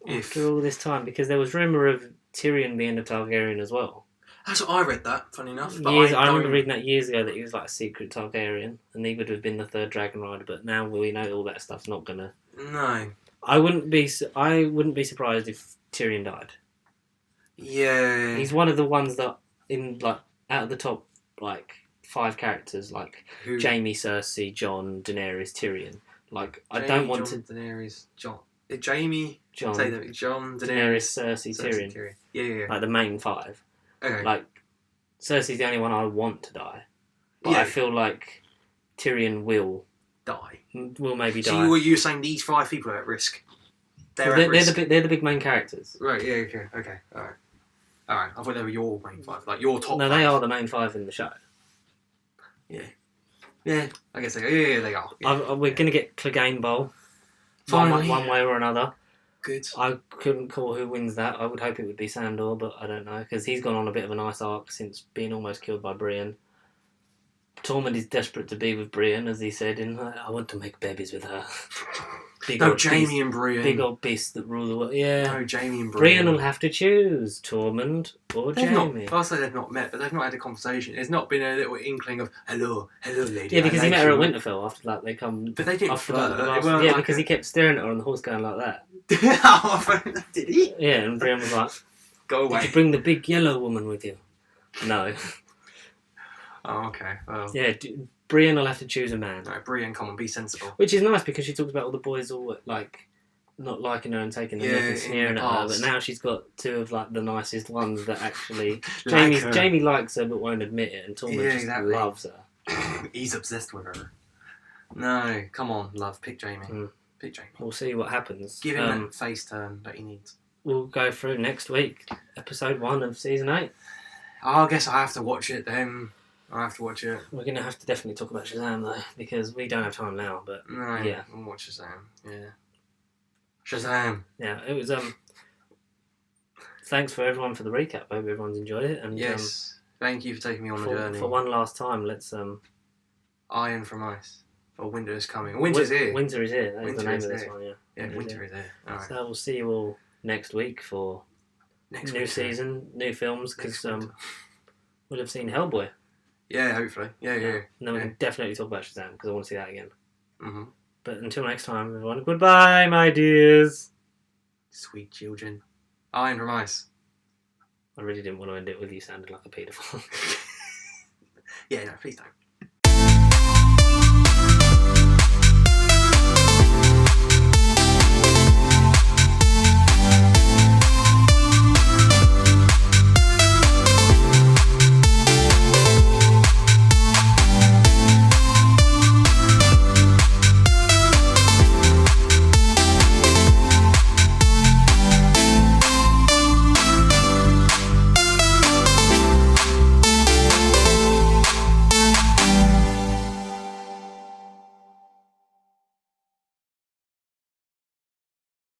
After all this time, because there was rumour of Tyrion being a Targaryen as well. That's what I read that, funny enough. But I remember reading that years ago that he was like a secret Targaryen and he would have been the third dragon rider, but now we know all that stuff's not gonna. No. I wouldn't be surprised if Tyrion died. Yeah. He's one of the ones that in like out of the top like 5 characters like Who? Jaime, Cersei, Jon, Daenerys, Tyrion. Like Jaime, I don't want Jon, to. Daenerys, Jon. Jaime. Jon. Say that. Jon, Daenerys, Cersei, Tyrion. Yeah. Like the main 5. Okay. Like Cersei's the only one I want to die. But Yeah. I feel like Tyrion will die. Will maybe die. So you're saying these 5 people are at risk? They're the big main characters. Right. Yeah. Okay. All right. I thought they were your main 5, like your top. No, 5. they are the main 5 in the show. Yeah. I guess they are. Yeah, they are. Yeah. We're gonna get Clegane Bowl. Finally. One way or another. Good. I couldn't call who wins that. I would hope it would be Sandor, but I don't know because he's gone on a bit of a nice arc since being almost killed by Brienne. Tormund is desperate to be with Brienne, as he said, and I want to make babies with her. Jaime and Brienne. Big old beasts that rule the world. Yeah. No, Jaime and Brienne. Brienne will have to choose Tormund or Jaime. I'll say they've not met, but they've not had a conversation. There's not been a little inkling of hello, lady. Yeah, because he met her at Winterfell after that. They come. But they didn't flirt. Because he kept staring at her on the horse going like that. Did he? Yeah, and Brienne was like, "Go away." Did you bring the big yellow woman with you? No. Oh, okay. Well. Yeah, Brienne will have to choose a man. No, Brienne, come on, be sensible. Which is nice because she talks about all the boys all like not liking her and taking the mick and sneering at her, but now she's got 2 of like the nicest ones that actually Jaime likes her but won't admit it, and Tormund loves her. He's obsessed with her. No, come on, love, pick Jaime. Pick Jaime. We'll see what happens. Give him that face turn that he needs. We'll go through next week, episode 1 of season 8. I guess I have to watch it then. I have to watch it. We're going to have to definitely talk about Shazam though, because we don't have time now, but yeah. I'll watch Shazam, yeah. Shazam! Yeah, it was, thanks for everyone for the recap. I hope everyone's enjoyed it. And yes, thank you for taking me on the journey. For one last time, let's... Iron from Ice. Or Winter is Coming. Winter's here. Winter is here. That's the name of this one, yeah. Yeah, Winter is here. All right. So we'll see you all next week for new season, new films, because we'll have seen Hellboy. Yeah, hopefully. Yeah. And then we can definitely talk about Shazam, because I want to see that again. Mm-hmm. But until next time, everyone, goodbye, my dears. Sweet children. Iron from Ice. I really didn't want to end it with you sounding like a paedophile. Yeah, no, please don't.